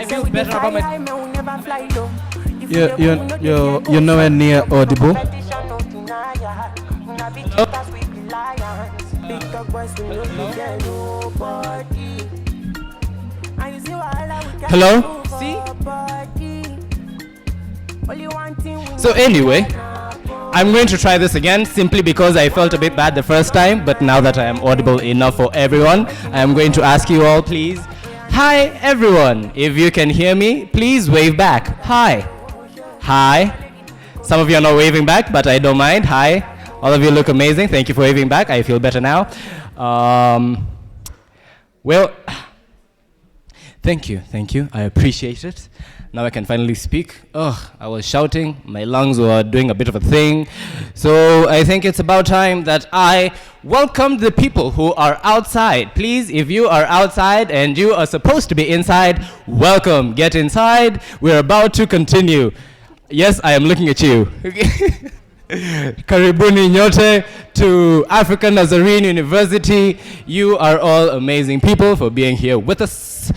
I feel better about my... You're nowhere near audible. Hello? See? So anyway, I'm going to try this again simply because I felt a bit bad the first time, but now that I am audible enough for everyone, I am going to ask you all, please. Hi, everyone. If you can hear me, please wave back. Hi. Hi. Some of you are not waving back, but I don't mind. Hi. All of you look amazing. Thank you for waving back. I feel better now. Well, thank you. I appreciate it. Now I can finally speak. I was shouting. My lungs were doing a bit of a thing. So I think it's about time that I welcome the people who are outside. Please, if you are outside and you are supposed to be inside, welcome. Get inside. We're about to continue. Yes, I am looking at you. Karibuni nyote to African Nazarene University. You are all amazing people for being here with us.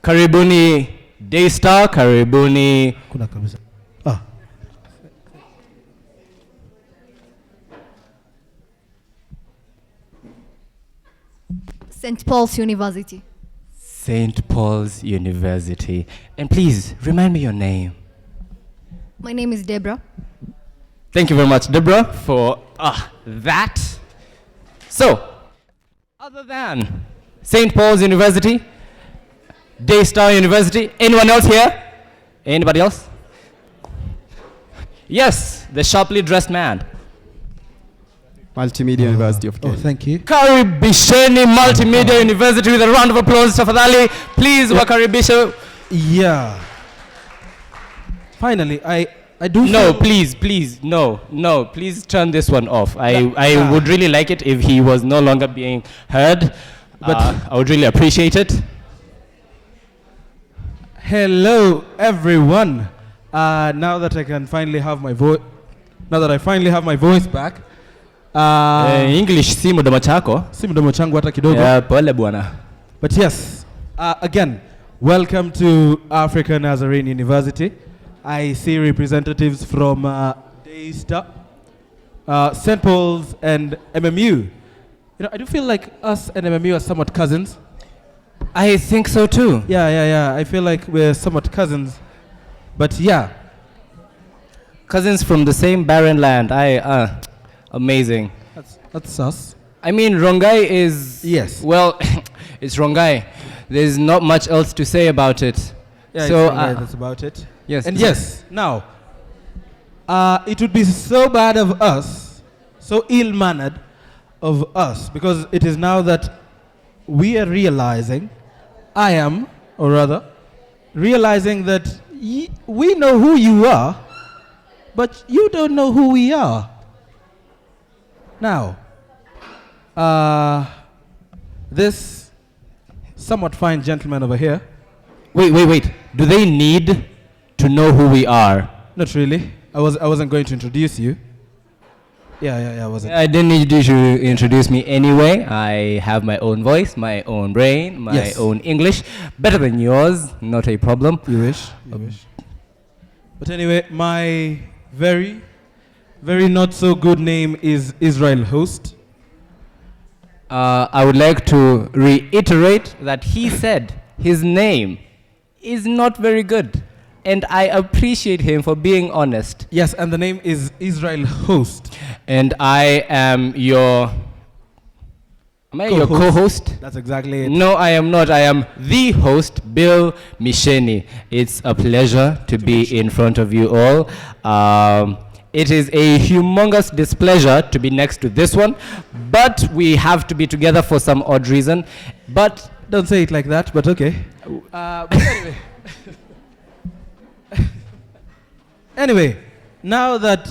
Karibuni Daystar, Karibuni. St. Paul's University. St. Paul's University. And please, remind me your name. My name is Deborah. Thank you very much, Deborah, for that. So, other than St. Paul's University, Daystar University, anyone else here? Anybody else? Yes, the sharply dressed man. Multimedia University of Kenya. Thank you. Karibisheni Multimedia University with a round of applause, tafadhali. Please, wakaribisha. Yeah. Finally, I do. No, please, no. Please turn this one off. I would really like it if he was no longer being heard. But I would really appreciate it. Hello, everyone. Now that I can finally have my voice, back. English si mdomo chako. Si mdomo changu hata kidogo. Pole bwana. But yes, again, welcome to African Nazarene University. I see representatives from Daystar, St. Paul's, and MMU. I do feel like us and MMU are somewhat cousins. I think so too. Yeah. I feel like we're somewhat cousins. But yeah. Cousins from the same barren land. Amazing. That's us. I mean, Rongai is... Yes. Well, it's Rongai. There's not much else to say about it. Yeah, so that's about it. Yes. And yes, now, it would be so bad of us, so ill-mannered of us, because it is now that we are realizing, realizing that we know who you are, but you don't know who we are. Now, this somewhat fine gentleman over here. Wait. Do they need to know who we are? Not really. I wasn't going to introduce you. Yeah, I wasn't. I didn't need you to introduce me anyway. I have my own voice, my own brain, my own English. Better than yours, not a problem. You wish. But anyway, my very, very not so good name is Israel Host. I would like to reiterate that he said his name is not very good. And I appreciate him for being honest. Yes, and the name is Israel Host. And I am your... Am I your co-host? That's exactly it. No, I am not. I am the host, Bill Misheni. It's a pleasure to be in front of you all. It is a humongous displeasure to be next to this one, but we have to be together for some odd reason. But don't say it like that, but okay. But anyway. Anyway, now that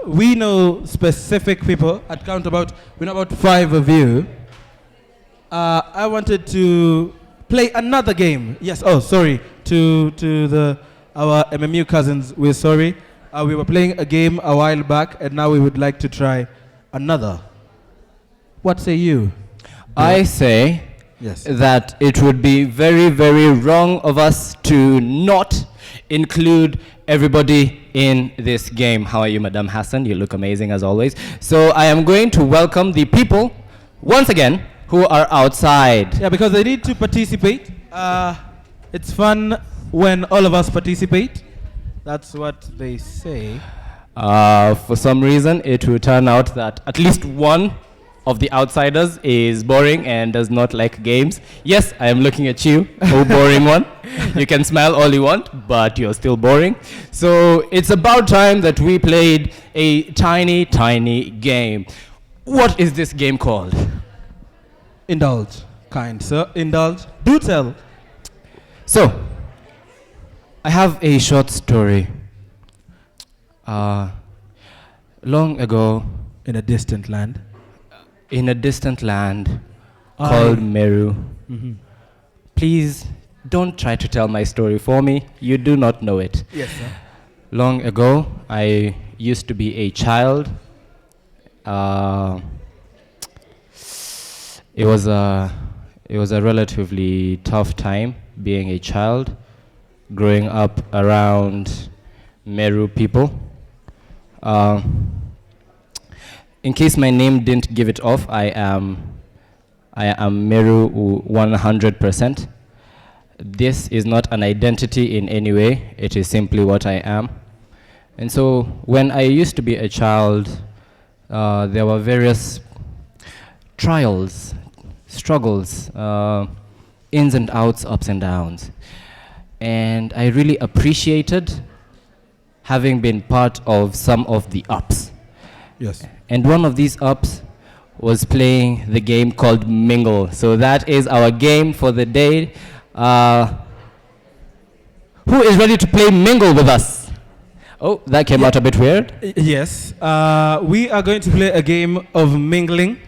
we know specific people, we know about 5 of you, I wanted to play another game. Yes, sorry, to our MMU cousins, we're sorry. We were playing a game a while back, and now we would like to try another. What say you? I say Yes. that it would be very, very wrong of us to not include everybody in this game. How are you, Madam Hassan? You look amazing as always. So I am going to welcome the people once again who are outside. Yeah, because they need to participate. It's fun when all of us participate. That's what they say. For some reason, it will turn out that at least one of the outsiders is boring and does not like games. Yes, I am looking at you, oh boring one. You can smile all you want, but you're still boring. So it's about time that we played a tiny, tiny game. What is this game called? Indulge, kind sir. Indulge. Do tell. So, I have a short story. Long ago, In a distant land. in a distant land called Meru. Mm-hmm. Please don't try to tell my story for me. You do not know it. Yes, sir. Long ago, I used to be a child. It was a relatively tough time being a child, growing up around Meru people. In case my name didn't give it off, I am Meru 100%. This is not an identity in any way. It is simply what I am. And so when I used to be a child, there were various trials, struggles, ins and outs, ups and downs. And I really appreciated having been part of some of the ups. Yes. And one of these ups was playing the game called Mingle. So that is our game for the day. Who is ready to play Mingle with us? Oh, that came out a bit weird. Yes. We are going to play a game of mingling.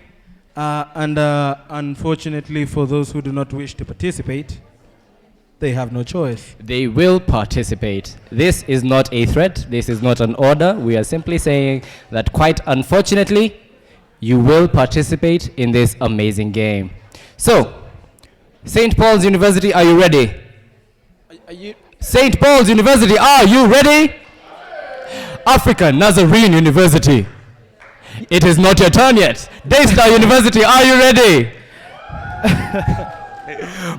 And unfortunately, for those who do not wish to participate, they have no choice. They will participate. This is not a threat. This is not an order. We are simply saying that quite unfortunately, you will participate in this amazing game. So, St. Paul's University, are you ready? Are you? St. Paul's University, are you ready? African Nazarene University. It is not your turn yet. Daystar University, are you ready?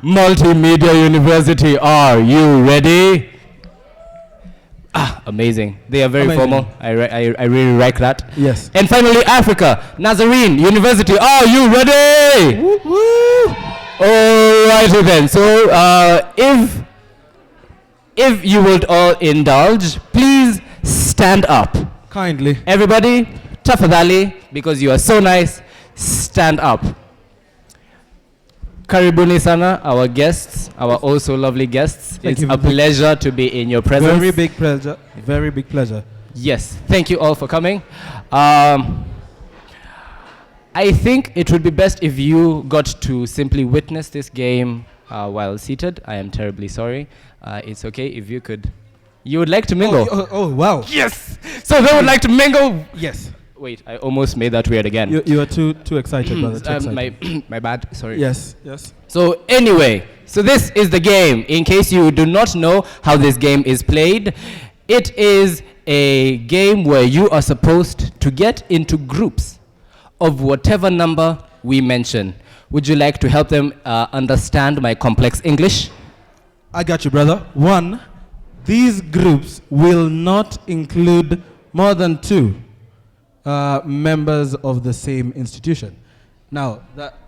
Multimedia University, are you ready? Amazing. They are very Amazing. formal. I really like that. Yes. And finally, Africa Nazarene University, are you ready? Woo, woo. Alrighty then. So, if you would all indulge, please stand up. Kindly. Everybody, tafadhali, because you are so nice, stand up. Karibuni sana, our guests, our also lovely guests. Thank It's you a very much. pleasure to be in your presence. Very big pleasure. Very big pleasure. Yes, thank you all for coming. I think it would be best if you got to simply witness this game while seated. I am terribly sorry. It's okay if you could. You would like to mingle? Oh, wow. Yes! So they would like to mingle. Yes. Wait, I almost made that weird again. You are too excited, brother. Too excited. my bad, sorry. Yes. Yes. So anyway, so this is the game. In case you do not know how this game is played, it is a game where you are supposed to get into groups of whatever number we mention. Would you like to help them understand my complex English? I got you, brother. One, these groups will not include more than two members of the same institution. Now,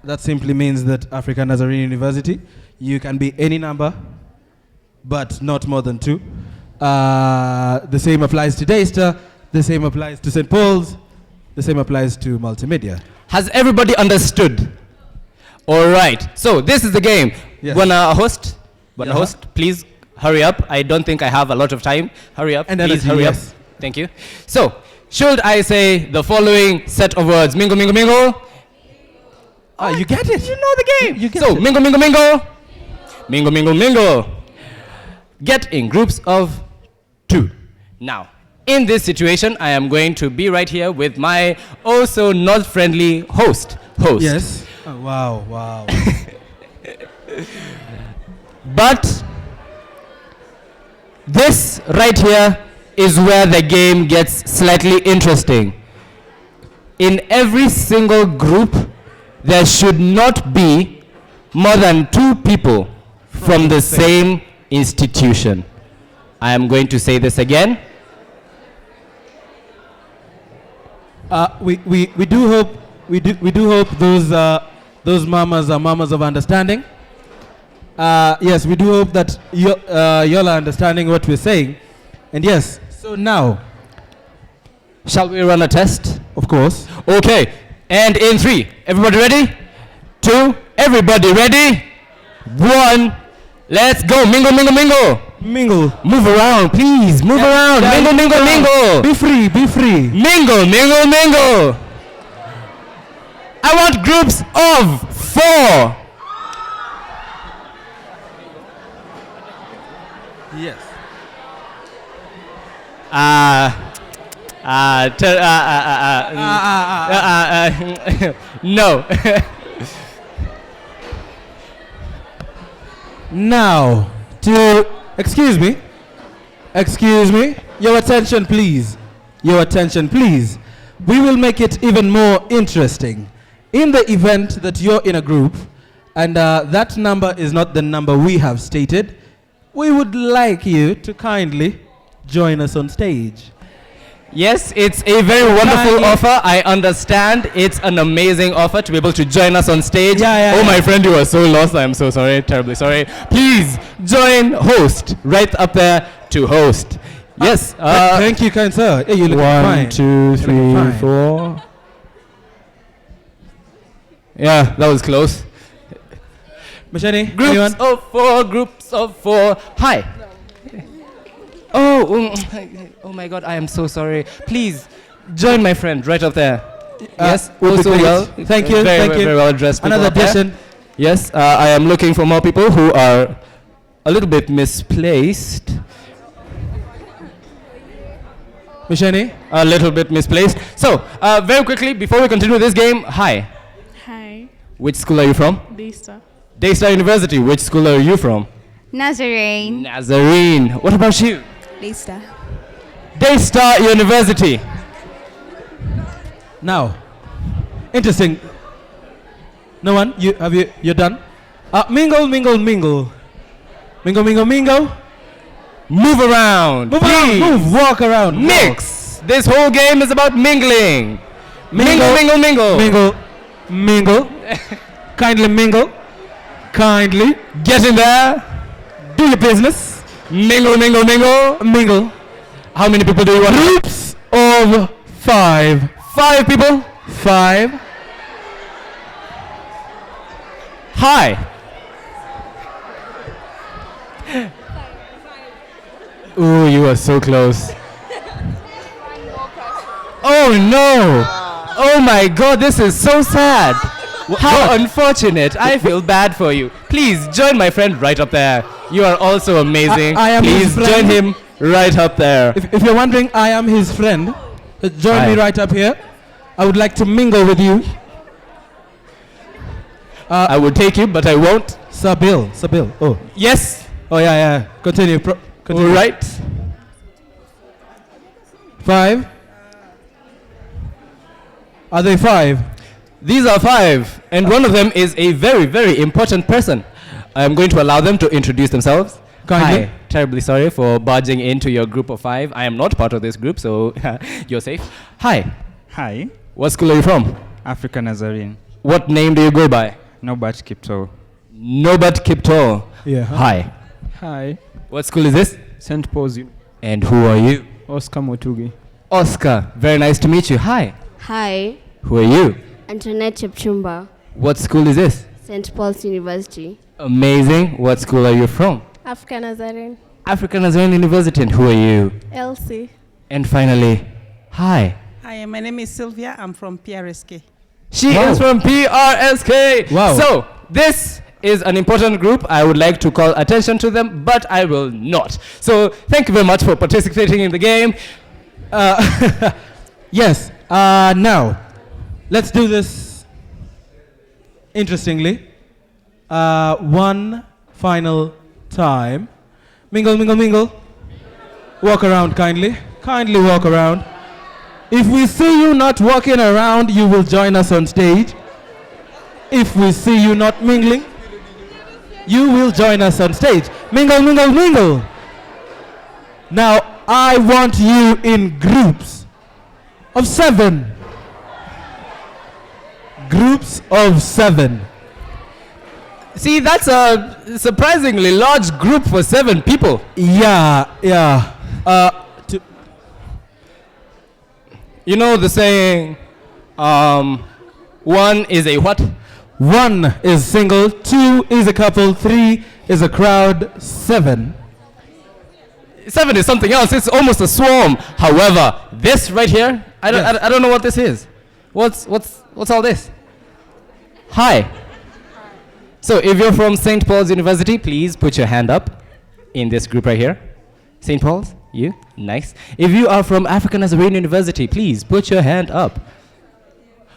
that simply means that African Nazarene University, you can be any number, but not more than two. The same applies to Daystar, the same applies to St. Paul's, the same applies to Multimedia. Has everybody understood? All right. So this is the game. Yes. Wanna host? Wanna Yeah. host? Please hurry up. I don't think I have a lot of time. Hurry up. And Please energy, hurry yes. up. Thank you. So, should I say the following set of words? Mingle, mingle, mingle. You get it. You know the game. You get so, it. mingle, mingle, mingle. Mingle, mingle, mingle. Get in groups of two. Now, in this situation, I am going to be right here with my also not friendly host. Yes. Oh, wow. But this right here is where the game gets slightly interesting. In every single group, there should not be more than 2 people from the same institution. I am going to say this again. We do hope those mamas are mamas of understanding. Yes, we do hope that y'all are understanding what we're saying. And yes, so now, Shall we run a test? of course, Okay, and in 3, everybody ready? 2, everybody ready? 1, let's go. Mingle, mingle, mingle. mingle. Move around, please. Move around. Yeah, Mingle, mingle, yeah. mingle. Be free, be free. Mingle, mingle, mingle. I want groups of 4. Yes. No. Now, excuse me, your attention please, We will make it even more interesting. In the event that you're in a group, and that number is not the number we have stated, we would like you to kindly join us on stage. Yes, it's a very wonderful offer. I understand. It's an amazing offer to be able to join us on stage. My friend, you are so lost. I'm so sorry, terribly sorry. Please join host right up there to host. Yes. Thank you, kind sir. Hey, you look fine. 1, 2, 3, 4. Yeah, that was close. Mashani, Groups anyone? of 4, groups of 4. Hi. Oh my God, I am so sorry. Please join my friend right up there. Yes, would be also great. well. Thank you, Very, thank you. very well dressed. people Another up there. addition. Yes, I am looking for more people who are a little bit misplaced. Mashani? A little bit misplaced. So, very quickly, before we continue this game, hi. Hi, Which school are you from? Daystar. Daystar University. Which school are you from? Nazarene. Nazarene. What about you? Daystar. Daystar University. Now, interesting. No one? You're done? Mingle, mingle, mingle. Mingle, mingle, mingle. Move around. Move please. around, move, walk around. Mix. This whole game is about mingling. Mingle, mingle, mingle. Mingle, mingle. Kindly mingle. Kindly. Get in there. Do your business. Mingle, mingle, mingle. Mingle. How many people do you want? Groups of 5. 5 people. 5. Hi. Ooh, you are so close. Oh no! Oh my God, this is so sad. How unfortunate. I feel bad for you. Please join my friend right up there. You are also amazing. I am Please his friend. join him right up there. If you're wondering, I am his friend. Join Hi. me right up here. I would like to mingle with you. I would take you, but I won't. Sir Bill. Oh. Yes. Oh, yeah. Continue. Continue. All right. 5. Are they 5? These are 5, and one of them is a very, very important person. I am going to allow them to introduce themselves. Kindly. Hi. Terribly sorry for barging into your group of 5. I am not part of this group, so you're safe. Hi. Hi, What school are you from? Africa Nazarene. What name do you go by? Nobat Kipto. Nobat Kipto. Yeah. Hi. Hi, What school is this? St. Paul's. And who are you? Oscar Motugi. Oscar. Very nice to meet you. Hi. Hi, Who are you? Antoinette Chepchumba, What school is this? St. Paul's University. Amazing. What school are you from? Africa Nazarene. African Nazarene University. And who are you? Elsie. And finally, hi. Hi, my name is Sylvia. I'm from PRSK. She Wow. is from PRSK. Wow. So, this is an important group. I would like to call attention to them, but I will not. So, thank you very much for participating in the game. Yes. Now, let's do this interestingly. One final time. Mingle, mingle, mingle. Walk around kindly. Kindly walk around. If we see you not walking around, you will join us on stage. If we see you not mingling, you will join us on stage. Mingle, mingle, mingle. Now, I want you in groups of 7. Groups of 7. See, that's a surprisingly large group for 7 people. Yeah. You know the saying, one is a what? 1 is single, 2 is a couple, 3 is a crowd, 7. 7 is something else. It's almost a swarm. However, this right here, I don't know what this is. What's all this? Hi. So if you're from St. Paul's University, please put your hand up in this group right here. St. Paul's, you, nice. If you are from African Nazarene University, please put your hand up.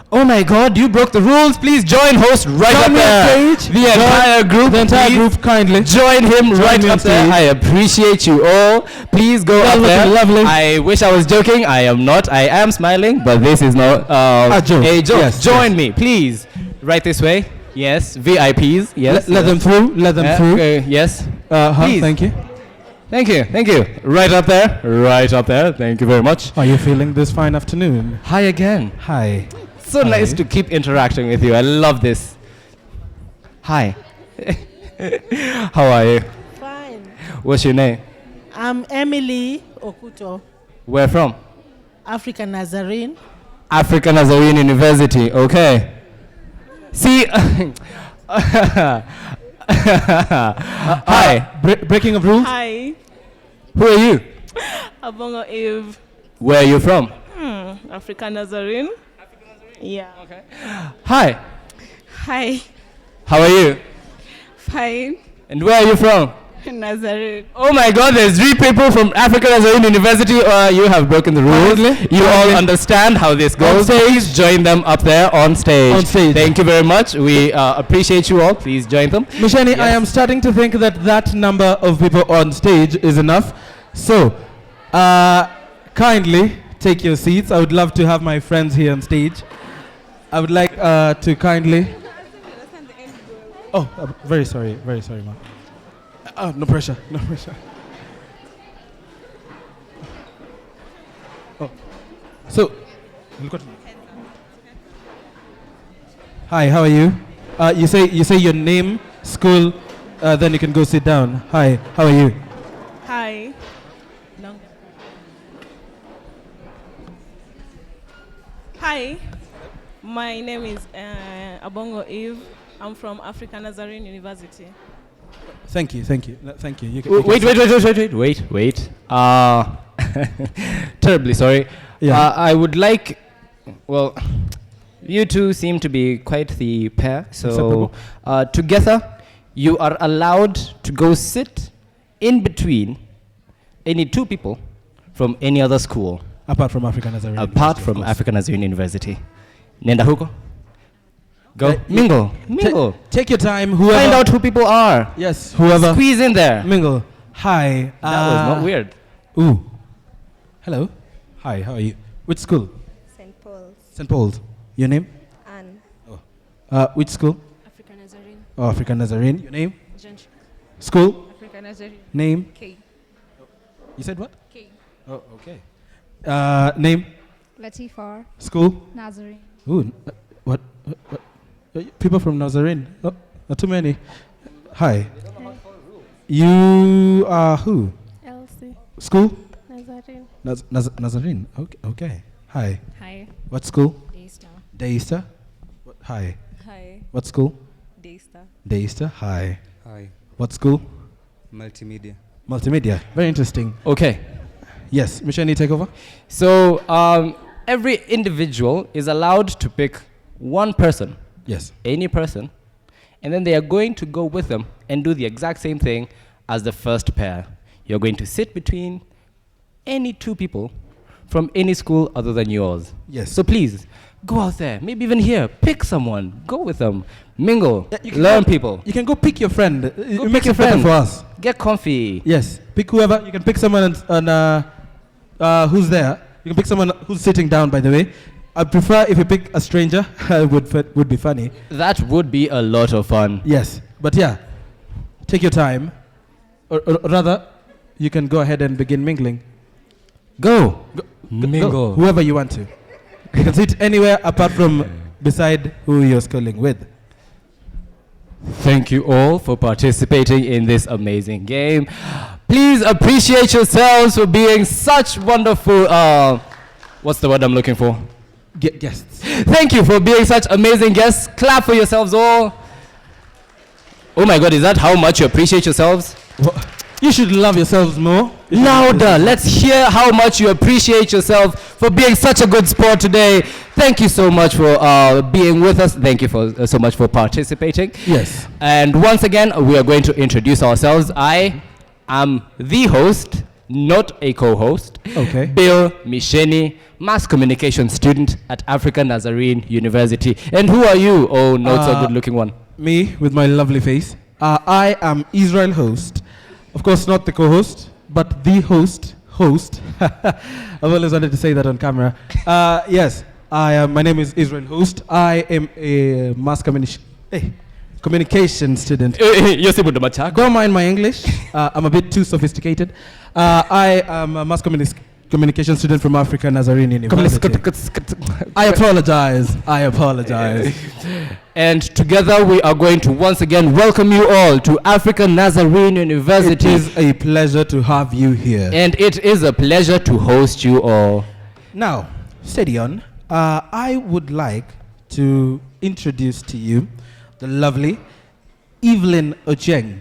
Oh my God, you broke the rules. Please join host right Join up me on there. stage. The entire group, The entire please group kindly. join him right me on up there. stage. I appreciate you all. Please go up Lovely, there. lovely. I wish I was joking. I am not. I am smiling, but this is not A joke. A joke. Yes, join me, please. Right this way. Yes, VIPs. Yes. Let them through. Let them through. Okay, yes. Please. Thank you. Thank you. Thank you. Right up there. Right up there. Thank you very much. Are you feeling this fine afternoon? Hi again. Hi. So Hi. nice to keep interacting with you. I love this. Hi. How are you? Fine. What's your name? I'm Emily Okuto, Where from? African Nazarene. African Nazarene University. Okay. See. Hi. Breaking of rules. Hi, Who are you? Abongo Eve, Where are you from? African Nazarene. Yeah. Okay. Hi. Hi, How are you? fine, And where are you from? Nazarene. Oh my God, there's 3 people from African Nazarene University. You have broken the rules. You all understand how this goes. Please join them up there on stage. On stage. Thank you very much. We appreciate you all. Please join them. Mishani, I Yes. am starting to think that number of people on stage is enough. So, kindly take your seats. I would love to have my friends here on stage. I would like to kindly. Oh, very sorry, ma'am. Oh, no pressure, no pressure. Oh, so, look at me. Hi, how are you? You say your name, school, then you can go sit down. Hi, how are you? Hi. Hi, my name is Abongo Eve. I'm from African Nazarene University. Thank you. You can, Wait. Terribly sorry. Yeah. I would like, well, you two seem to be quite the pair. So Acceptable. together, you are allowed to go sit in between any 2 people from any other school. Apart from African Nazarene. Apart University, of from course. African Nazarene University. Nenda huko. Go. Ta- Mingle. Take your time. Whoever. Find out who people are. Yes. Whoever. Squeeze in there. Mingle. Hi. That was not weird. Ooh. Hello. Hi. How are you? Which school? St. Paul's. St. Paul's. Your name? Anne. Which school? African Nazarene. Oh, African Nazarene. Your name? Janshik. School? African Nazarene. Name? K. You said what? K. Oh, okay. Name? Latifar. School? Nazarene. Ooh. What? People from Nazarene. Oh, not too many. Hi. You are who? Elsie. School? Nazarene. Nazarene. Okay. Hi. Hi. What school? Daystar. Daystar. Hi. Hi. What school? Daystar. Daystar. Hi. Hi. What school? Multimedia. Multimedia. Very interesting. Okay. Yes. Michelle, take over. So every individual is allowed to pick one person, Yes. any person, and then they are going to go with them and do the exact same thing as the first pair. You're going to sit between any 2 people from any school other than yours. Yes. So please, go out there, maybe even here, pick someone, go with them. mingle, Yeah, you can learn go- people, You can go pick your friend. It pick makes your it better friend. for us. get comfy. Yes, pick whoever. You can pick someone who's there. You can pick someone who's sitting down, by the way. I prefer if you pick a stranger. Would be funny. That would be a lot of fun. Yes, but yeah, take your time. Or rather, you can go ahead and begin mingling. Go. Go, whoever you want to. You can sit anywhere apart from beside who you're schooling with. Thank you all for participating in this amazing game. Please appreciate yourselves for being such wonderful, what's the word I'm looking for? Guests. Thank you for being such amazing guests. Clap for yourselves all. Oh my God, is that how much you appreciate yourselves? You should love yourselves more. Louder, let's hear how much you appreciate yourself for being such a good sport today. Thank you so much for being with us. Thank you for so much for participating. Yes. And once again, we are going to introduce ourselves. I am the host, not a co-host. Okay. Bill Misheni, mass communication student at African Nazarene University. And who are you? Oh, not so good-looking one. Me with my lovely face. I am Israel Host. Of course, not the co-host, but the host. I've always wanted to say that on camera. Yes, my name is Israel Host. I am a mass communication student. Don't mind my English. I'm a bit too sophisticated. I am a mass communication student from African Nazarene University. I apologize. And together we are going to once again welcome you all to African Nazarene University. It is a pleasure to have you here. And it is a pleasure to host you all. Now, steady on. I would like to introduce to you the lovely Evelyn Ocheng.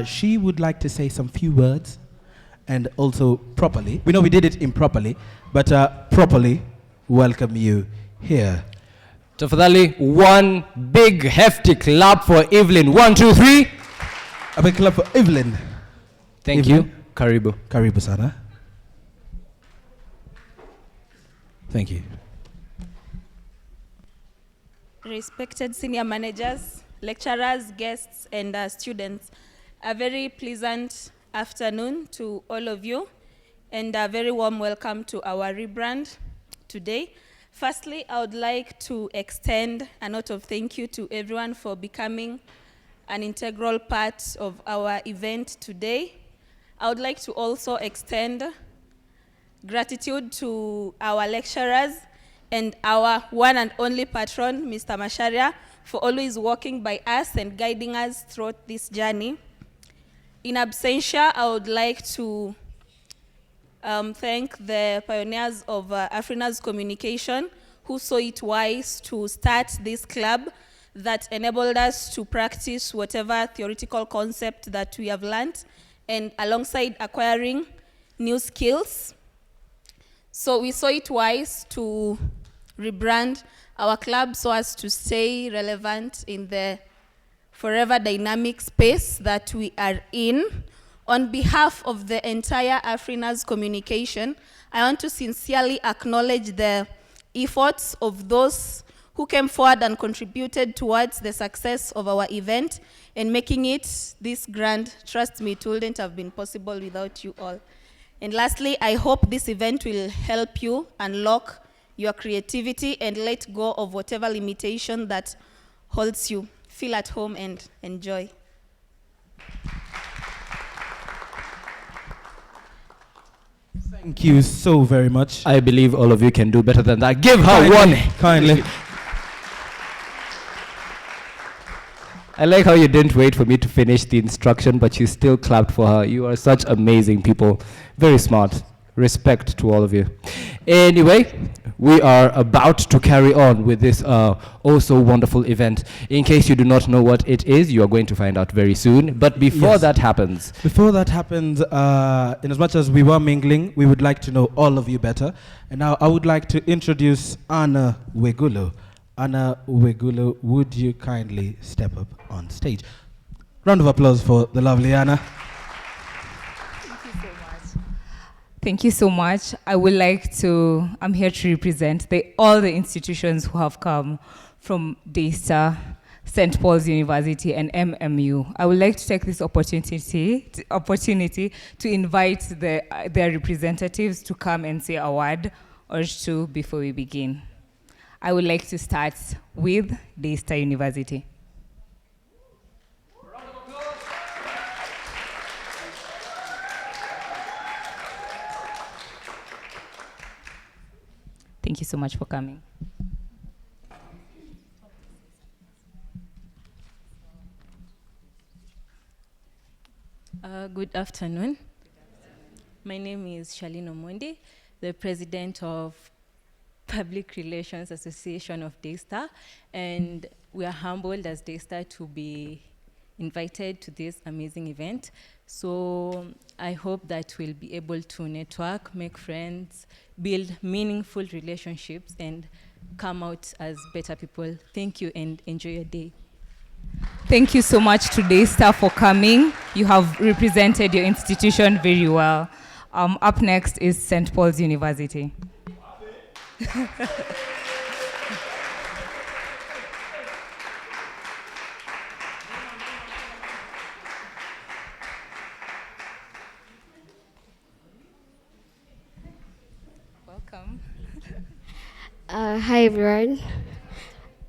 She would like to say some few words and also properly. We know we did it improperly, but properly welcome you here. Tafadhali, one big hefty clap for Evelyn. 1, 2, 3. A big clap for Evelyn. Thank Evelyn. you. Karibu. Karibu sana. Thank you. Respected senior managers, lecturers, guests, and students, a very pleasant afternoon to all of you, and a very warm welcome to our rebrand today. Firstly, I would like to extend a note of thank you to everyone for becoming an integral part of our event today. I would like to also extend gratitude to our lecturers and our one and only patron, Mr. Masharia, for always walking by us and guiding us throughout this journey. In absentia, I would like to thank the pioneers of Afrinaz communication who saw it wise to start this club that enabled us to practice whatever theoretical concept that we have learned, and alongside acquiring new skills. So we saw it wise to rebrand our club so as to stay relevant in the forever dynamic space that we are in. On behalf of the entire Afrinaz communication, I want to sincerely acknowledge the efforts of those who came forward and contributed towards the success of our event and making it this grand. Trust me, it wouldn't have been possible without you all. And lastly, I hope this event will help you unlock your creativity and let go of whatever limitation that holds you. Feel at home and enjoy. Thank you so very much. I believe all of you can do better than that. Give her one. Kindly. I like how you didn't wait for me to finish the instruction, but you still clapped for her. You are such amazing people. Very smart. Respect to all of you. Anyway, we are about to carry on with this oh so wonderful event. In case you do not know what it is, you are going to find out very soon. But before Yes. that happens, in as much as we were mingling, we would like to know all of you better. And now I would like to introduce Anna Wegulo. Anna Wegulo, would you kindly step up on stage? Round of applause for the lovely Anna. Thank you so much. I'm here to represent all the institutions who have come from Daystar St. Paul's University and MMU. I would like to take this opportunity to invite their representatives to come and say a word or two before we begin. I would like to start with Daystar University. Thank you so much for coming. Good afternoon. My name is Charlene Omondi, the president of Public Relations Association of Daystar, and we are humbled as Daystar to be invited to this amazing event. So I hope that we'll be able to network, make friends, build meaningful relationships, and come out as better people. Thank you and enjoy your day. Thank you so much to Daystar for coming. You have represented your institution very well. Up next is St. Paul's University. Welcome. Hi everyone.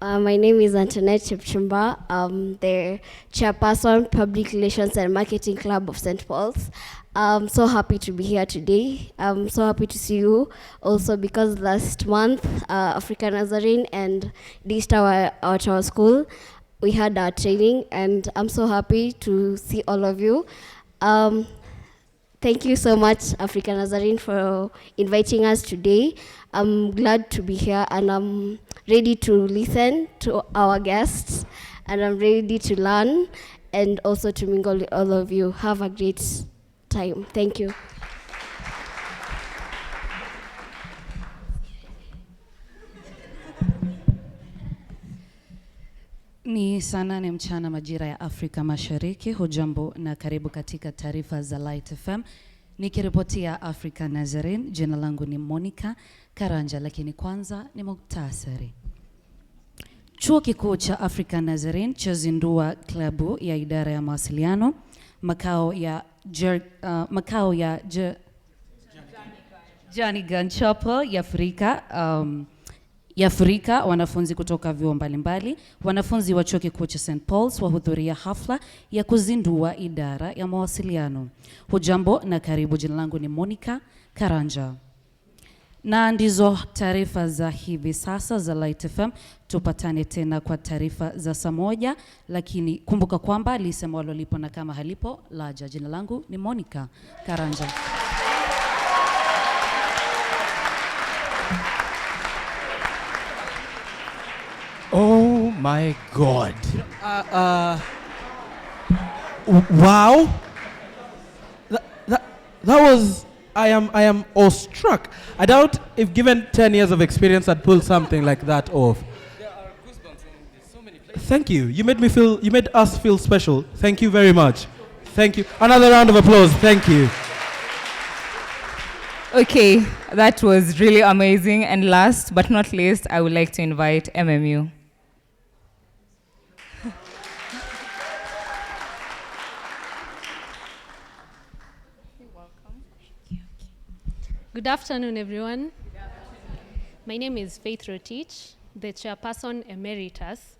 My name is Antoinette Chepchumba. I'm the chairperson, Public Relations and Marketing Club of St. Paul's. I'm so happy to be here today. I'm so happy to see you also because last month, Africa Nazarene and Daystar were at our school. We had our training and I'm so happy to see all of you. Thank you so much, Africa Nazarene, for inviting us today. I'm glad to be here and I'm ready to listen to our guests and I'm ready to learn and also to mingle with all of you. Have a great time. Thank you. Ni saa 8 mchana majira ya Afrika Mashariki. Hujambo na karibu katika taarifa za Light FM. Nikiripotia Africa Nazarene, jina langu ni Monica Karanja, lakini kwanza ni muktasari. Chuo kikuu cha Africa Nazarene chazindua klabu ya idara ya mawasiliano, makao ya Janigan Chapel ya Afrika, wanafunzi kutoka vyuo mbalimbali. Wanafunzi wa chuo kikuu cha St. Paul's wahudhuria hafla ya kuzindua idara ya mawasiliano. Hujambo na karibu, jina langu ni Monica Karanja. Na ndizo taarifa za hivi sasa za Light FM. Tupatane tena kwa taarifa za saa 1, lakini kumbuka kwamba lisema walo lipo na kama halipo laja. Jina langu ni Monica Karanja. Oh my God. Wow. That was, I am awestruck. I doubt if given 10 years of experience I'd pull something like that off. There are goosebumps in so many places. Thank you. You made us feel special. Thank you very much. Thank you. Another round of applause. Thank you. Okay, that was really amazing. And last but not least, I would like to invite MMU. Good afternoon, everyone. My name is Faith Rotich, the chairperson emeritus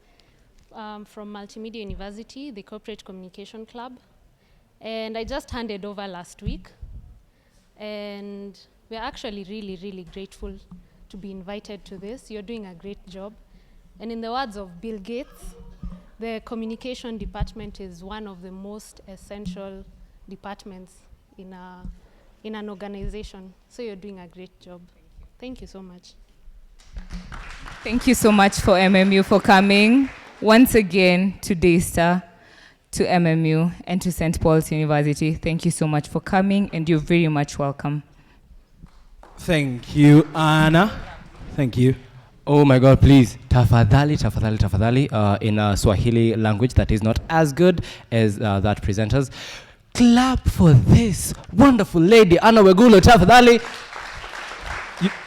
from Multimedia University, the Corporate Communication Club. And I just handed over last week. And we're actually really, really grateful to be invited to this. You're doing a great job. And in the words of Bill Gates, the communication department is one of the most essential departments in an organization. So you're doing a great job. Thank you so much. Thank you so much for MMU for coming. Once again to Daystar, to MMU, and to St. Paul's University. Thank you so much for coming, and you're very much welcome. Thank you, Anna. Thank you. Oh my God, please, tafadhali, tafadhali, tafadhali, in a Swahili language that is not as good as that presenters. Clap for this wonderful lady, Anna Wegulo, tafadhali.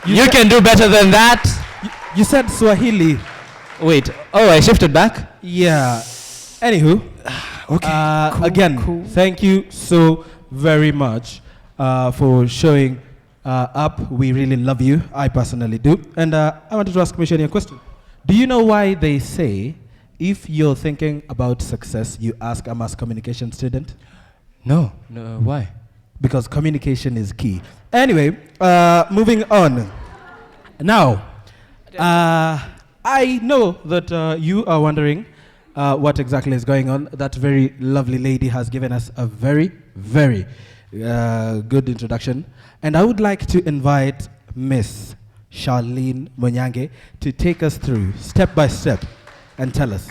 You can do better than that. You said Swahili. Wait, oh, I shifted back. Yeah. Anywho, again, thank you so very much for showing up. We really love you. I personally do. And I wanted to ask Michelle a question. Do you know why they say if you're thinking about success, you ask a mass communication student? No, why? Because communication is key. Anyway, moving on. Now, I know that you are wondering what exactly is going on. That very lovely lady has given us a very, very good introduction. And I would like to invite Miss Charlene Monyange to take us through step by step and tell us.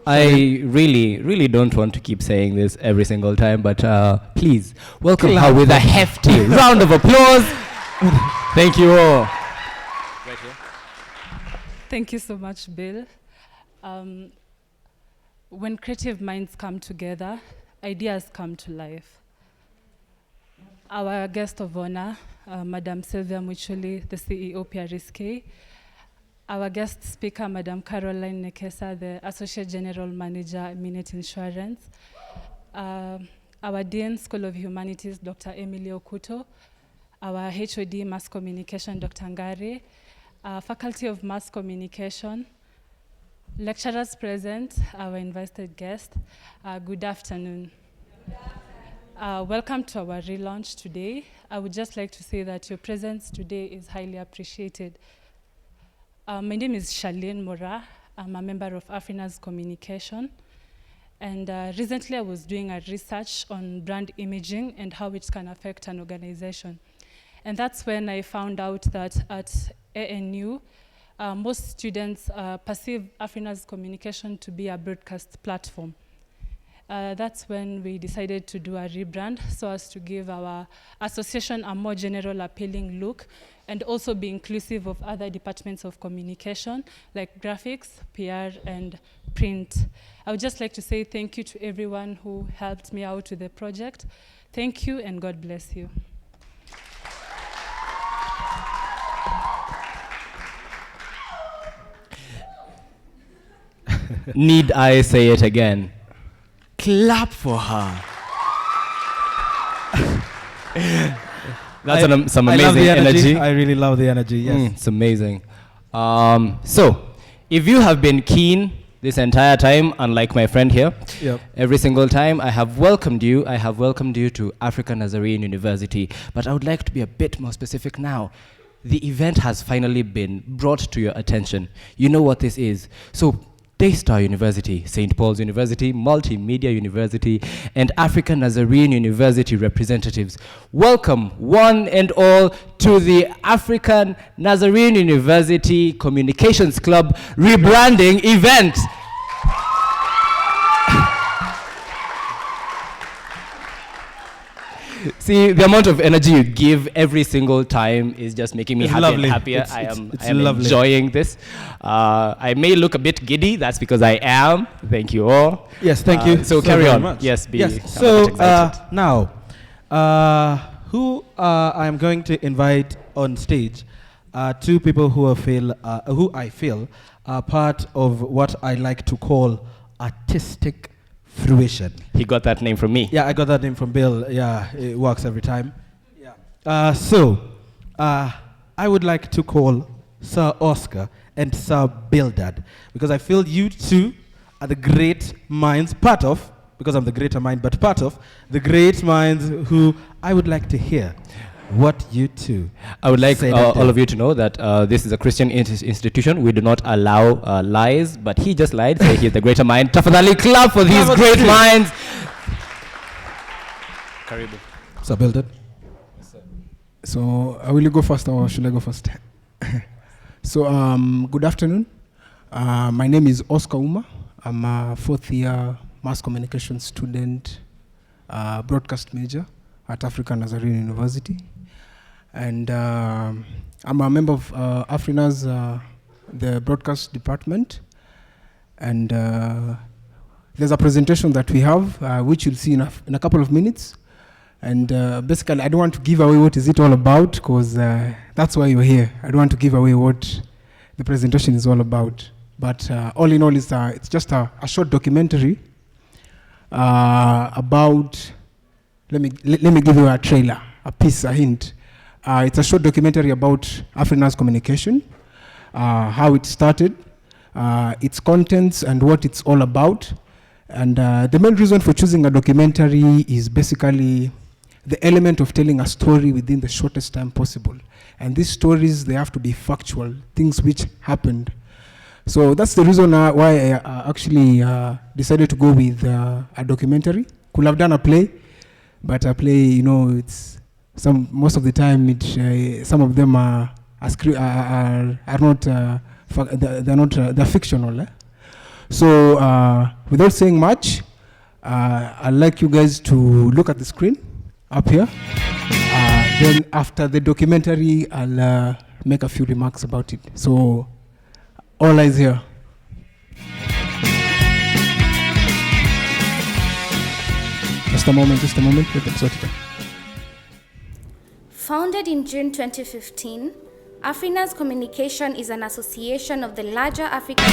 I really don't want to keep saying this every single time, but please welcome her with a hefty round of applause. Thank you all. Right here. Thank you so much, Bill. When creative minds come together, ideas come to life. Our guest of honor, Madam Sylvia Muchuli, the CEO, PRSK. Our guest speaker, Madam Caroline Nekesa, the Associate General Manager, Minute Insurance. Our Dean, School of Humanities, Dr. Emily Okuto. Our HOD, Mass Communication, Dr. Ngari. Faculty of Mass Communication. Lecturers present, our invited guest. Good afternoon. Welcome to our relaunch today. I would just like to say that your presence today is highly appreciated. My name is Charlene Mora. I'm a member of Afrinaz Communication. And recently I was doing a research on brand imaging and how it can affect an organization. And that's when I found out that at ANU, most students perceive Afrinaz Communication to be a broadcast platform. That's when we decided to do a rebrand so as to give our association a more general appealing look and also be inclusive of other departments of communication like graphics, PR, and print. I would just like to say thank you to everyone who helped me out with the project. Thank you and God bless you. Need I say it again? Clap for her. That's some amazing I love the energy. I really love the energy, yes. It's amazing. So, if you have been keen this entire time, unlike my friend here, every single time I have welcomed you to African Nazarene University. But I would like to be a bit more specific now. The event has finally been brought to your attention. You know what this is. So, Daystar University, St. Paul's University, Multimedia University, and African Nazarene University representatives. Welcome, one and all, to the African Nazarene University Communications Club rebranding event. See, the amount of energy you give every single time is just making me happy and happier. I am enjoying this. I may look a bit giddy. That's because I am. Thank you all. Yes, thank you. So carry on. Much. Yes, so now, who I'm going to invite on stage are two people who I feel are part of what I like to call artistic fruition. He got that name from me. Yeah, I got that name from Bill. Yeah, it works every time. Yeah. So, I would like to call Sir Oscar and Sir Bildad, because I feel you two are the great minds, because I'm the greater mind, but part of the great minds who I would like to hear what you two I would like all of you to know that this is a Christian institution. We do not allow lies, but he just lied, so he's the greater mind. Tafadhali clap for these great minds. Karibu. Sir Bildad. So, will you go first or should I go first? So, good afternoon. My name is Oscar Uma. I'm a fourth year mass communication student, broadcast major at African Nazarene University. And I'm a member of Afrinaz, the broadcast department. And there's a presentation that we have, which you'll see in a couple of minutes. And basically, I don't want to give away what is it all about, because that's why you're here. I don't want to give away what the presentation is all about. But all in all, it's just a short documentary about. Let me give you a trailer, a hint. It's a short documentary about Afrinaz communication, how it started, its contents, and what it's all about. And the main reason for choosing a documentary is basically the element of telling a story within the shortest time possible. And these stories, they have to be factual, things which happened. So that's the reason why I actually decided to go with a documentary. Could have done a play, but a play, you know, it's most of the time some of them are not they're fictional. So without saying much, I'd like you guys to look at the screen up here. Then after the documentary, I'll make a few remarks about it. So all eyes here. Just a moment. Let them sort it out. Founded in June 2015, Afrinaz Communication is an association of the larger African.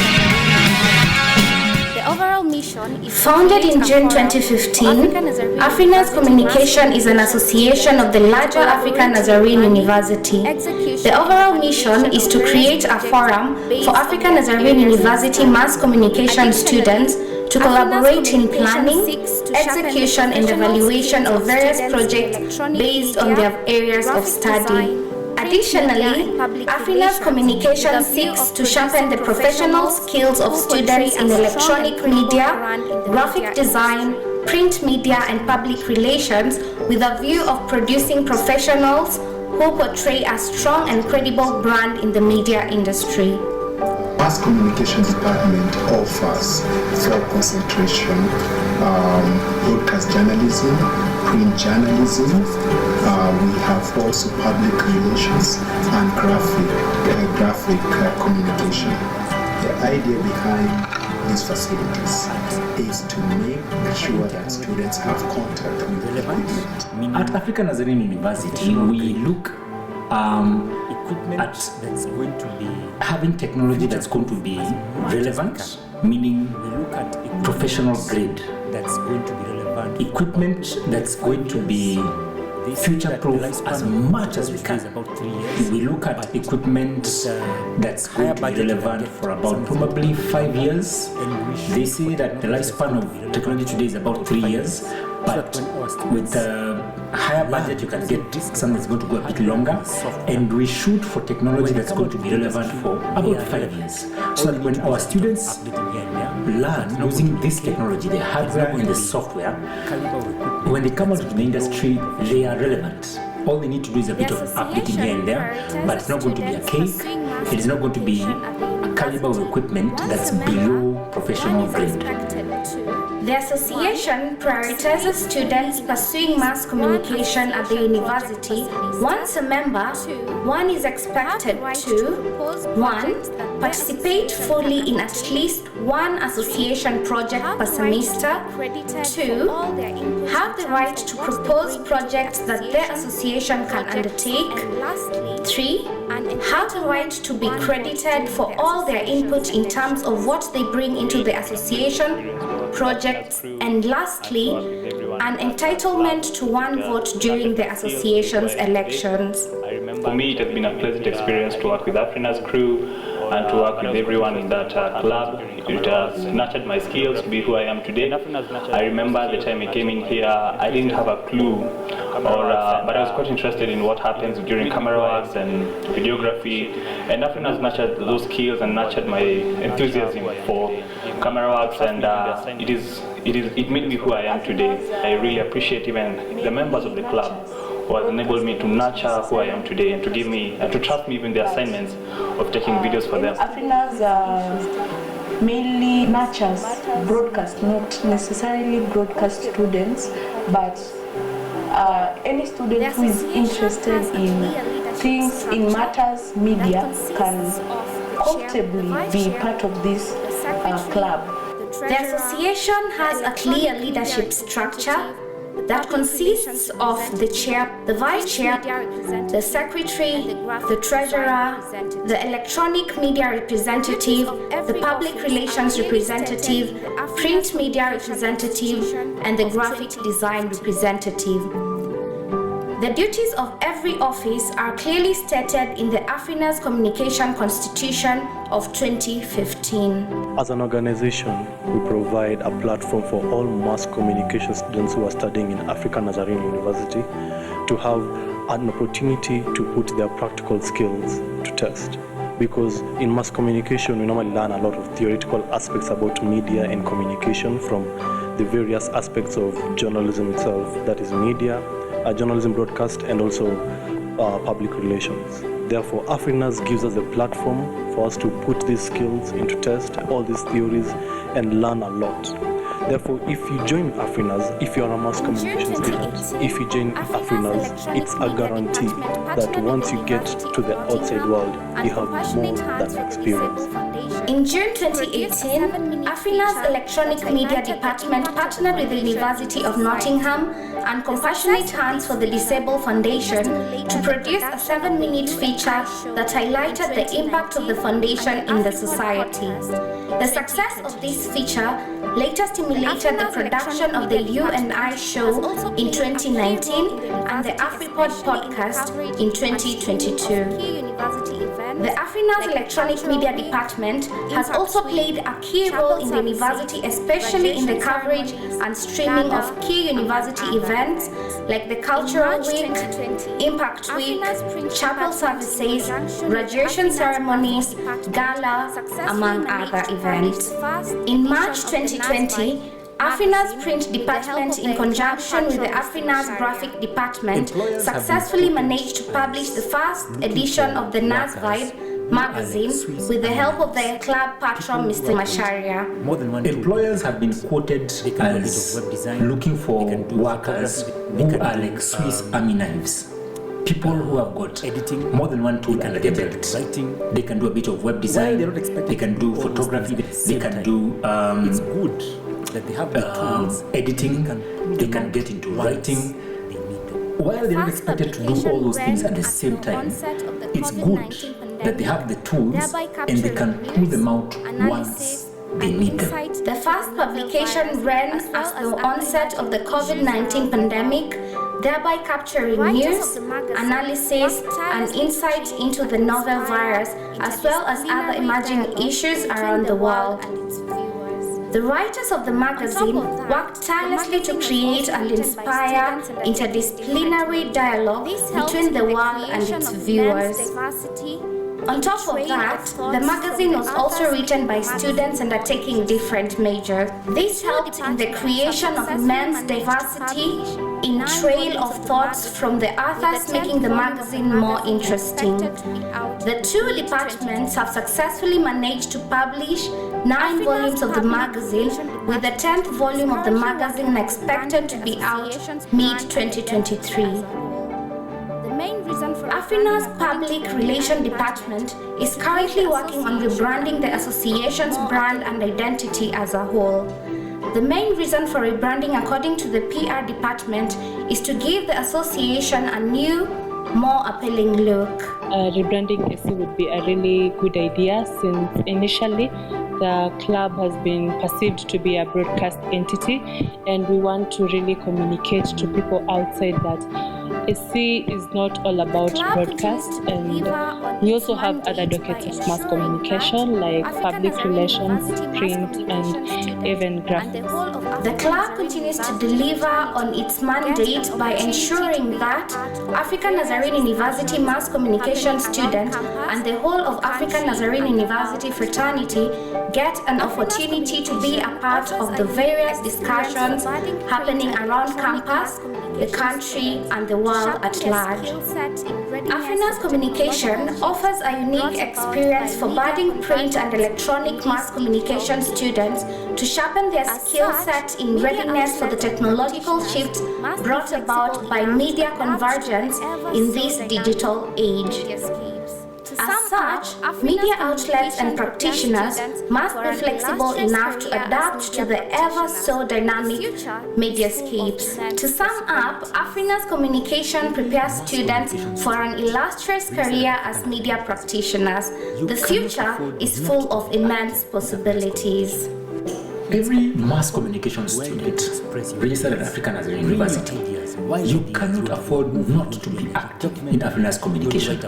The overall mission is founded in June 2015. Afrinaz Communication is an association of the larger African Nazarene University. The overall mission is to create a forum for African Nazarene University mass communication students to collaborate in planning, execution, and evaluation of various projects based on their areas of study. Additionally, Afrinaz Communication seeks to sharpen the professional skills of students in electronic media, graphic design, print media, and public relations with a view of producing professionals who portray a strong and credible brand in the media industry. Mass Communication Department offers for concentration broadcast journalism, print journalism. We have also public relations and graphic communication. The idea behind these facilities is to make sure that students have contact with the equipment. At African Nazarene University, we look equipment that's going to be having technology that's going to be relevant, meaning we look at professional grade that's going to be relevant, equipment that's going to be future-proof as much as we can. We look at equipment that's going to be relevant for about probably 5 years. They say that the lifespan of technology today is about 3 years, but with the higher budget you can get something that's going to go a bit longer, and we shoot for technology that's going to be relevant for about 5 years, so that when our students learn using this technology, the hardware and the software, when they come out of the industry, they are relevant. All they need to do is a bit of updating here and there, but it's not going to be a cake. It is not going to be a caliber of equipment that's below professional grade. The association prioritizes students pursuing mass communication at the university. Once a member, one is expected to 1. Participate fully in at least one association project per semester. 2. Have the right to propose projects that their association can undertake. 3. Have the right to be credited for all their input in terms of what they bring into the association projects, and lastly, an entitlement to one vote during the association's elections. For me, it has been a pleasant experience to work with Afrinaz crew and to work with everyone in that club. It has nurtured my skills to be who I am today. I remember the time I came in here, I didn't have a clue, but I was quite interested in what happens during camera works and videography. And Afrinaz nurtured those skills and nurtured my enthusiasm for camera works, and it made me who I am today. I really appreciate even the members of the club who has enabled me to nurture who I am today and to give me and to trust me even the assignments of taking videos for them. Afrinaz mainly nurtures broadcast, not necessarily broadcast students, but any student who is interested in things in matters media can comfortably be part of this club. The association has a clear leadership structure. that consists of the chair, the vice chair, the secretary, the treasurer, the electronic media representative, the public relations representative, print media representative, and the graphic design representative. The duties of every office are clearly stated in the Afrinaz Communication Constitution of 2015. As an organization, we provide a platform for all mass communication students who are studying in African Nazarene University to have an opportunity to put their practical skills to test. Because in mass communication, we normally learn a lot of theoretical aspects about media and communication from the various aspects of journalism itself, that is media, journalism broadcast, and also public relations. Therefore, Afrinaz gives us a platform for us to put these skills into test, all these theories, and learn a lot. Therefore, if you join Afrinaz, if you are a mass communication student, if you join Afrinaz, it's a guarantee that once you get to the outside world, you have more than experience. In June 2018, Afrinaz Electronic Media Department partnered with the University of Nottingham and Compassionate Hands for the Disabled Foundation to produce a 7-minute feature that highlighted the impact of the foundation in the society. The success of this feature later stimulated the production of the U&I show in 2019 and the AfriPod podcast in 2022. The Afrinaz Electronic Media Department has also played a key role in the university, especially in the coverage and streaming of key university events like the Cultural Week, Impact Week, chapel services, graduation ceremonies, gala, among other events. In March 2020, Afrinaz Print Department, in conjunction with the Afrinaz Graphic Department, successfully managed to publish the first edition of the Naz Vibe magazine with the help of their club patron, Mr. Masharia. Employers have been quoted as looking for workers who are like Swiss Army knives. People who have got more than one tool under their belt. They can do a bit of web design, they can do photography, they can do it's good that they have the tools. Editing, they can get into writing. While they're not expected to do all those things at the same time, it's good that they have the tools and they can pull them out once they need them. The first publication ran as the onset of the COVID-19 pandemic, thereby capturing news, analysis, and insight into the novel virus, as well as other emerging issues around the world. The writers of the magazine worked tirelessly to create and inspire interdisciplinary dialogue between the world and its viewers. On top of that, the magazine was also written by students undertaking different majors. This helped in the creation of immense diversity in trail of thoughts from the authors, making the magazine more interesting. The two departments have successfully managed to publish 9 volumes of the magazine, with the 10th volume of the magazine expected to be out mid-2023. Afrinaz Public Relations Department is currently working on rebranding the association's brand and identity as a whole. The main reason for rebranding, according to the PR department, is to give the association a new, more appealing look. Rebranding SC would be a really good idea, since initially the club has been perceived to be a broadcast entity, and we want to really communicate to people outside that SC is not all about broadcast, and we also have other dockets of mass communication like public relations, print, and even graphics. The club continues to deliver on its mandate by ensuring that African Nazarene University mass communication students and the whole of African Nazarene University fraternity get an opportunity to be a part of the various discussions happening around campus, the country, and the world at large. Afrinaz Communication offers a unique experience for budding print and electronic mass communication students to sharpen their skill set in readiness for the technological shifts brought about by media convergence in this digital age. As such, media outlets and practitioners must be flexible enough to adapt to the ever so dynamic mediascapes. To sum up, Afrinaz Communication prepares students for an illustrious career as media practitioners. The future is full of immense possibilities. Every mass communication student registered at African Nazarene University, you cannot afford not to be active in Afrinaz Communication.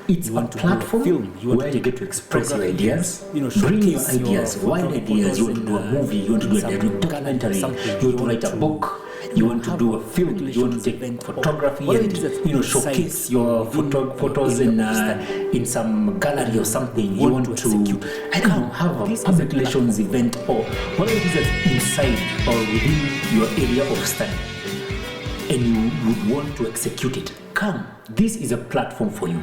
It's a platform where you get to express your ideas, bring your ideas, wild ideas. You want to do a movie, you want to do a documentary, you want to write a book, you want to do a film, you want to take photography and showcase your photos in some gallery or something. You want to, have a public relations event or whatever it is that's inside or within your area of study, and you would want to execute it. Come, this is a platform for you.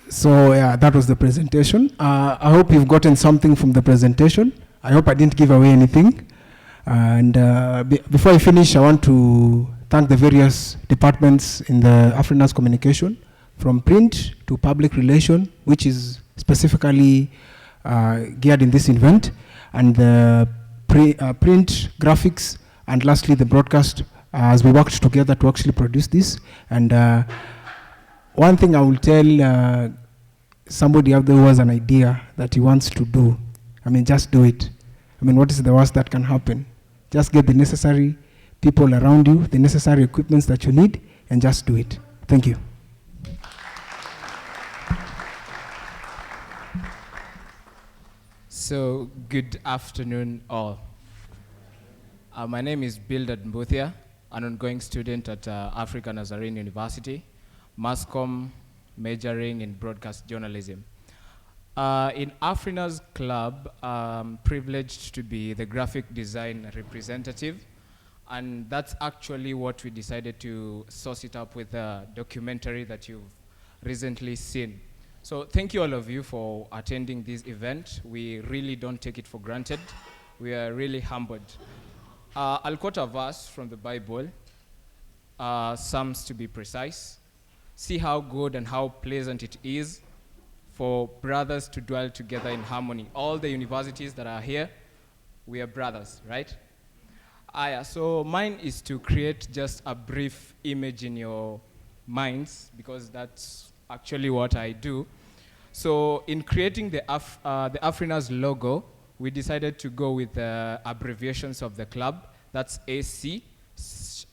So yeah, that was the presentation. I hope you've gotten something from the presentation. I hope I didn't give away anything. And before I finish, I want to thank the various departments in the Afrinaz Communication, from print to public relation, which is specifically geared in this event, and the print, graphics, and lastly the broadcast, as we worked together to actually produce this. And one thing I will tell somebody out there who has an idea that he wants to do, just do it. What is the worst that can happen? Just get the necessary people around you, the necessary equipments that you need, and just do it. Thank you. So, good afternoon, all. My name is Bildad Mbuthia, an ongoing student at African Nazarene University, Masscom, majoring in broadcast journalism. In Afrinaz Club, I'm privileged to be the graphic design representative, and that's actually what we decided to source it up with a documentary that you've recently seen. So thank you all of you for attending this event. We really don't take it for granted. We are really humbled. I'll quote a verse from the Bible, Psalms to be precise. See how good and how pleasant it is for brothers to dwell together in harmony. All the universities that are here, we are brothers, right? So mine is to create just a brief image in your minds, because that's actually what I do. So in creating the Afrinaz logo, we decided to go with the abbreviations of the club. That's AC,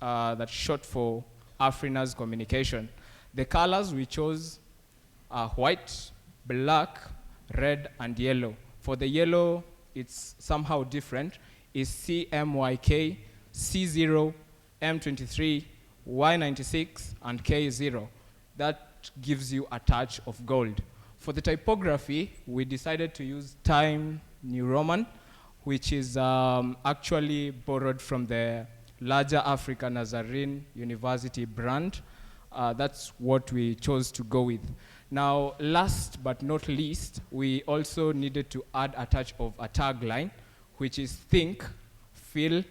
that's short for Afrinaz Communication. The colors we chose are white, black, red, and yellow. For the yellow, it's somehow different. It's CMYK, C0, M23, Y96, and K0. That gives you a touch of gold. For the typography, we decided to use Time New Roman, which is actually borrowed from the larger African Nazarene University brand. That's what we chose to go with. Now, last but not least, we also needed to add a touch of a tagline, which is think, feel,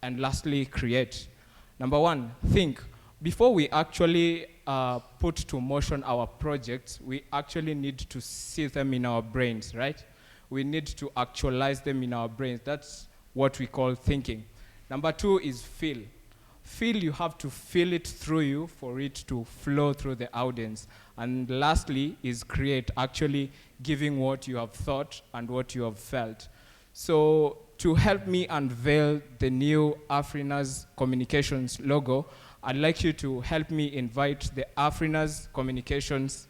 and lastly, create. Number one, think. Before we actually put to motion our projects, we actually need to see them in our brains, right? We need to actualize them in our brains. That's what we call thinking. Number two is feel. Feel, you have to feel it through you for it to flow through the audience. And lastly is create, actually giving what you have thought and what you have felt. So to help me unveil the new Afrinaz Communications logo, I'd like you to help me invite the Afrinaz Communications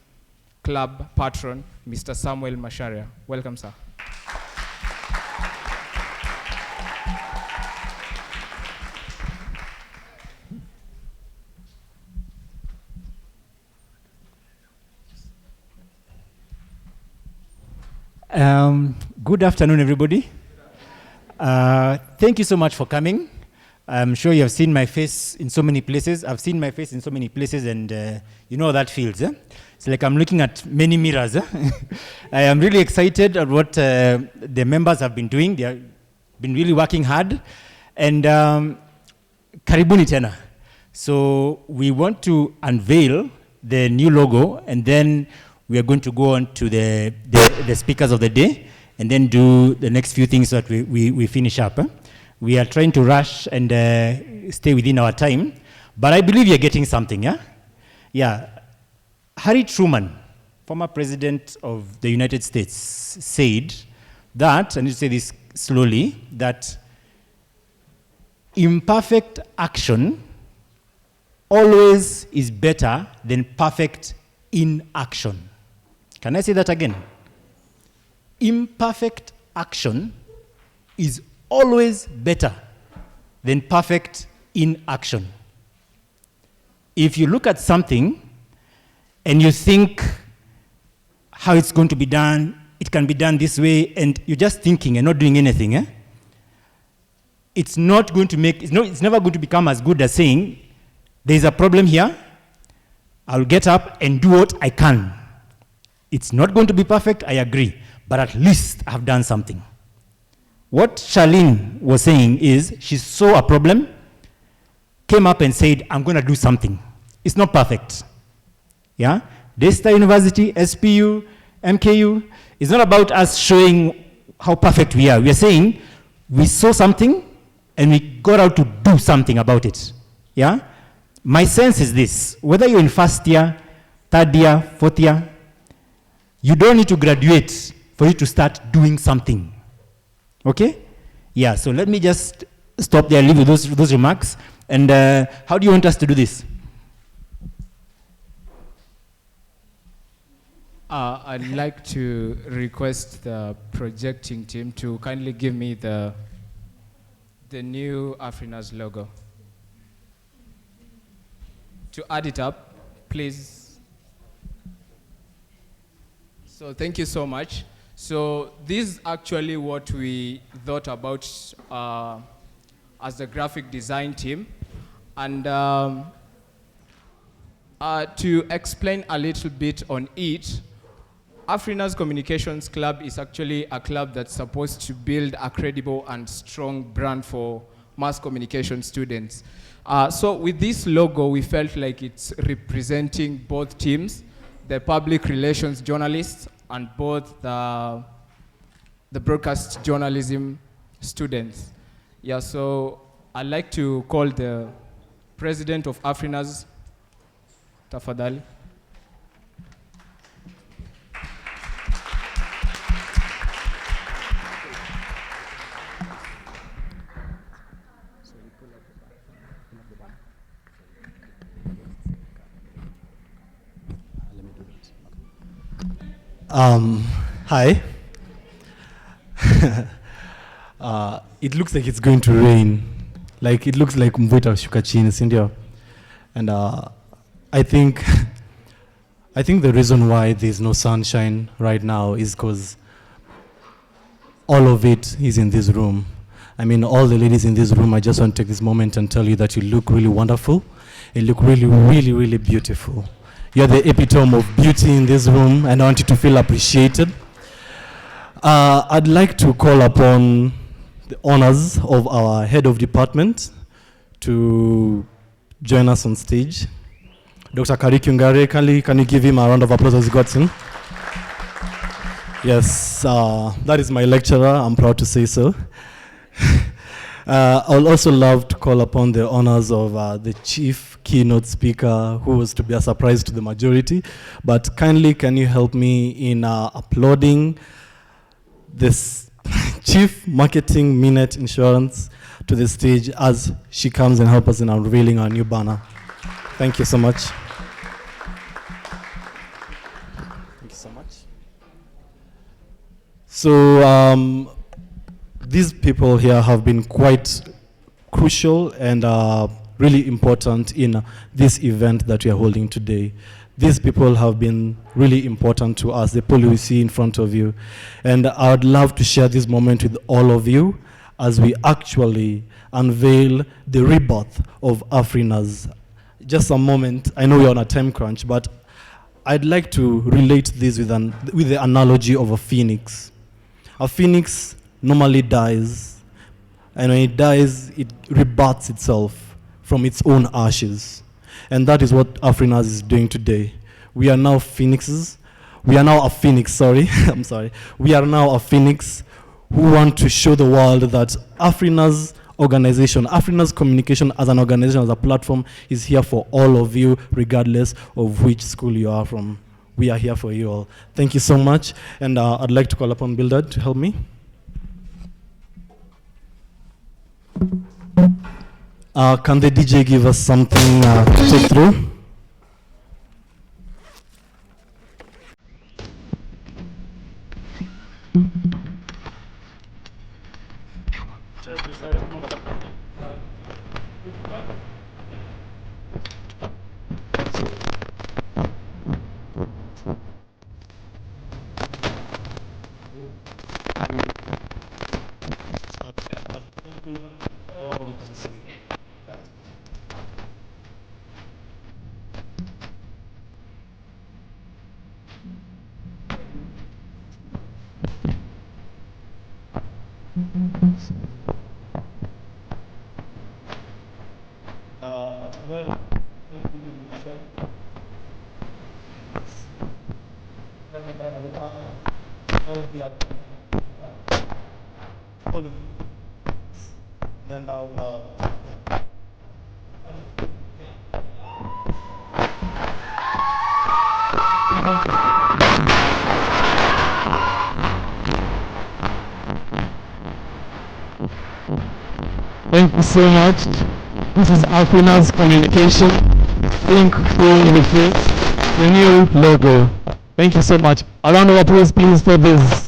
Club patron, Mr. Samuel Masharia. Welcome, sir. Good afternoon, everybody. Thank you so much for coming. I'm sure you have seen my face in so many places. I've seen my face in so many places, and you know how that feels. It's like I'm looking at many mirrors. I am really excited at what the members have been doing. They have been really working hard. And karibuni tena. So we want to unveil the new logo, and then we are going to go on to the speakers of the day, and then do the next few things that we finish up. We are trying to rush and stay within our time, but I believe you're getting something, yeah? Yeah. Harry Truman, former president of the United States, said that, and you say this slowly, that imperfect action always is better than perfect inaction. Can I say that again? Imperfect action is always better than perfect inaction. If you look at something and you think how it's going to be done, it can be done this way, and you're just thinking and not doing anything, it's not going to make, it's never going to become as good as saying, there's a problem here, I'll get up and do what I can. It's not going to be perfect, I agree, but at least I've done something. What Charlene was saying is, she saw a problem, came up and said, I'm going to do something. It's not perfect. Yeah? Daystar University, SPU, MKU, it's not about us showing how perfect we are. We are saying, we saw something, and we got out to do something about it. Yeah? My sense is this, whether you're in first year, third year, fourth year, you don't need to graduate for you to start doing something. Okay? Yeah, so let me just stop there, leave with those remarks. And how do you want us to do this? I'd like to request the projecting team to kindly give me the new Afrinaz logo. To add it up, please. So thank you so much. So this is actually what we thought about as the graphic design team. And to explain a little bit on it, Afrinaz Communications Club is actually a club that's supposed to build a credible and strong brand for mass communication students. So with this logo, we felt like it's representing both teams, the public relations journalists and both the broadcast journalism students. Yeah, so I'd like to call the president of Afrinaz, Tafadhali. Hi. It looks like it's going to rain. Like it looks like mvua itashuka chini, si ndio? And I think the reason why there's no sunshine right now is because all of it is in this room. I mean, all the ladies in this room, I just want to take this moment and tell you that you look really wonderful. You look really, really, really beautiful. You're the epitome of beauty in this room, and I want you to feel appreciated. I'd like to call upon the honors of our head of department to join us on stage. Dr. Kari Kyungare, can you give him a round of applause as he got in? Yes, that is my lecturer, I'm proud to say so. I'll also love to call upon the honors of the chief keynote speaker, who was to be a surprise to the majority. But kindly, can you help me in applauding this Chief Marketing Minute Insurance to the stage as she comes and helps us in unveiling our new banner. Thank you so much. Thank you so much. So these people here have been quite crucial and really important in this event that we are holding today. These people have been really important to us, the people you see in front of you. And I would love to share this moment with all of you as we actually unveil the rebirth of Afrinaz. Just a moment, I know we're on a time crunch, but I'd like to relate this with the analogy of a phoenix. A phoenix normally dies, and when it dies, it rebirths itself from its own ashes. And that is what Afrinaz is doing today. We are now phoenixes. We are now a phoenix, sorry. I'm sorry. We are now a phoenix who want to show the world that Afrinaz organization, Afrinaz communication as an organization, as a platform, is here for all of you, regardless of which school you are from. We are here for you all. Thank you so much. And I'd like to call upon Bildad to help me. Can the DJ give us something to take through? Thank you so much. This is Afrinaz Communication. Think through the face, the new logo. Thank you so much. A round of applause, please, for this.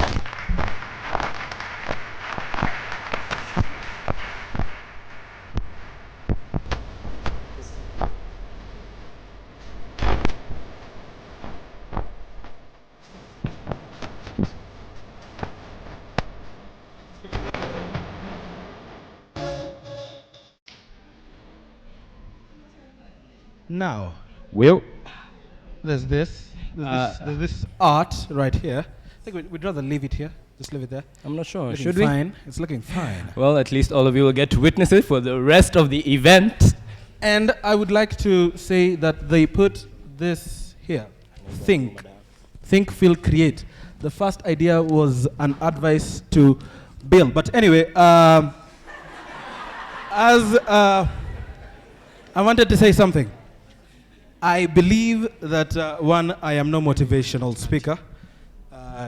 Now, Will? there's this art right here. I think we'd rather leave it here. Just leave it there. I'm not sure. Looking Should we? fine. It's looking fine. Well, at least all of you will get to witness it for the rest of the event. And I would like to say that they put this here. Think, feel, create. The first idea was an advice to Bill. But anyway, I wanted to say something. I believe that, I am no motivational speaker.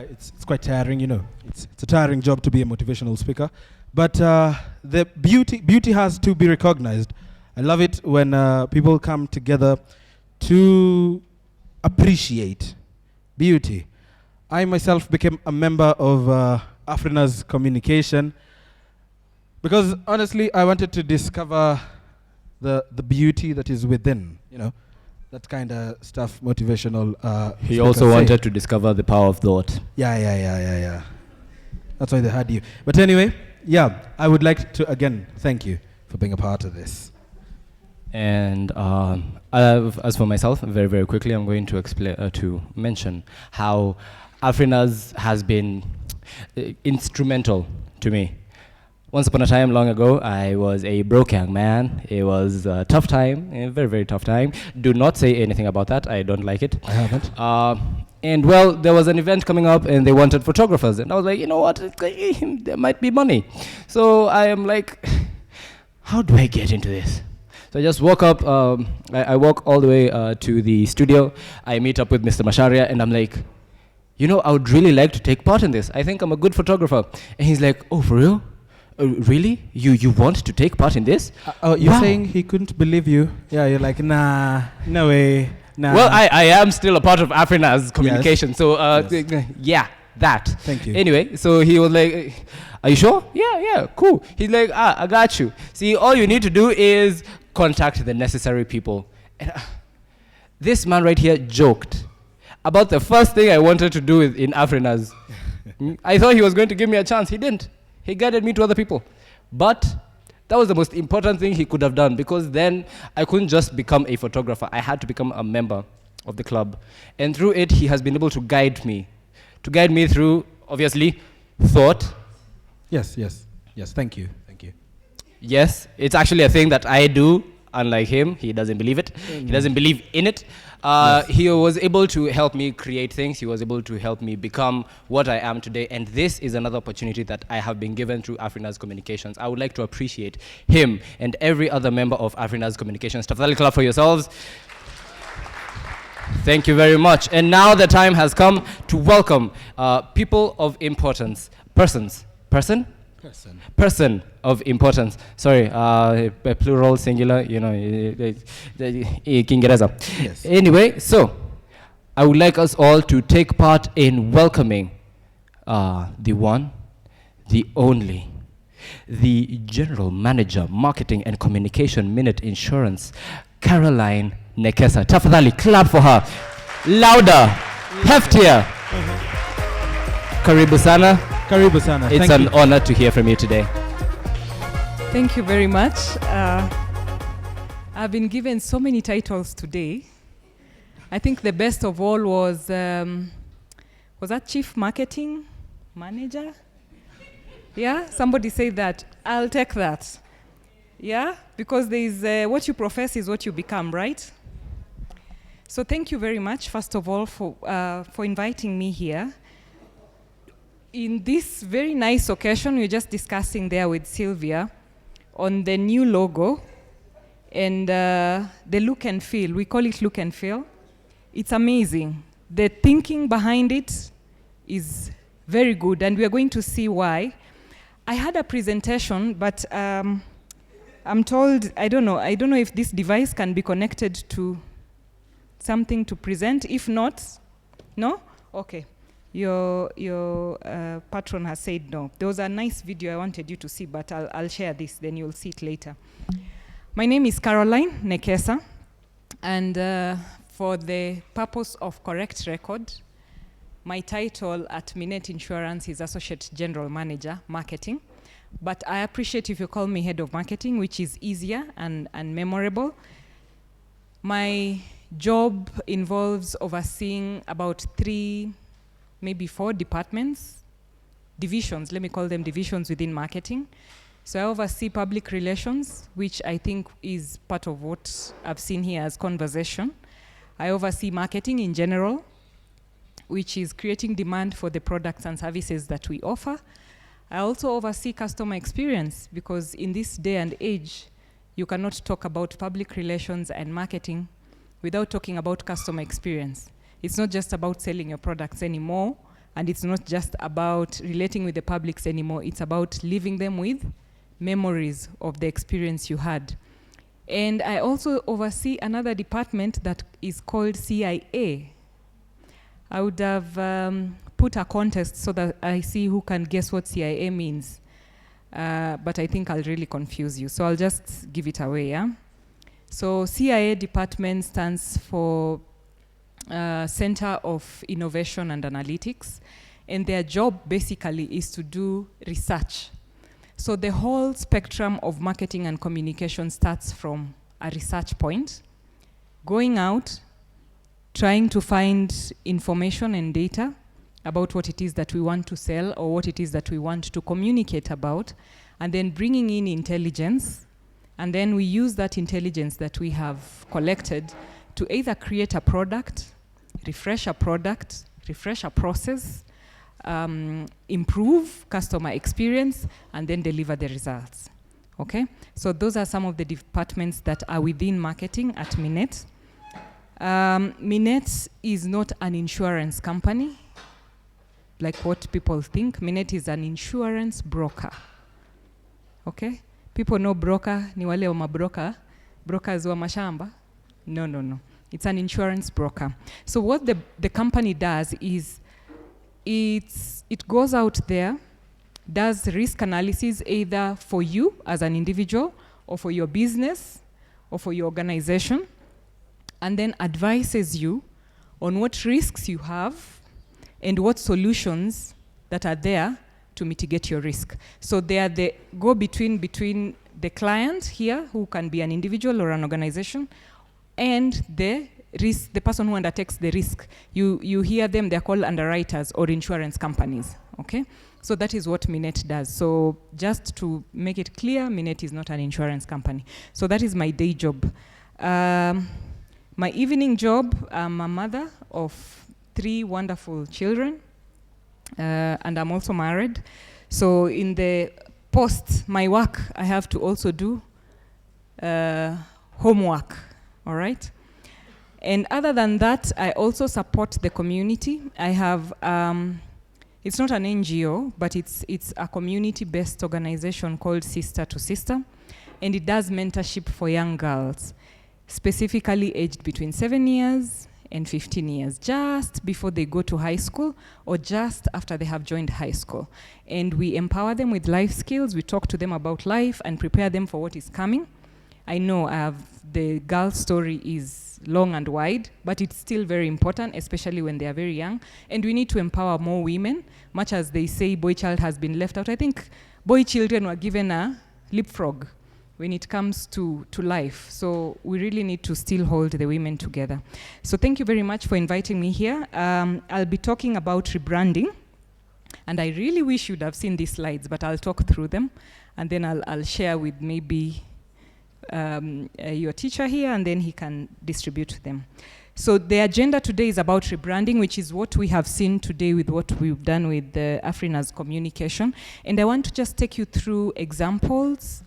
It's quite tiring, you know. It's a tiring job to be a motivational speaker. But the beauty has to be recognized. I love it when people come together to appreciate beauty. I myself became a member of Afrinaz Communication because honestly, I wanted to discover the beauty that is within, you know. That kind of stuff, motivational. He also wanted to discover the power of thought. Yeah. That's why they had you. But anyway, yeah, I would like to again thank you for being a part of this. And as for myself, very, very quickly, I'm going to explain to mention how Afrinaz has been instrumental to me. Once upon a time, long ago, I was a broke young man. It was a tough time, a very, very tough time. Do not say anything about that. I don't like it. I haven't. And well, there was an event coming up, and they wanted photographers. And I was like, you know what? There might be money. So I am like, how do I get into this? So I just walk up. I walk all the way to the studio. I meet up with Mr. Masharia, and I'm like, you know, I would really like to take part in this. I think I'm a good photographer. And he's like, oh, for real? Really? You want to take part in this? You're Wow. saying he couldn't believe you? Yeah, you're like, nah, no way, nah. Well, I am still a part of Afrinaz Communication, so yeah, that. Thank you. Anyway, so he was like, are you sure? Yeah, cool. He's like, I got you. See, all you need to do is contact the necessary people. And, this man right here joked about the first thing I wanted to do in Afrinaz. I thought he was going to give me a chance. He didn't. He guided me to other people. But That was the most important thing he could have done, because then I couldn't just become a photographer. I had to become a member of the club. And through it, he has been able to guide me through, obviously, thought. Yes. Thank you. Yes, it's actually a thing that I do. Unlike him, he doesn't believe it. He doesn't believe in it. He was able to help me create things. He was able to help me become what I am today. And this is another opportunity that I have been given through Afrinaz Communications. I would like to appreciate him and every other member of Afrinaz Communications. Tafadhali clap for yourselves. Thank you very much. And now the time has come to welcome people of importance. Person of importance. Sorry, plural, singular, Kiingereza. Yes. Anyway, so I would like us all to take part in welcoming the one, the only, the General Manager, Marketing and Communication, Minute Insurance, Caroline Nekesa. Tafadhali, clap for her. Louder, heftier. Karibu sana. It's an honor to hear from you today. Thank you very much. I've been given so many titles today. I think the best of all was that Chief Marketing Manager? Yeah, somebody said that. I'll take that. Yeah, because there is what you profess is what you become, right? So thank you very much, first of all, for inviting me here. In this very nice occasion, we were just discussing there with Sylvia on the new logo and the look and feel. We call it look and feel. It's amazing. The thinking behind it is very good, and we are going to see why. I had a presentation, but I'm told, I don't know if this device can be connected to something to present. If not, no? Okay. Your patron has said no. There was a nice video I wanted you to see, but I'll share this, then you'll see it later. My name is Caroline Nekesa, and for the purpose of correct record, my title at Minute Insurance is Associate General Manager, Marketing, but I appreciate if you call me Head of Marketing, which is easier and memorable. My job involves overseeing about 3, maybe 4 divisions, let me call them divisions within marketing. So I oversee public relations, which I think is part of what I've seen here as conversation. I oversee marketing in general, which is creating demand for the products and services that we offer. I also oversee customer experience, because in this day and age, you cannot talk about public relations and marketing without talking about customer experience. It's not just about selling your products anymore, and it's not just about relating with the publics anymore. It's about leaving them with memories of the experience you had. And I also oversee another department that is called CIA. I would have put a contest so that I see who can guess what CIA means. But I think I'll really confuse you. So I'll just give it away, yeah? So CIA department stands for Center of Innovation and Analytics, and their job basically is to do research. So the whole spectrum of marketing and communication starts from a research point, going out, trying to find information and data about what it is that we want to sell or what it is that we want to communicate about, and then bringing in intelligence, and then we use that intelligence that we have collected to either create a product, refresh a process, improve customer experience, and then deliver the results. Okay? So those are some of the departments that are within marketing at Minute. Minute is not an insurance company, like what people think. Minute is an insurance broker. Okay? People know broker, ni wale wa mabroker, brokers wa mashamba. No. It's an insurance broker. So what the company does is it goes out there, does risk analysis either for you as an individual or for your business or for your organization, and then advises you on what risks you have and what solutions that are there to mitigate your risk. So they are the go-between between the client here, who can be an individual or an organization, and the person who undertakes the risk. You hear them, they're called underwriters or insurance companies, okay? So that is what Minet does. So just to make it clear, Minet is not an insurance company. So that is my day job. My evening job, I'm a mother of 3 wonderful children, and I'm also married. So in the post my work, I have to also do homework, all right? And other than that, I also support the community. I have, it's not an NGO, but it's a community-based organization called Sister to Sister, and it does mentorship for young girls, specifically aged between 7 years and 15 years, just before they go to high school or just after they have joined high school. And we empower them with life skills, we talk to them about life and prepare them for what is coming. I know the girl's story is long and wide, but it's still very important, especially when they are very young. And we need to empower more women, much as they say boy child has been left out. I think boy children were given a leapfrog when it comes to life. So we really need to still hold the women together. So thank you very much for inviting me here. I'll be talking about rebranding. And I really wish you'd have seen these slides, but I'll talk through them. And then I'll share with maybe your teacher here, and then he can distribute them. So the agenda today is about rebranding, which is what we have seen today with what we've done with the Afrinaz communication. And I want to just take you through examples.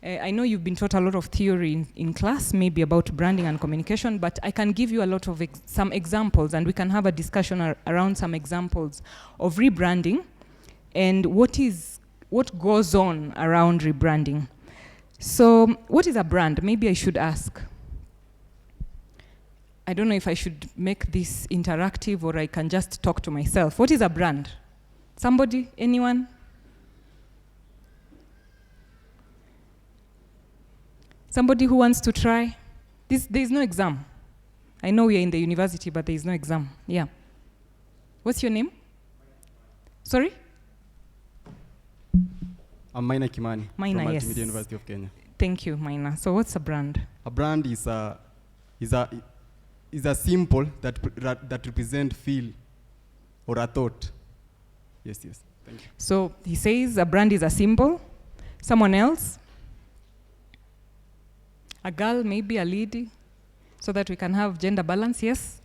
I know you've been taught a lot of theory in class, maybe about branding and communication, but I can give you a lot of some examples, and we can have a discussion around some examples of rebranding and what goes on around rebranding. So what is a brand? Maybe I should ask. I don't know if I should make this interactive or I can just talk to myself. What is a brand? Somebody? Anyone? Somebody who wants to try? There is no exam. I know we are in the university, but there is no exam. Yeah. What's your name? Sorry? I'm Maina Kimani Maina, from yes. Multimedia University of Kenya. Thank you, Maina. So what's a brand? A brand is a symbol that represent feel or a thought. Yes, thank you. So he says a brand is a symbol. Someone else? A girl, maybe a lady, so that we can have gender balance, yes?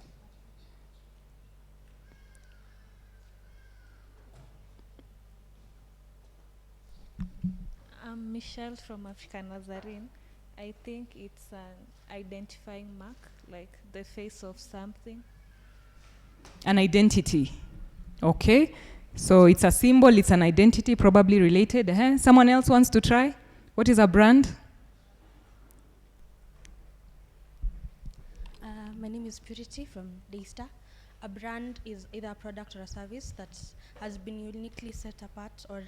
I'm Michelle from Africa Nazarene. I think it's an identifying mark, like the face of something. An identity. Okay. So it's a symbol, it's an identity, probably related. Someone else wants to try? What is a brand? My name is Purity from Daystar. A brand is either a product or a service that has been uniquely set apart or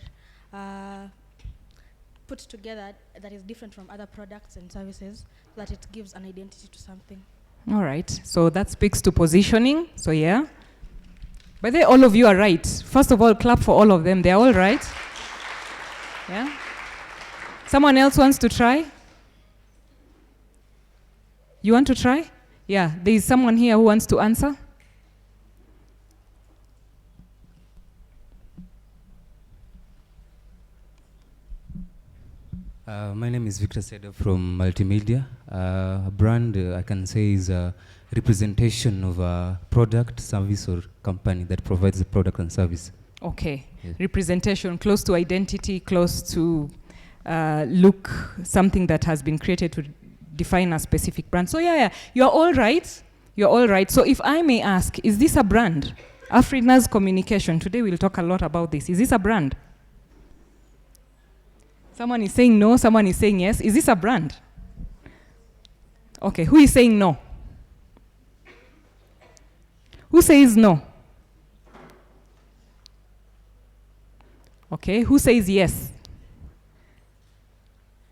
put together that is different from other products and services, so that it gives an identity to something. All right. So that speaks to positioning. So yeah. But all of you are right. First of all, clap for all of them. They're all right. Yeah. Someone else wants to try? You want to try? Yeah, there is someone here who wants to answer. My name is Victor Seda from Multimedia. A brand, I can say, is a representation of a product, service, or company that provides the product and service. Okay. Yes. Representation, close to identity, close to look, something that has been created to define a specific brand. So yeah, you're all right. You're all right. So if I may ask, is this a brand? Afrinaz Communication. Today we'll talk a lot about this. Is this a brand? Someone is saying no, someone is saying yes. Is this a brand? Okay, who is saying no? Who says no? Okay, who says yes?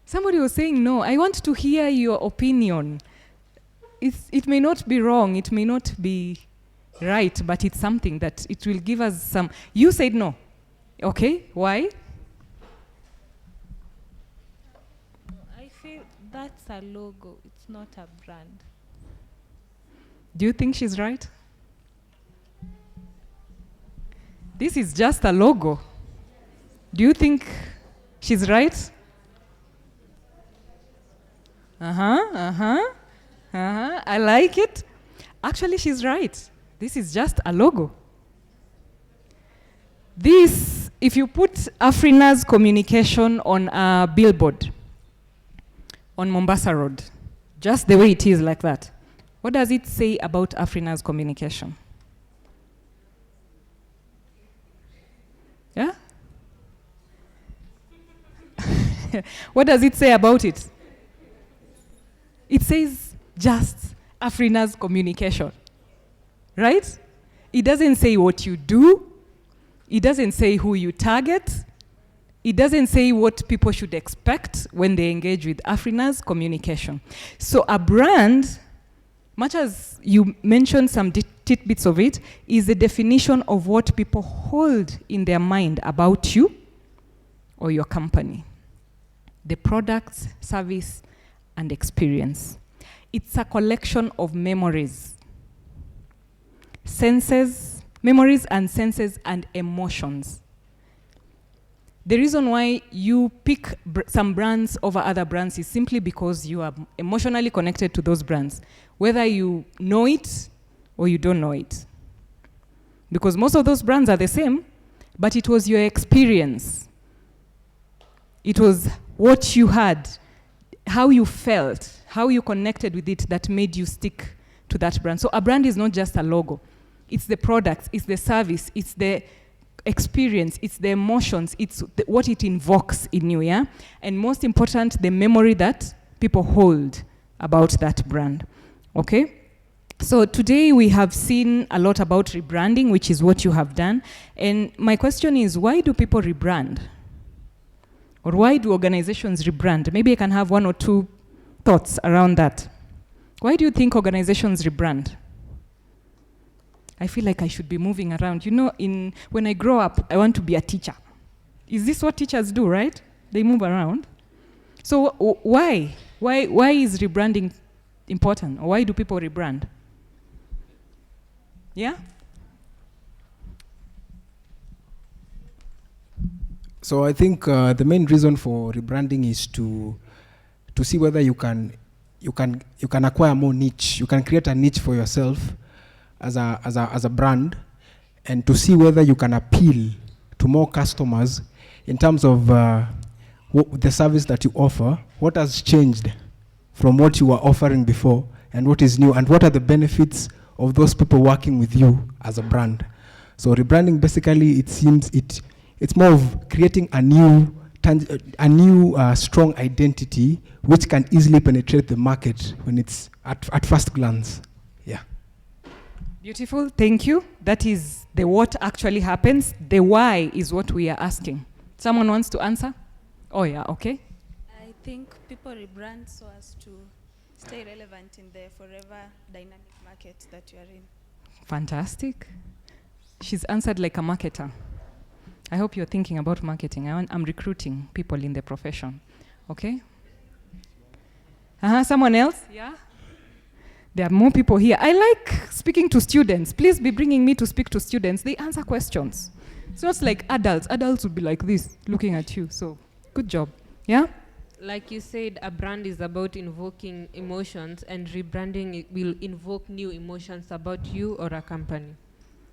Somebody was saying no. I want to hear your opinion. It may not be wrong, it may not be right, but it's something that it will give us some. You said no. Okay, why? That's a logo. It's not a brand. Do you think she's right? This is just a logo. Do you think she's right? I like it. Actually, she's right. This is just a logo. This, if you put Afrinaz communication on a billboard on Mombasa Road, just the way it is like that, what does it say about Afrinaz communication? Yeah? What does it say about it? It says just Afrinaz communication, right? It doesn't say what you do. It doesn't say who you target. It doesn't say what people should expect when they engage with Afrinaz communication. So a brand, much as you mentioned some tidbits of it, is the definition of what people hold in their mind about you or your company. The products, service, and experience. It's a collection of memories, memories and senses and emotions. The reason why you pick some brands over other brands is simply because you are emotionally connected to those brands, whether you know it or you don't know it. Because most of those brands are the same, but it was your experience. It was what you had, how you felt, how you connected with it that made you stick to that brand. So a brand is not just a logo. It's the products, it's the service, it's the experience, it's the emotions, it's what it invokes in you, yeah? And most important, the memory that people hold about that brand, okay? So today we have seen a lot about rebranding, which is what you have done. And my question is, why do people rebrand? Or why do organizations rebrand? Maybe I can have one or two thoughts around that. Why do you think organizations rebrand? I feel like I should be moving around. You know, when I grow up, I want to be a teacher. Is this what teachers do, right? They move around. So why? Why is rebranding important? Or why do people rebrand? Yeah? So I think the main reason for rebranding is to see whether you can acquire more niche. You can create a niche for yourself as a brand, and to see whether you can appeal to more customers in terms of the service that you offer. What has changed from what you were offering before, and what is new, and what are the benefits of those people working with you as a brand. So rebranding, basically, it seems it's more of creating a new strong identity which can easily penetrate the market when it's at first glance. Yeah. Beautiful, thank you. That is the what actually happens. The why is what we are asking. Someone wants to answer? Oh yeah, okay. I think people rebrand so as to stay relevant in the forever dynamic market that you are in. Fantastic. She's answered like a marketer. I hope you're thinking about marketing. I'm recruiting people in the profession. Okay? Someone else? Yeah? There are more people here. I like speaking to students. Please be bringing me to speak to students. They answer questions. It's not like adults. Adults would be like this, looking at you. So, good job. Yeah? Like you said, a brand is about invoking emotions, and rebranding will invoke new emotions about you or a company.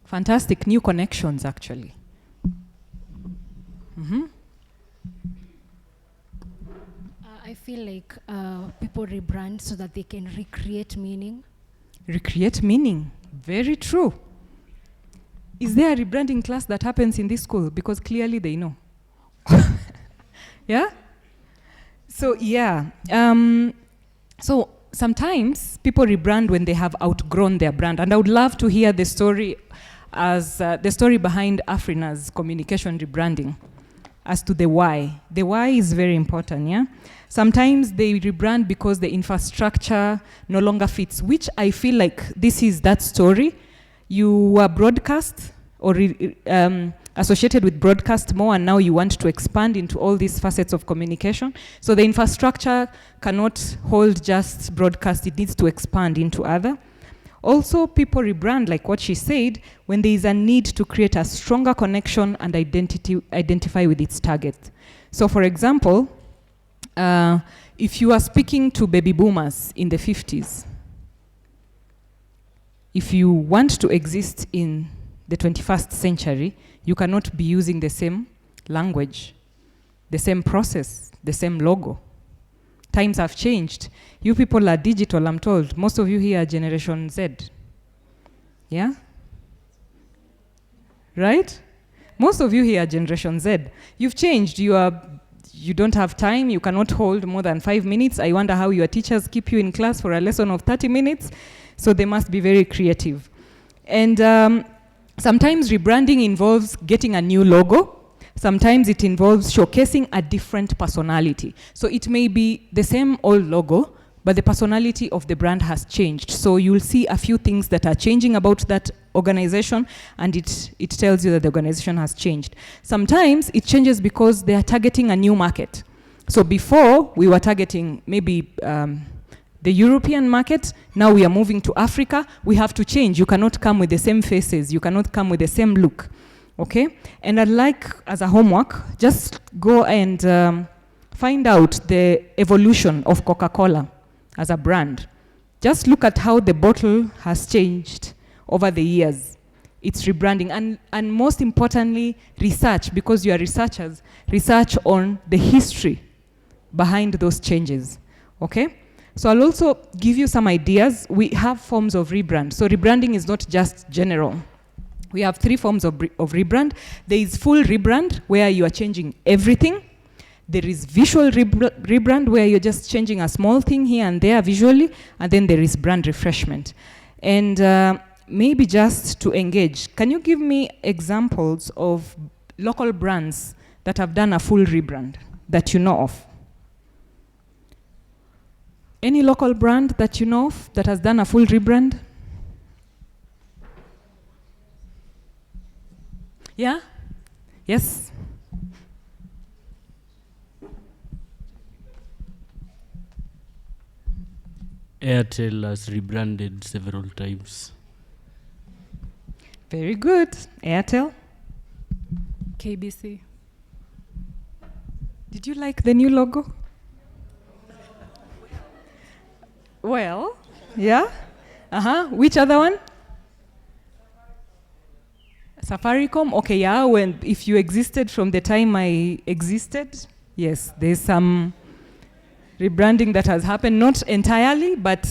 Fantastic. New connections, actually. Mm-hmm. I feel like people rebrand so that they can recreate meaning. Recreate meaning. Very true. Is there a rebranding class that happens in this school? Because clearly they know. Yeah? So, yeah. So sometimes people rebrand when they have outgrown their brand. And I would love to hear the story the story behind Afrinaz communication rebranding as to the why. The why is very important, yeah? Sometimes they rebrand because the infrastructure no longer fits, which I feel like this is that story. You were broadcast or associated with broadcast more, and now you want to expand into all these facets of communication. So the infrastructure cannot hold just broadcast, it needs to expand into other. Also, people rebrand, like what she said, when there is a need to create a stronger connection and identify with its target. So for example, if you are speaking to baby boomers in the 50s, if you want to exist in the 21st century, you cannot be using the same language, the same process, the same logo. Times have changed. You people are digital, I'm told. Most of you here are Generation Z. Yeah? Right? Most of you here are Generation Z. You've changed. You don't have time. You cannot hold more than 5 minutes. I wonder how your teachers keep you in class for a lesson of 30 minutes. So they must be very creative. And sometimes rebranding involves getting a new logo. Sometimes it involves showcasing a different personality. So it may be the same old logo, but the personality of the brand has changed. So you'll see a few things that are changing about that organization, and it tells you that the organization has changed. Sometimes it changes because they are targeting a new market. So before, we were targeting maybe the European market. Now we are moving to Africa. We have to change. You cannot come with the same faces. You cannot come with the same look. Okay? And I'd like, as a homework, just go and find out the evolution of Coca-Cola as a brand. Just look at how the bottle has changed over the years. It's rebranding. And most importantly, research, because you are researchers, research on the history behind those changes. Okay? So I'll also give you some ideas. We have forms of rebrand. So rebranding is not just general. We have 3 forms of rebrand. There is full rebrand, where you are changing everything. There is visual rebrand, where you're just changing a small thing here and there visually. And then there is brand refreshment. And maybe just to engage, can you give me examples of local brands that have done a full rebrand that you know of? Any local brand that you know of that has done a full rebrand? Yeah? Yes? Airtel has rebranded several times. Very good. Airtel? KBC. Did you like the new logo? Well, yeah. Which other one? Safaricom. Okay, yeah. If you existed from the time I existed, yes, there's some rebranding that has happened. Not entirely, but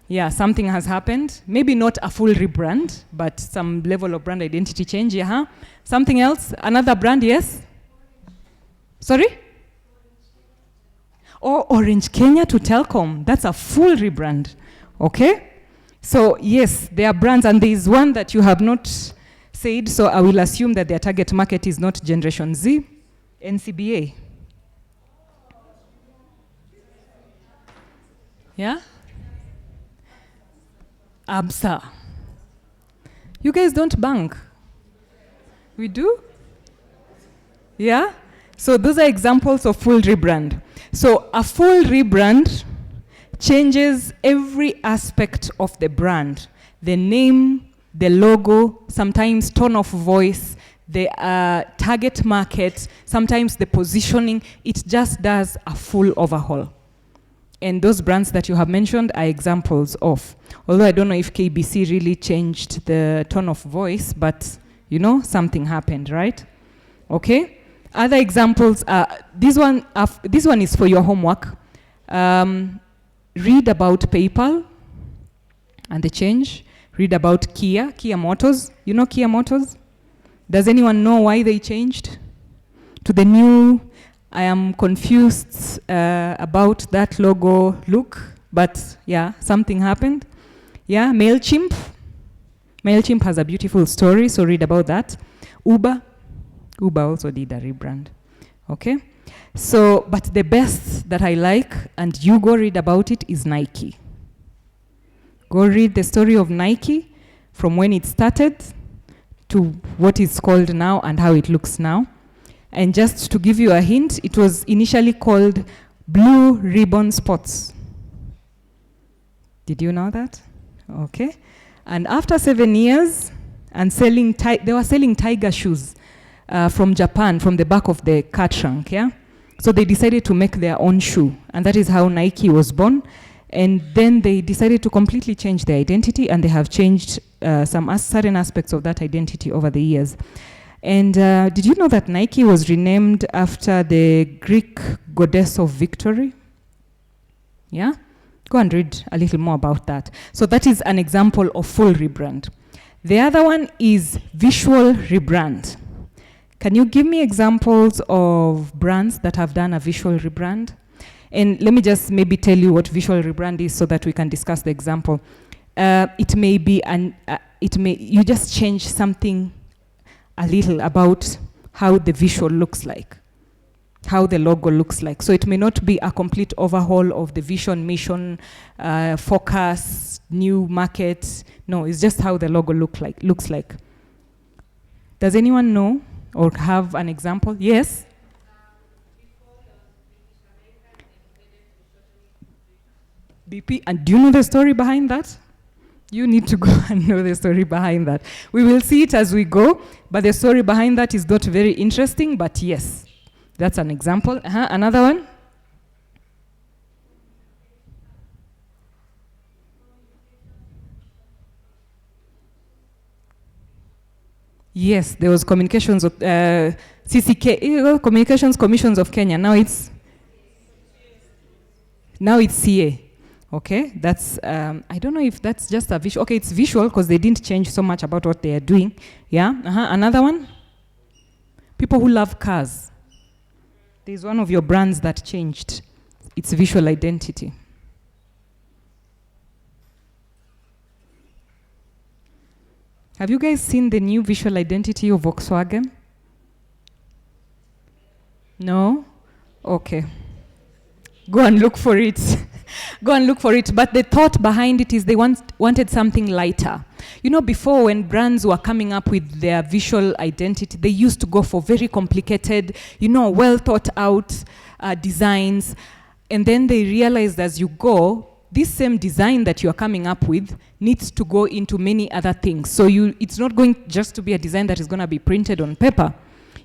yeah, something has happened. Maybe not a full rebrand, but some level of brand identity change. Yeah. Something else? Another brand? Yes. Sorry. Or Orange Kenya to Telcom. That's a full rebrand. Okay? So yes, there are brands, and there is one that you have not said, so I will assume that their target market is not Generation Z. NCBA. Yeah? ABSA. You guys don't bank. We do? Yeah? So those are examples of full rebrand. So a full rebrand changes every aspect of the brand. The name, the logo, sometimes tone of voice, the target market, sometimes the positioning. It just does a full overhaul. And those brands that you have mentioned are examples of. Although I don't know if KBC really changed the tone of voice, but you know, something happened, right? Okay? Other examples are, this one is for your homework. Read about PayPal and the change. Read about Kia Motors. You know Kia Motors? Does anyone know why they changed to the new? I am confused about that logo look, but yeah, something happened. Yeah, MailChimp. MailChimp has a beautiful story, so read about that. Uber also did a rebrand. Okay? So, but the best that I like, and you go read about it, is Nike. Go read the story of Nike from when it started to what is called now and how it looks now. And just to give you a hint, it was initially called Blue Ribbon Sports. Did you know that? Okay. And after 7 years, and they were selling tiger shoes from Japan, from the back of the car trunk, yeah? So they decided to make their own shoe, and that is how Nike was born. And then they decided to completely change their identity, and they have changed some certain aspects of that identity over the years. And did you know that Nike was renamed after the Greek goddess of victory? Yeah? Go and read a little more about that. So that is an example of full rebrand. The other one is visual rebrand. Can you give me examples of brands that have done a visual rebrand? And let me just maybe tell you what visual rebrand is so that we can discuss the example. It may be you just change something a little about how the visual looks like, how the logo looks like. So it may not be a complete overhaul of the vision, mission, focus, new market. No, it's just how the logo looks like. Does anyone know or have an example? Yes? BP, and do you know the story behind that? You need to go and know the story behind that. We will see it as we go, but the story behind that is not very interesting, but yes, that's an example. Another one? Yes, there was communications of CCK, Communications Commissions of Kenya. Now it's CA. Okay, that's, I don't know if that's just a visual. Okay, it's visual because they didn't change so much about what they are doing. Yeah, another one? People who love cars. There's one of your brands that changed its visual identity. Have you guys seen the new visual identity of Volkswagen? No? Okay. Go and look for it. Go and look for it. But the thought behind it is they wanted something lighter. You know, before when brands were coming up with their visual identity, they used to go for very complicated, well thought out designs. And then they realized as you go, this same design that you're coming up with needs to go into many other things. So it's not going just to be a design that is going to be printed on paper.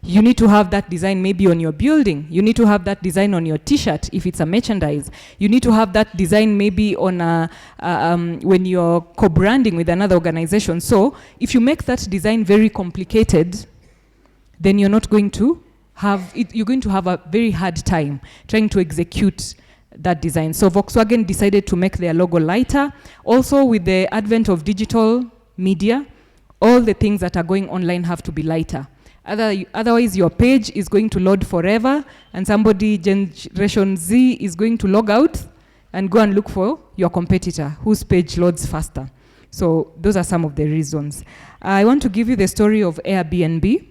You need to have that design maybe on your building. You need to have that design on your T-shirt if it's a merchandise. You need to have that design maybe on when you're co-branding with another organization. So if you make that design very complicated, then you're going to have a very hard time trying to execute that design. So Volkswagen decided to make their logo lighter. Also, with the advent of digital media, all the things that are going online have to be lighter. Otherwise, your page is going to load forever, and somebody, Generation Z, is going to log out and go and look for your competitor whose page loads faster. So those are some of the reasons. I want to give you the story of Airbnb,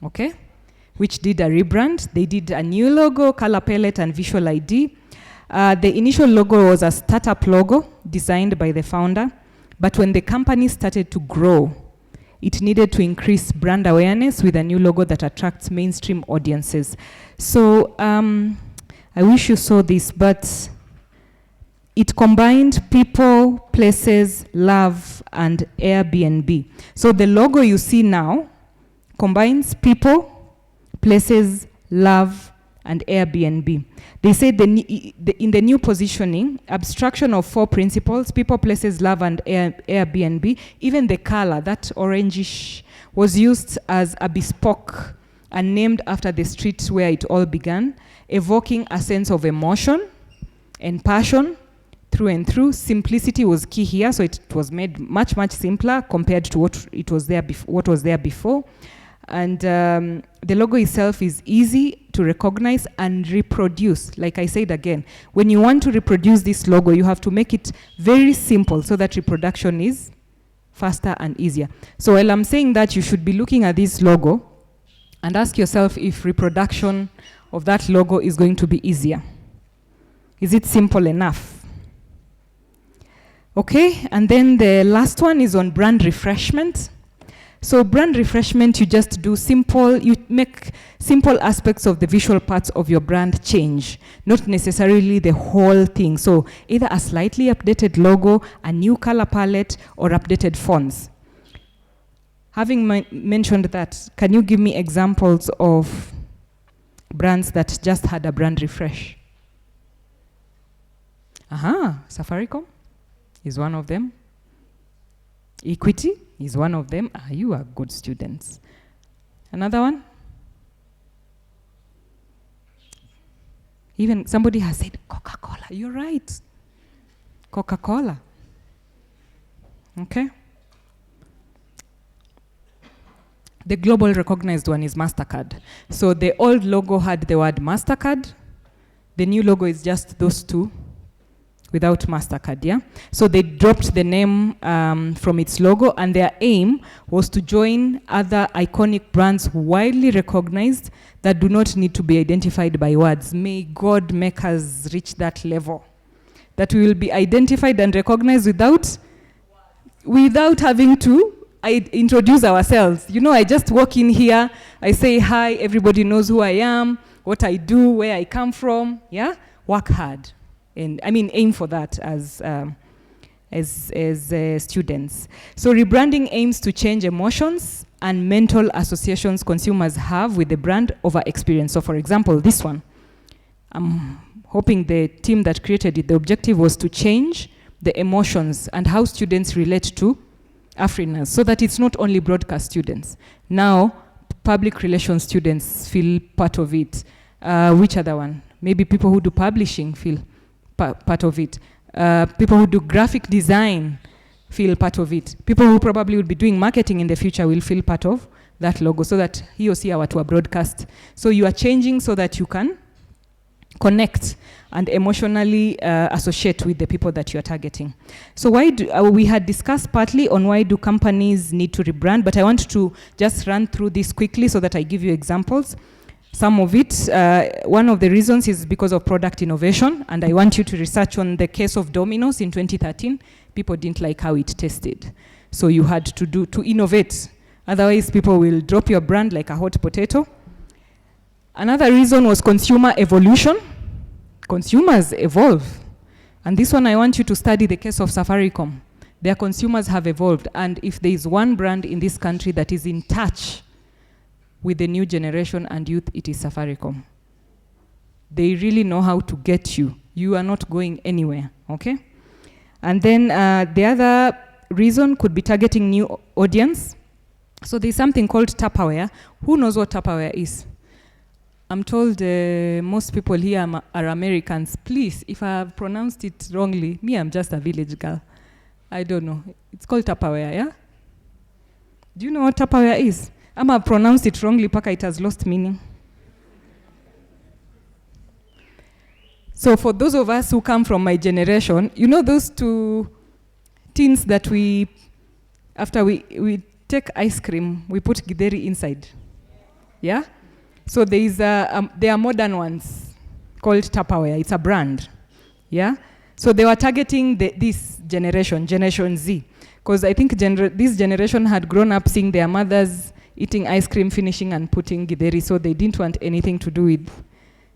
okay, which did a rebrand. They did a new logo, color palette, and visual ID. The initial logo was a startup logo designed by the founder, but when the company started to grow, it needed to increase brand awareness with a new logo that attracts mainstream audiences. So I wish you saw this, but it combined people, places, love, and Airbnb. So the logo you see now combines people, places, love, and Airbnb. They said in the new positioning, abstraction of 4 principles, people, places, love, and Airbnb, even the color, that orangish, was used as a bespoke and named after the street where it all began, evoking a sense of emotion and passion through and through. Simplicity was key here, so it was made much, much simpler compared to what was there before. And the logo itself is easy to recognize and reproduce. Like I said again, when you want to reproduce this logo, you have to make it very simple so that reproduction is faster and easier. So while I'm saying that, you should be looking at this logo and ask yourself if reproduction of that logo is going to be easier. Is it simple enough? Okay, and then the last one is on brand refreshment. So brand refreshment, you just do simple, you make simple aspects of the visual parts of your brand change, not necessarily the whole thing. So either a slightly updated logo, a new color palette, or updated fonts. Having mentioned that, can you give me examples of brands that just had a brand refresh? Safaricom is one of them. Equity is one of them. You are good students. Another one? Even somebody has said Coca-Cola. You're right. Coca-Cola. Okay. The global recognized one is MasterCard. So the old logo had the word MasterCard. The new logo is just those two without MasterCard, yeah? So they dropped the name from its logo, and their aim was to join other iconic brands widely recognized that do not need to be identified by words. May God make us reach that level, that we will be identified and recognized without having to introduce ourselves. You know, I just walk in here, I say hi, everybody knows who I am, what I do, where I come from, yeah? Work hard. And I mean, aim for that as students. So rebranding aims to change emotions and mental associations consumers have with the brand over experience. So for example, this one, I'm hoping the team that created it, the objective was to change the emotions and how students relate to Afrinaz, so that it's not only broadcast students. Now, public relations students feel part of it. Which other one? Maybe people who do publishing feel part of it. People who do graphic design feel part of it. People who probably will be doing marketing in the future will feel part of that logo, so that he or she are to a broadcast. So you are changing so that you can connect and emotionally associate with the people that you are targeting. So why do, we had discussed partly on why do companies need to rebrand, but I want to just run through this quickly so that I give you examples. Some of it, one of the reasons is because of product innovation, and I want you to research on the case of Domino's in 2013. People didn't like how it tasted. So you had to innovate. Otherwise, people will drop your brand like a hot potato. Another reason was consumer evolution. Consumers evolve. And this one, I want you to study the case of Safaricom. Their consumers have evolved. And if there is one brand in this country that is in touch with the new generation and youth, it is Safaricom. They really know how to get you. You are not going anywhere, okay? And then the other reason could be targeting new audience. So there's something called Tupperware. Who knows what Tupperware is? I'm told most people here are Americans. Please, if I have pronounced it wrongly, me, I'm just a village girl. I don't know. It's called Tupperware, yeah? Do you know what Tupperware is? I'm going to pronounce it wrongly, paka it has lost meaning. So for those of us who come from my generation, you know those two tins that after we take ice cream, we put githeri inside? Yeah? So there are modern ones called Tupperware. It's a brand. Yeah? So they were targeting this generation, Generation Z. Because I think this generation had grown up seeing their mothers eating ice cream, finishing and putting githeri, so they didn't want anything to do with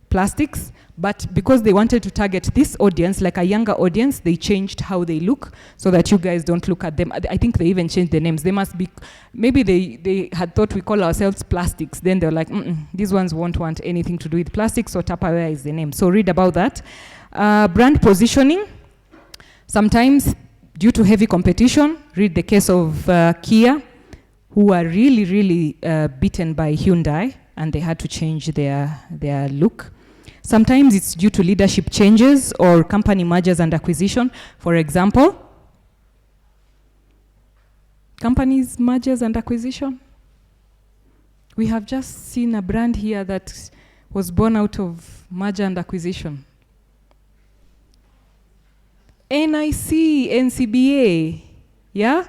plastics. But because they wanted to target this audience, like a younger audience, they changed how they look so that you guys don't look at them. I think they even changed the names. They must be, maybe they had thought we call ourselves plastics. Then they're like, these ones won't want anything to do with plastics, so Tupperware is the name. So read about that. Brand positioning. Sometimes, due to heavy competition, read the case of Kia, who are really, really beaten by Hyundai, and they had to change their look. Sometimes it's due to leadership changes or company mergers and acquisition. For example, companies, mergers and acquisition. We have just seen a brand here that was born out of merger and acquisition. NIC, NCBA, yeah?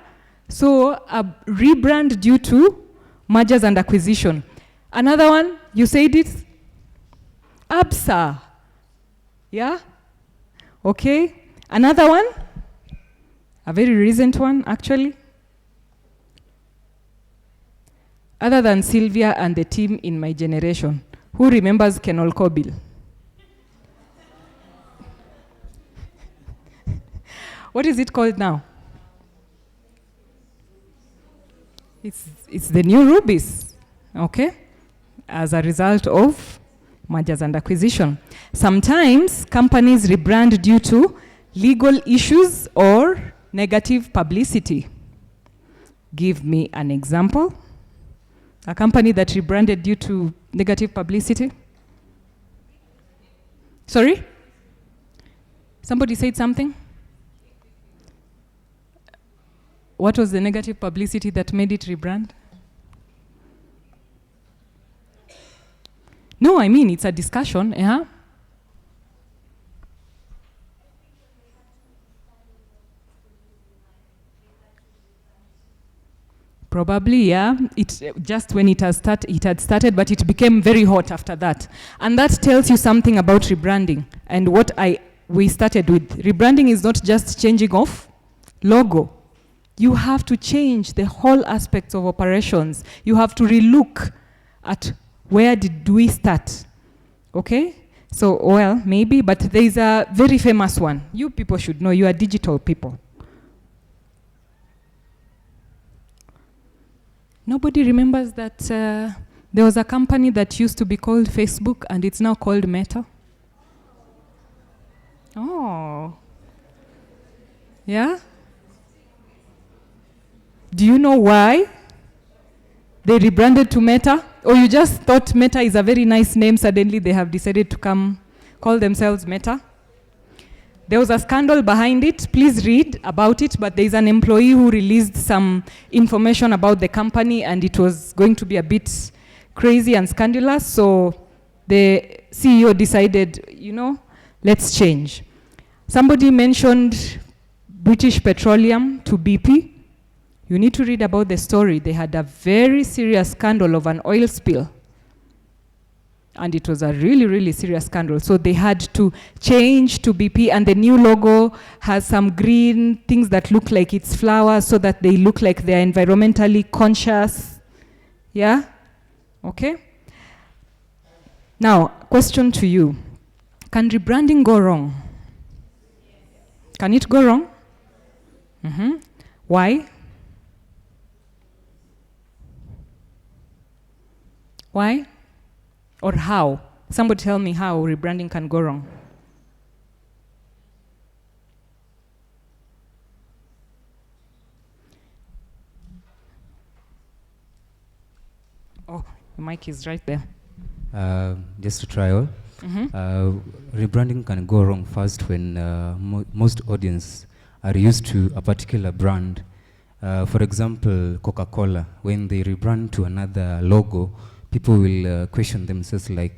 So a rebrand due to mergers and acquisition. Another one, you said it, ABSA, yeah? Okay. Another one, a very recent one actually. Other than Sylvia and the team in my generation, who remembers Kenol Kobil? What is it called now? It's the new Rubies, okay? As a result of mergers and acquisition. Sometimes companies rebrand due to legal issues or negative publicity. Give me an example. A company that rebranded due to negative publicity? Sorry? Somebody said something? What was the negative publicity that made it rebrand? No, I mean, it's a discussion, yeah? Probably, yeah. It just when it had started, but it became very hot after that. And that tells you something about rebranding. And what we started with, rebranding is not just changing of logo. You have to change the whole aspects of operations. You have to relook at where did we start, okay? So, well, maybe, but there is a very famous one. You people should know, you are digital people. Nobody remembers that there was a company that used to be called Facebook and it's now called Meta? Oh. Yeah? Do you know why they rebranded to Meta? Or you just thought Meta is a very nice name, suddenly they have decided to come call themselves Meta? There was a scandal behind it. Please read about it, but there's an employee who released some information about the company and it was going to be a bit crazy and scandalous, so the CEO decided, you know, let's change. Somebody mentioned British Petroleum to BP. You need to read about the story. They had a very serious scandal of an oil spill. And it was a really, really serious scandal. So they had to change to BP, and the new logo has some green things that look like it's flowers so that they look like they're environmentally conscious. Yeah? Okay? Now, question to you. Can rebranding go wrong? Can it go wrong? Mm-hmm. Why? Why? Or how? Somebody tell me how rebranding can go wrong. Oh, the mic is right there. Just a trial. Rebranding can go wrong first when most audience are used to a particular brand. For example, Coca-Cola, when they rebrand to another logo, people will question themselves like,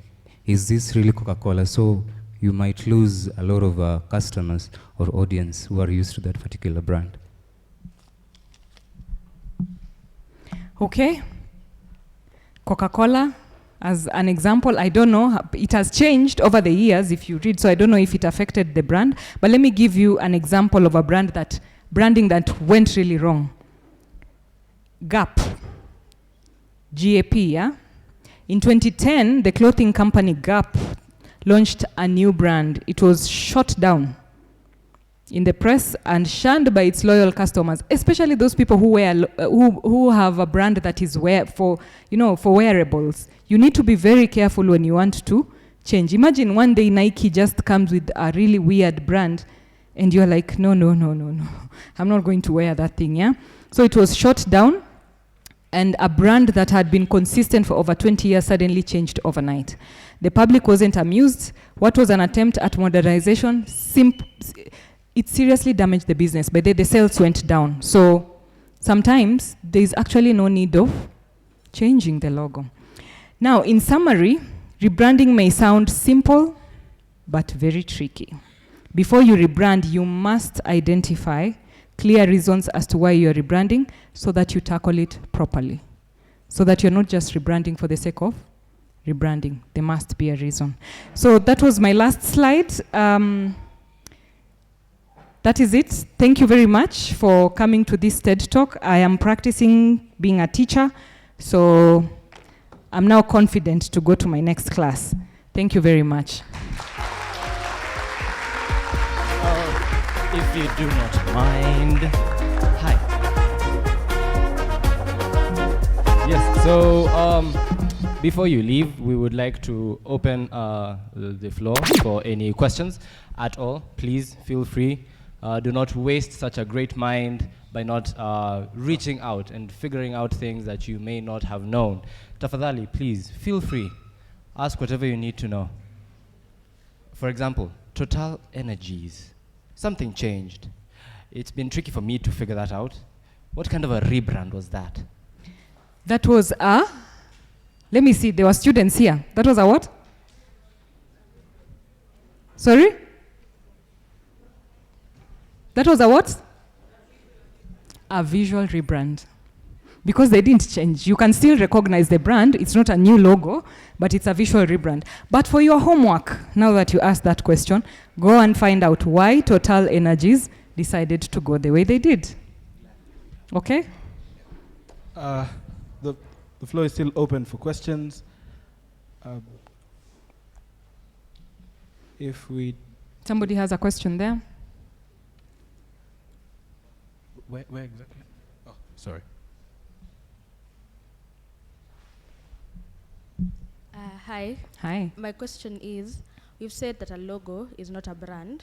is this really Coca-Cola? So you might lose a lot of customers or audience who are used to that particular brand. Okay. Coca-Cola, as an example, I don't know, it has changed over the years if you read, so I don't know if it affected the brand, but let me give you an example of a branding that went really wrong. Gap, GAP, yeah? In 2010, the clothing company Gap launched a new brand. It was shot down in the press and shunned by its loyal customers, especially those people who wear, who have a brand that is for wearables. You need to be very careful when you want to change. Imagine one day Nike just comes with a really weird brand and you're like, no, I'm not going to wear that thing, yeah? So it was shot down, and a brand that had been consistent for over 20 years suddenly changed overnight. The public wasn't amused. What was an attempt at modernization? It seriously damaged the business. By the sales went down. So sometimes there's actually no need of changing the logo. Now, in summary, rebranding may sound simple, but very tricky. Before you rebrand, you must identify clear reasons as to why you're rebranding so that you tackle it properly. So that you're not just rebranding for the sake of rebranding. There must be a reason. So that was my last slide. That is it. Thank you very much for coming to this TED Talk. I am practicing being a teacher, So I'm now confident to go to my next class. Thank you very much. If you do not mind. Hi. Yes, so before you leave, we would like to open the floor for any questions at all. Please feel free. Do not waste such a great mind by not reaching out and figuring out things that you may not have known. Tafadhali, please feel free. Ask whatever you need to know. For example, Total Energies. Something changed. It's been tricky for me to figure that out. What kind of a rebrand was that? That was a, let me see, there were students here. That was a what? Sorry? That was a what? A visual rebrand. Because they didn't change. You can still recognize the brand. It's not a new logo, but it's a visual rebrand. But for your homework, now that you asked that question, go and find out why Total Energies decided to go the way they did. Okay? The floor is still open for questions. If we... Somebody has a question there? Where exactly? Oh, sorry. Hi. Hi. My question is, we've said that a logo is not a brand,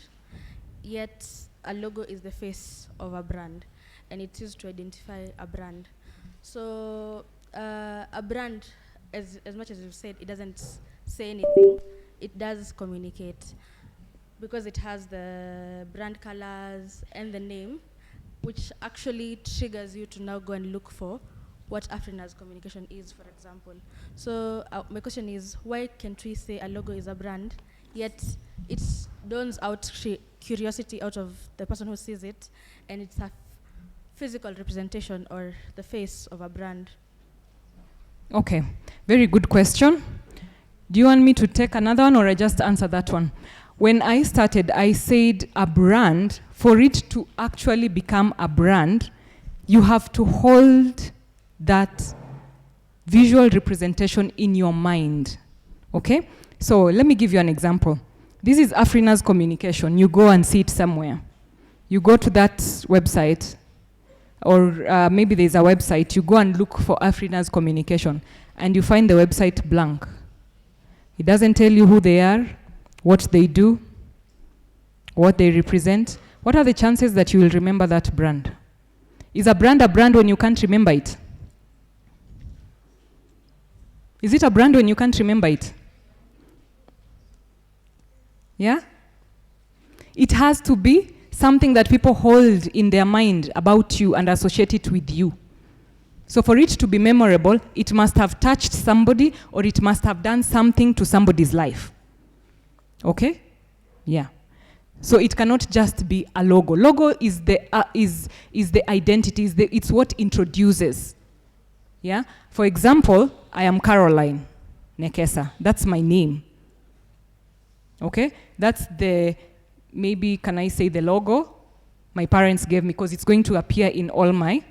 yet a logo is the face of a brand, and it's used to identify a brand. So a brand, as much as you've said, it doesn't say anything, it does communicate, because it has the brand colors and the name, which actually triggers you to now go and look for what Afrinaz communication is, for example. So my question is, why can't we say a logo is a brand, yet it dawns out curiosity out of the person who sees it, and it's a physical representation or the face of a brand? Okay, very good question. Do you want me to take another one, or I just answer that one? When I started, I said a brand, for it to actually become a brand, you have to hold that visual representation in your mind, okay? So let me give you an example. This is Afrinaz communication. You go and see it somewhere. You go to that website, or maybe there's a website, you go and look for Afrinaz communication, and you find the website blank. It doesn't tell you who they are, what they do, what they represent. What are the chances that you will remember that brand? Is a brand when you can't remember it? Is it a brand when you can't remember it? Yeah? It has to be something that people hold in their mind about you and associate it with you. So for it to be memorable, it must have touched somebody, or it must have done something to somebody's life. Okay? Yeah. So it cannot just be a logo. Logo is the identity, it's what introduces. Yeah? For example, I am Caroline Nekesa. That's my name. Okay? That's the, maybe can I say the logo my parents gave me, because it's going to appear in all my.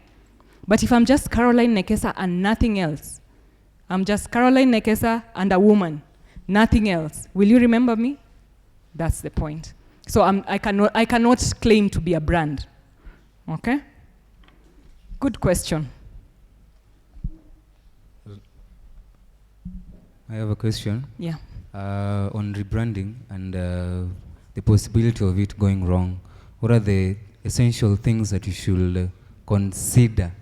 But if I'm just Caroline Nekesa and nothing else, I'm just Caroline Nekesa and a woman, nothing else, will you remember me? That's the point. So I cannot claim to be a brand. Okay? Good question. I have a question. Yeah. On rebranding and the possibility of it going wrong. What are the essential things that you should consider?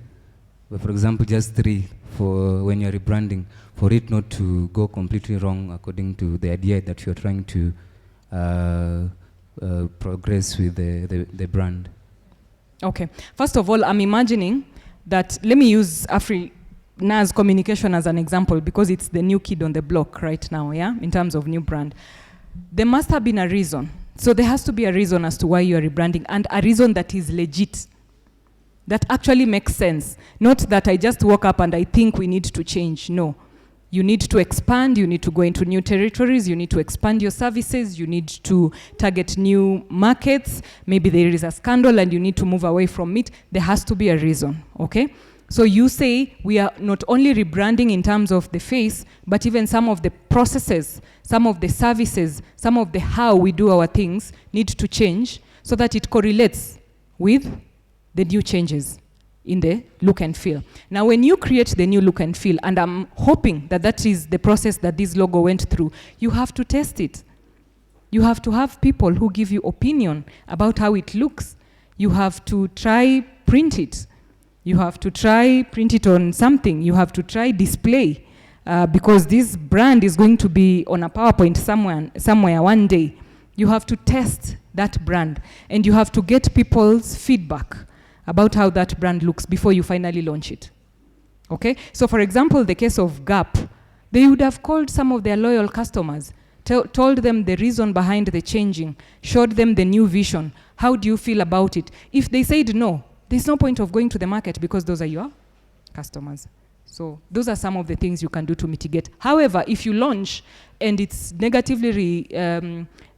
For example, just 3 for when you're rebranding, for it not to go completely wrong according to the idea that you're trying to progress with the brand. Okay. First of all, I'm imagining that, let me use Afrinaz communication as an example, because it's the new kid on the block right now, yeah, in terms of new brand. There must have been a reason. So there has to be a reason as to why you're rebranding, and a reason that is legit, that actually makes sense. Not that I just woke up and I think we need to change. No. You need to expand, you need to go into new territories, you need to expand your services, you need to target new markets. Maybe there is a scandal and you need to move away from it. There has to be a reason, okay? So you say we are not only rebranding in terms of the face, but even some of the processes, some of the services, some of the how we do our things need to change so that it correlates with the new changes in the look and feel. Now, when you create the new look and feel, and I'm hoping that that is the process that this logo went through, you have to test it. You have to have people who give you opinion about how it looks. You have to try print it. You have to try print it on something. You have to try display because this brand is going to be on a PowerPoint somewhere one day. You have to test that brand and you have to get people's feedback about how that brand looks before you finally launch it. Okay? So for example, the case of Gap, they would have called some of their loyal customers, told them the reason behind the changing, showed them the new vision. How do you feel about it? If they said no, there's no point of going to the market because those are your customers. So those are some of the things you can do to mitigate. However, if you launch and it's negatively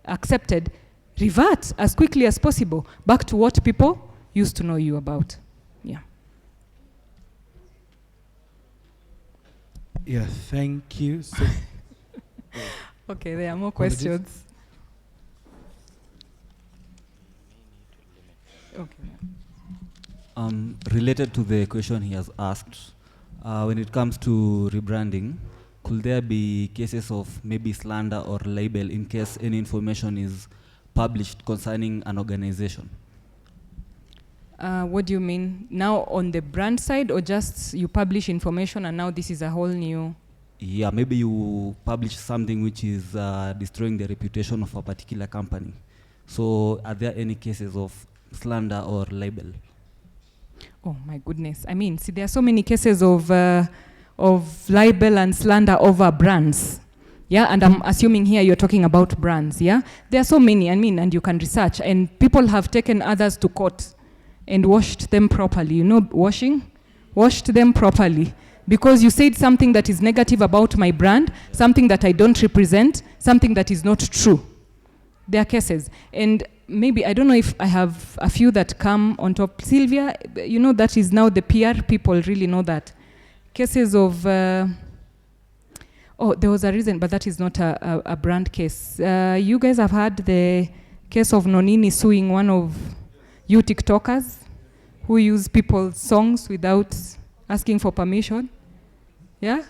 accepted, revert as quickly as possible back to what people used to know you about. Yeah. Yeah, thank you. So okay, there are more questions. Okay. Related to the question he has asked, when it comes to rebranding, could there be cases of maybe slander or label in case any information is published concerning an organization? What do you mean? Now on the brand side or just you publish information and now this is a whole new... Yeah, maybe you publish something which is destroying the reputation of a particular company. So are there any cases of slander or libel? Oh my goodness. I mean, see, there are so many cases of libel and slander over brands. Yeah, and I'm assuming here you're talking about brands, yeah? There are so many, I mean, and you can research, and people have taken others to court and washed them properly. You know washing? Washed them properly. Because you said something that is negative about my brand, something that I don't represent, something that is not true. There are cases. And maybe, I don't know if I have a few that come on top. Sylvia, you know, that is now the PR people really know that. Cases of, oh, there was a reason, but that is not a brand case. You guys have had the case of Nonini suing one of you TikTokers who use people's songs without asking for permission. Yeah?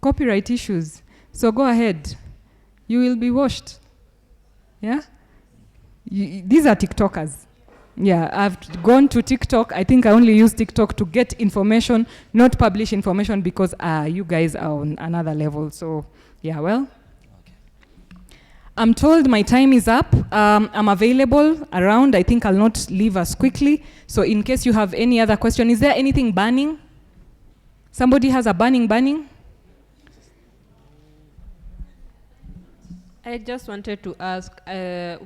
Copyright issues. So go ahead. You will be washed. Yeah? These are TikTokers. Yeah, I've gone to TikTok. I think I only use TikTok to get information, not publish information because you guys are on another level. So, yeah, well. I'm told my time is up. I'm available around. I think I'll not leave us quickly. So in case you have any other question, is there anything burning? Somebody has a burning? I just wanted to ask,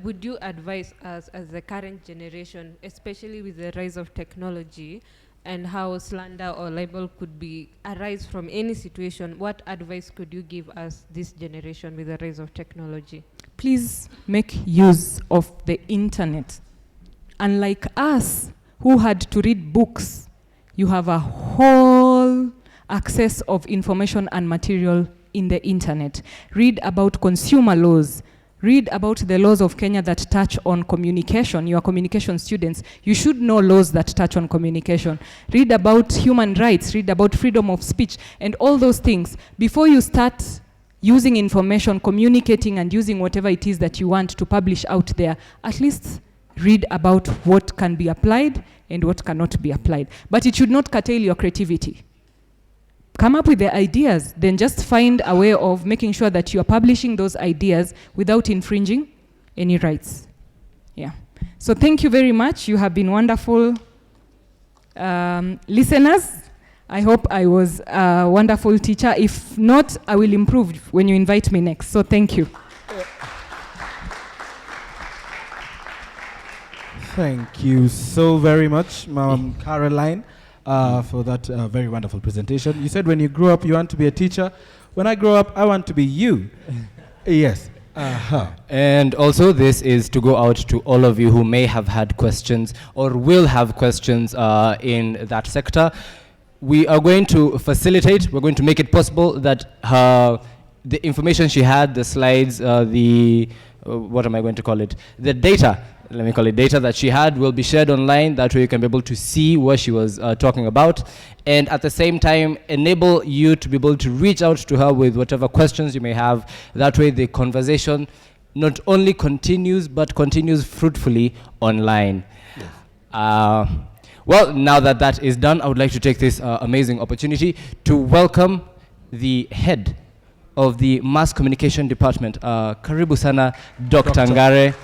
would you advise us as the current generation, especially with the rise of technology and how slander or libel could arise from any situation, what advice could you give us this generation with the rise of technology? Please make use of the internet. Unlike us, who had to read books, you have a whole access of information and material in the internet. Read about consumer laws. Read about the laws of Kenya that touch on communication. You are communication students. You should know laws that touch on communication. Read about human rights. Read about freedom of speech and all those things. Before you start using information, communicating and using whatever it is that you want to publish out there, at least read about what can be applied and what cannot be applied. But it should not curtail your creativity. Come up with the ideas, then just find a way of making sure that you are publishing those ideas without infringing any rights. Yeah. So thank you very much. You have been wonderful listeners. I hope I was a wonderful teacher. If not, I will improve when you invite me next. So thank you. Thank you so very much, Ma'am Caroline, for that very wonderful presentation. You said when you grow up, you want to be a teacher. When I grow up, I want to be you. Yes. And also, this is to go out to all of you who may have had questions or will have questions in that sector. We are going to facilitate, we're going to make it possible that the information she had, the slides, what am I going to call it? The data, let me call it data that she had will be shared online. That way you can be able to see what she was talking about. And at the same time, enable you to be able to reach out to her with whatever questions you may have. That way the conversation not only continues, but continues fruitfully online. Yes. Well, now that that is done, I would like to take this amazing opportunity to welcome the head of the Mass Communication Department, Karibu Sana, Dr. Ngare.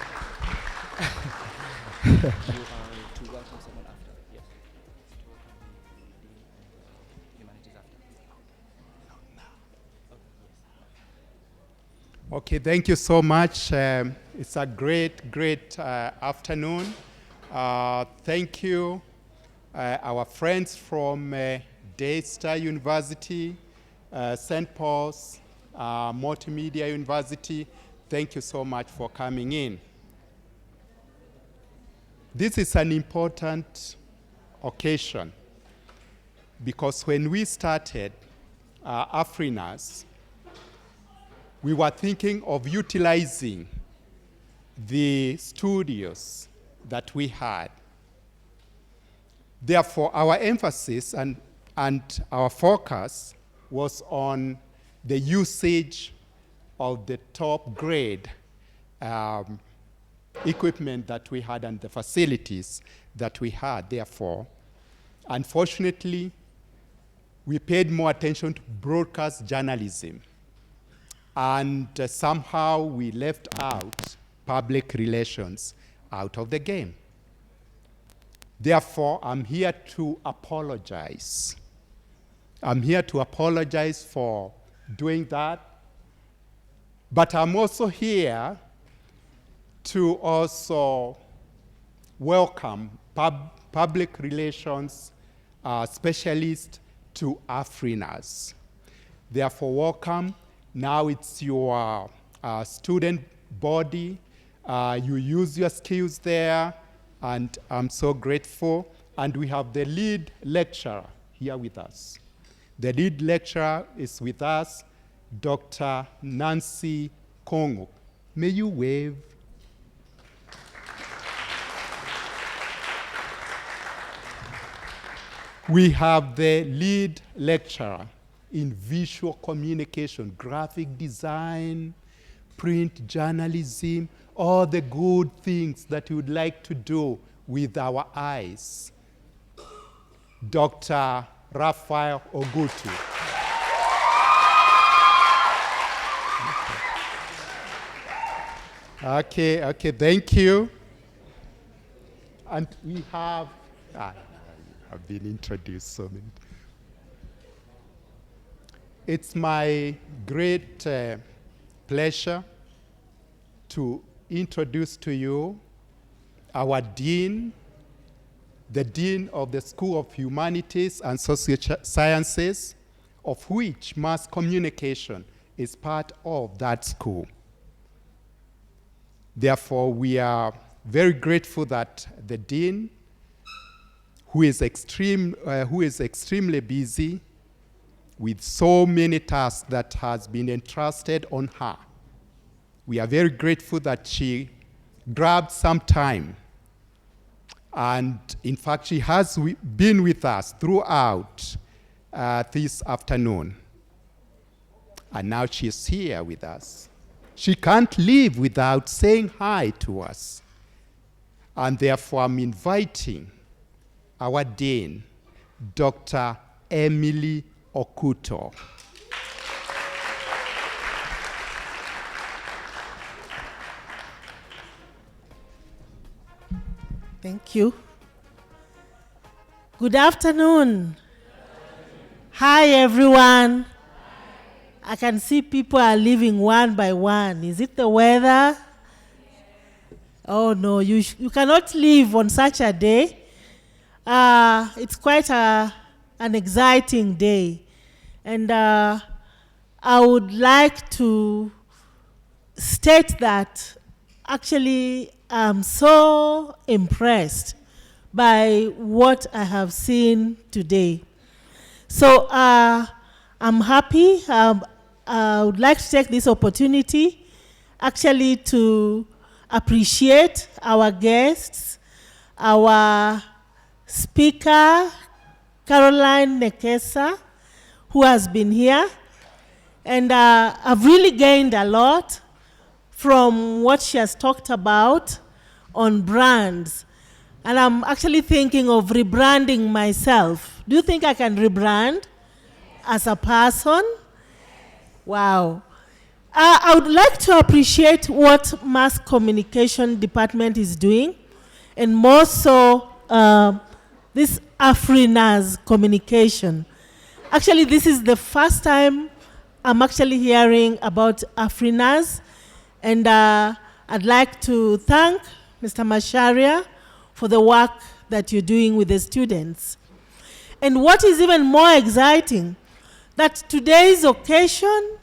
Okay, thank you so much. It's a great afternoon. Thank you, our friends from Daystar University, St. Paul's, Multimedia University. Thank you so much for coming in. This is an important occasion because when we started Afrinaz, we were thinking of utilizing the studios that we had. Therefore, our emphasis and our focus was on the usage of the top grade equipment that we had and the facilities that we had. Therefore, unfortunately, we paid more attention to broadcast journalism. And somehow we left out public relations out of the game. Therefore, I'm here to apologize. I'm here to apologize for doing that. But I'm also here to also welcome public relations specialist to Afrinaz. Therefore, welcome. Now it's your student body. You use your skills there, and I'm so grateful. And we have the lead lecturer here with us. The lead lecturer is with us, Dr. Nancy Kongo. May you wave. We have the lead lecturer in visual communication, graphic design, print journalism, all the good things that you would like to do with our eyes. Dr. Raphael Ogutu. Okay, thank you. And we have, I've been introduced so many. It's my great pleasure to introduce to you our Dean, the Dean of the School of Humanities and Social Sciences, of which mass communication is part of that school. Therefore, we are very grateful that the Dean, who is extremely busy with so many tasks that has been entrusted on her, we are very grateful that she grabbed some time. And in fact, she has been with us throughout this afternoon. And now she is here with us. She can't leave without saying hi to us. And therefore, I'm inviting our Dean, Dr. Emily Okuto. Thank you. Good afternoon. Hi, everyone. I can see people are leaving one by one. Is it the weather? Oh, no, you cannot leave on such a day. It's quite an exciting day. And I would like to state that actually I'm so impressed by what I have seen today. So I'm happy. I would like to take this opportunity actually to appreciate our guests, our speaker, Caroline Nekesa, who has been here. And I've really gained a lot from what she has talked about on brands. And I'm actually thinking of rebranding myself. Do you think I can rebrand as a person? Wow. I would like to appreciate what mass communication department is doing, and more so this Afrinaz communication. Actually, this is the first time I'm actually hearing about Afrinaz, and I'd like to thank Mr. Masharia for the work that you're doing with the students. And what is even more exciting, that today's occasion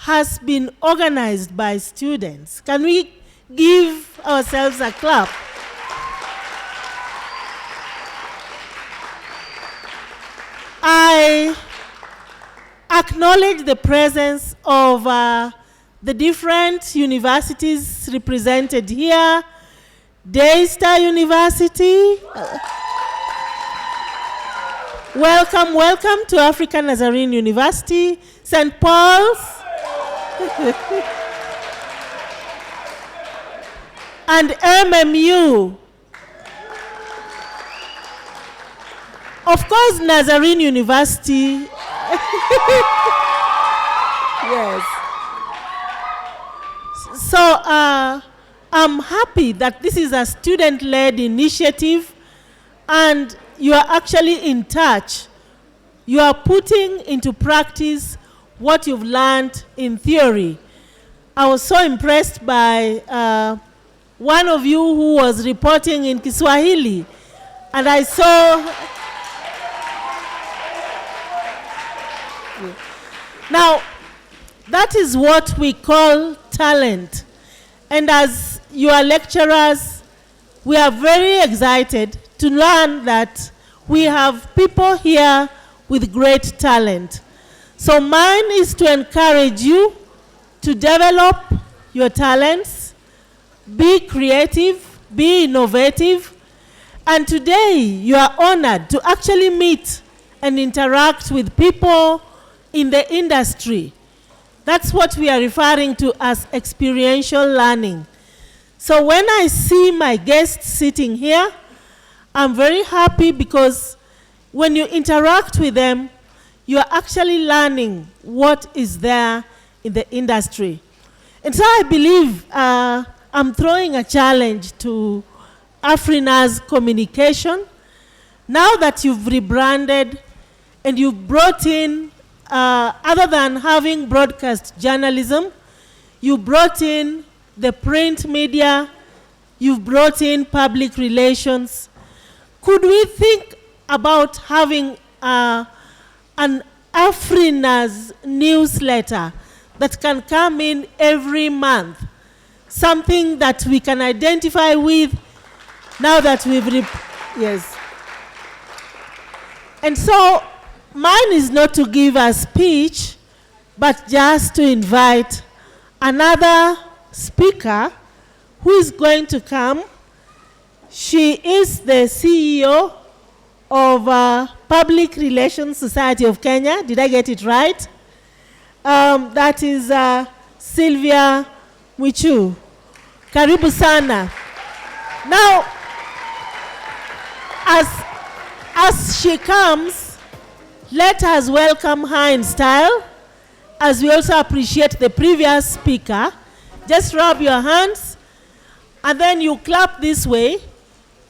has been organized by students. Can we give ourselves a clap? I acknowledge the presence of the different universities represented here. Daystar University. Welcome, welcome to African Nazarene University. St. Paul's. And MMU. Of course, Nazarene University. Yes. So I'm happy that this is a student-led initiative and you are actually in touch. You are putting into practice what you've learned in theory. I was so impressed by one of you who was reporting in Kiswahili, and I saw. Now, that is what we call talent. And as your lecturers, we are very excited to learn that we have people here with great talent. So mine is to encourage you to develop your talents, be creative, be innovative, and today you are honored to actually meet and interact with people in the industry. That's what we are referring to as experiential learning. So when I see my guests sitting here, I'm very happy because when you interact with them, you are actually learning what is there in the industry. And so I believe I'm throwing a challenge to Afrinaz Communication. Now that you've rebranded and you've brought in, other than having broadcast journalism, you brought in the print media, you've brought in public relations. Could we think about having an Afrinaz newsletter that can come in every month? Something that we can identify with now that we've, yes. And so mine is not to give a speech, but just to invite another speaker who is going to come. She is the CEO of Public Relations Society of Kenya. Did I get it right? That is Sylvia Mwichu. Karibu sana. Now, as she comes, let us welcome her in style, as we also appreciate the previous speaker. Just rub your hands, and then you clap this way.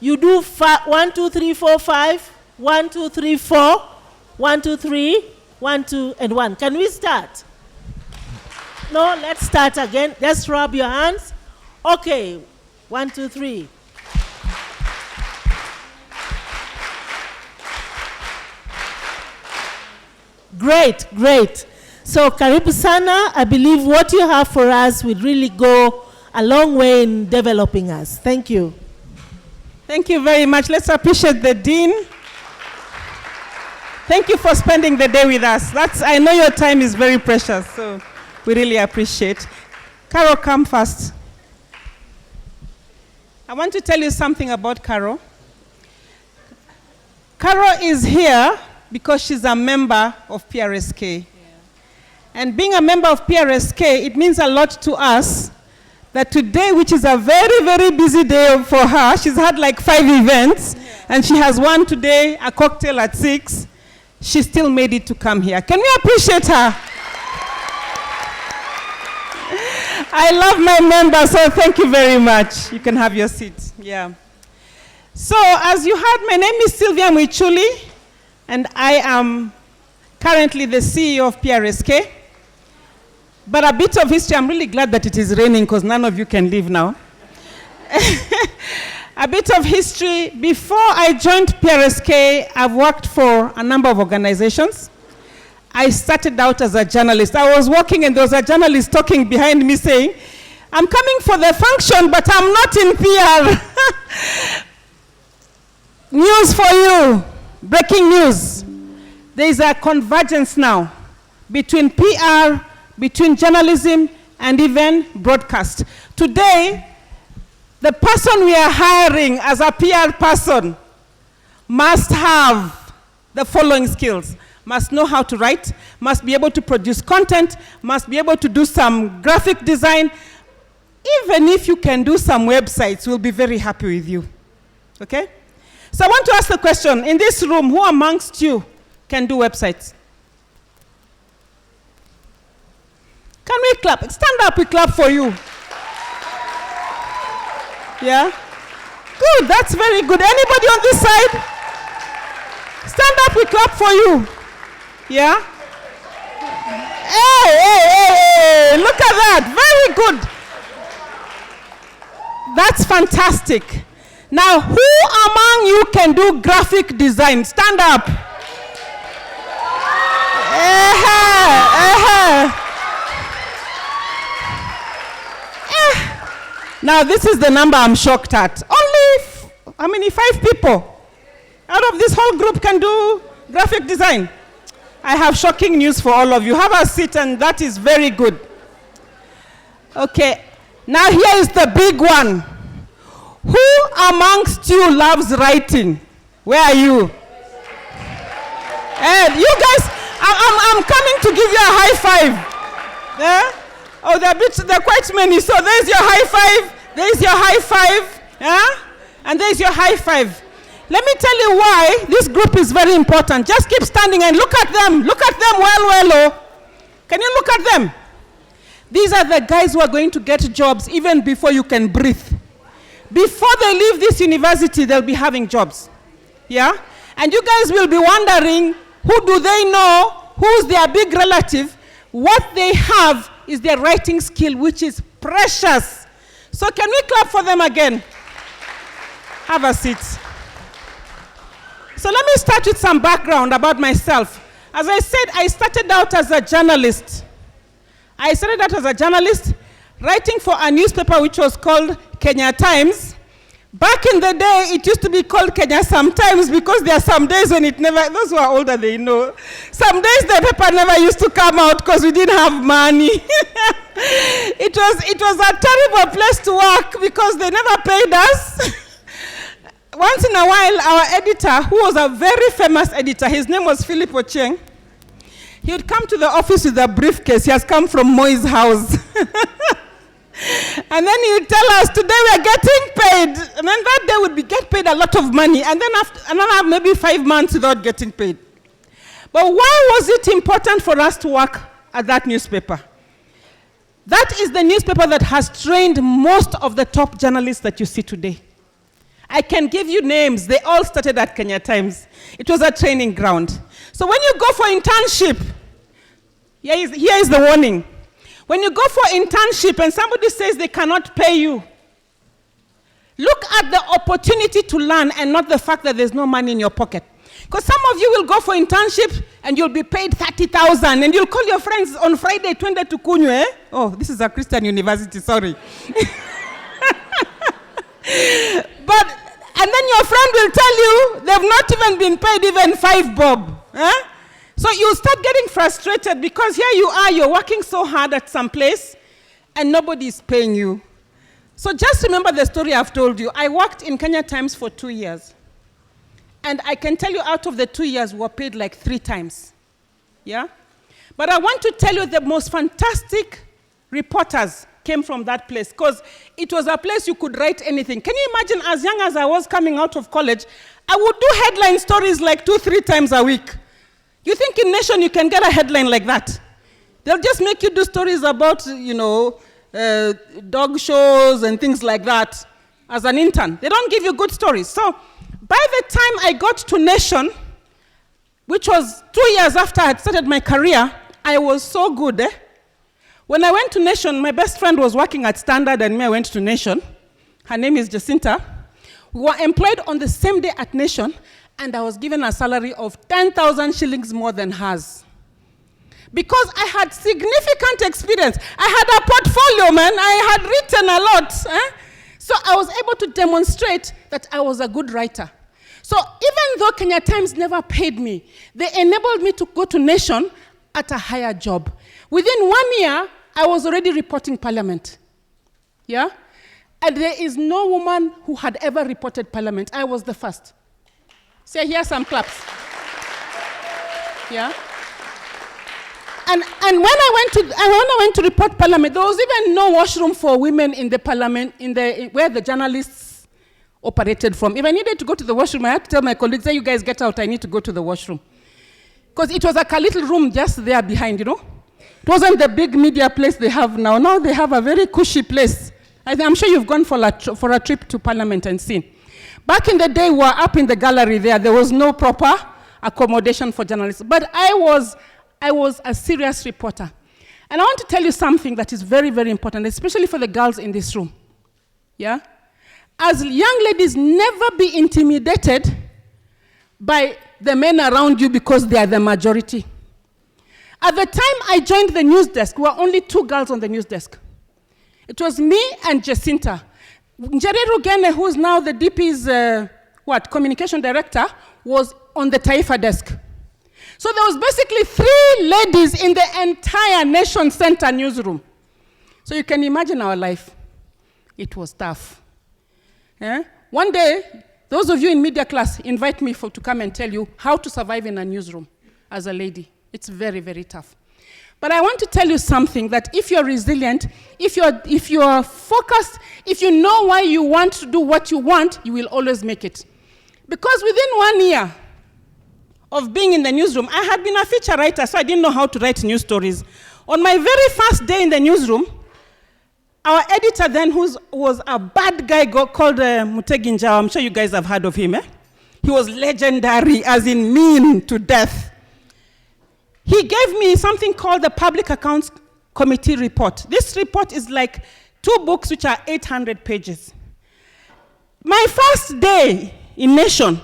You do 1, 2, 3, 4, 5. 1, 2, 3, 4. 1, 2, 3. 1, 2, and 1. Can we start? No, let's start again. Just rub your hands. Okay. 1, 2, 3. Great, great. So, karibu sana. I believe what you have for us will really go a long way in developing us. Thank you. Thank you very much. Let's appreciate the Dean. Thank you for spending the day with us. I know your time is very precious, so we really appreciate. Carol, come first. I want to tell you something about Carol. Carol is here because she's a member of PRSK. And being a member of PRSK, it means a lot to us that today, which is a very, very busy day for her, she's had like 5 events, and she has one today, a cocktail at 6. She still made it to come here. Can we appreciate her? I love my members, so thank you very much. You can have your seat. Yeah. So, as you heard, my name is Sylvia Mwichuli, and I am currently the CEO of PRSK. But a bit of history, I'm really glad that it is raining because none of you can leave now. A bit of history. Before I joined PRSK, I've worked for a number of organizations. I started out as a journalist. I was walking and there was a journalist talking behind me saying, I'm coming for the function, but I'm not in PR. News for you. Breaking news. There is a convergence now between PR, between journalism, and even broadcast. Today, the person we are hiring as a PR person must have the following skills. Must know how to write, must be able to produce content, must be able to do some graphic design. Even if you can do some websites, we'll be very happy with you. Okay? So I want to ask the question, in this room, who amongst you can do websites? Can we clap? Stand up, we clap for you. Yeah? Good, that's very good. Anybody on this side? Stand up, we clap for you. Yeah? Hey, look at that, very good. That's fantastic. Now, who among you can do graphic design? Stand up. Now, this is the number I'm shocked at. Only, 5 people out of this whole group can do graphic design. I have shocking news for all of you. Have a seat, and that is very good. Okay, now here is the big one. Who amongst you loves writing? Where are you? And you guys, I'm coming to give you a high five. Yeah? Oh, there are quite many. So there's your high five. There's your high five. Yeah? And there's your high five. Let me tell you why this group is very important. Just keep standing and look at them. Look at them well. Oh. Can you look at them? These are the guys who are going to get jobs even before you can breathe. Before they leave this university, they'll be having jobs. Yeah? And you guys will be wondering, who do they know? Who's their big relative? What they have is their writing skill, which is precious. So can we clap for them again? Have a seat. So let me start with some background about myself. As I said, I started out as a journalist. Writing for a newspaper which was called Kenya Times. Back in the day, it used to be called Kenya Sometimes because there are some days when it never, those who are older, they know. Some days the paper never used to come out because we didn't have money. It was a terrible place to work because they never paid us. Once in a while, our editor, who was a very famous editor, his name was Philip Ocheng, he would come to the office with a briefcase. He has come from Moi's house. And then he would tell us, today we are getting paid. And then that day would get paid a lot of money. And then after maybe 5 months without getting paid. But why was it important for us to work at that newspaper? That is the newspaper that has trained most of the top journalists that you see today. I can give you names. They all started at Kenya Times. It was a training ground. So when you go for internship, here is the warning. When you go for internship and somebody says they cannot pay you, look at the opportunity to learn and not the fact that there's no money in your pocket. Because some of you will go for internship and you'll be paid 30,000 and you'll call your friends on Friday, 20 to Kunywe. Oh, this is a Christian university, sorry. And then your friend will tell you they've not even been paid even 5 bob. So you start getting frustrated because here you are, you're working so hard at some place and nobody is paying you. So just remember the story I've told you. I worked in Kenya Times for 2 years. And I can tell you out of the 2 years, we were paid like 3 times. Yeah? But I want to tell you the most fantastic reporters came from that place because it was a place you could write anything. Can you imagine as young as I was coming out of college, I would do headline stories like 2-3 times a week. You think in Nation you can get a headline like that? They'll just make you do stories about, dog shows and things like that as an intern. They don't give you good stories. So by the time I got to Nation, which was 2 years after I had started my career, I was so good. When I went to Nation, my best friend was working at Standard and me, I went to Nation. Her name is Jacinta. We were employed on the same day at Nation, and I was given a salary of 10,000 shillings more than hers. Because I had significant experience. I had a portfolio, man. I had written a lot. So I was able to demonstrate that I was a good writer. So even though Kenya Times never paid me, they enabled me to go to Nation at a higher job. Within 1 year, I was already reporting Parliament. Yeah? And there is no woman who had ever reported Parliament. I was the first. Say, here some claps. Yeah? And when I went to report Parliament, there was even no washroom for women in the Parliament, where the journalists operated from. If I needed to go to the washroom, I had to tell my colleagues, "Hey, you guys get out, I need to go to the washroom." Because it was like a little room just there behind, It wasn't the big media place they have now. Now they have a very cushy place. I'm sure you've gone for a trip to Parliament and seen. Back in the day, we were up in the gallery there. There was no proper accommodation for journalists. But I was a serious reporter. And I want to tell you something that is very, very important, especially for the girls in this room. Yeah? As young ladies, never be intimidated by the men around you because they are the majority. At the time I joined the news desk, we were only 2 girls on the news desk. It was me and Jacinta. Njeri Rugene, who is now the DP's communication director, was on the Taifa desk. So there was basically 3 ladies in the entire Nation Center newsroom. So you can imagine our life. It was tough. Yeah? One day, those of you in media class invite me to come and tell you how to survive in a newsroom as a lady. It's very, very tough. But I want to tell you something, that if you're resilient, if you're focused, if you know why you want to do what you want, you will always make it. Because within 1 year of being in the newsroom, I had been a feature writer, so I didn't know how to write news stories. On my very first day in the newsroom, our editor then, who was a bad guy called Mutegi Njau, I'm sure you guys have heard of him. He was legendary, as in mean to death. He gave me something called the Public Accounts Committee report. This report is like 2 books which are 800 pages. My first day in Nation,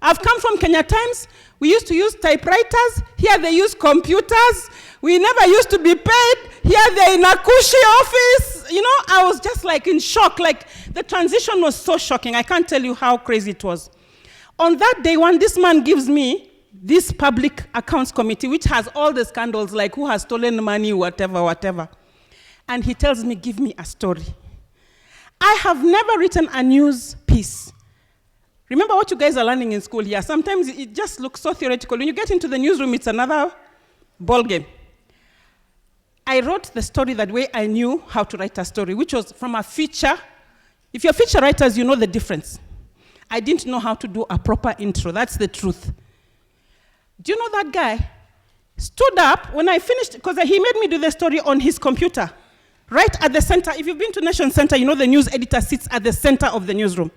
I've come from Kenya Times. We used to use typewriters. Here they use computers. We never used to be paid. Here they're in a cushy office. I was just like in shock. Like the transition was so shocking. I can't tell you how crazy it was. On that day, when this man gives me this Public Accounts Committee, which has all the scandals, like who has stolen money, whatever. And he tells me, give me a story. I have never written a news piece. Remember what you guys are learning in school here. Sometimes it just looks so theoretical. When you get into the newsroom, it's another ball game. I wrote the story that way I knew how to write a story, which was from a feature. If you're feature writers, you know the difference. I didn't know how to do a proper intro. That's the truth. Do you know that guy stood up when I finished, because he made me do the story on his computer, right at the center. If you've been to Nation Center, you know the news editor sits at the center of the newsroom.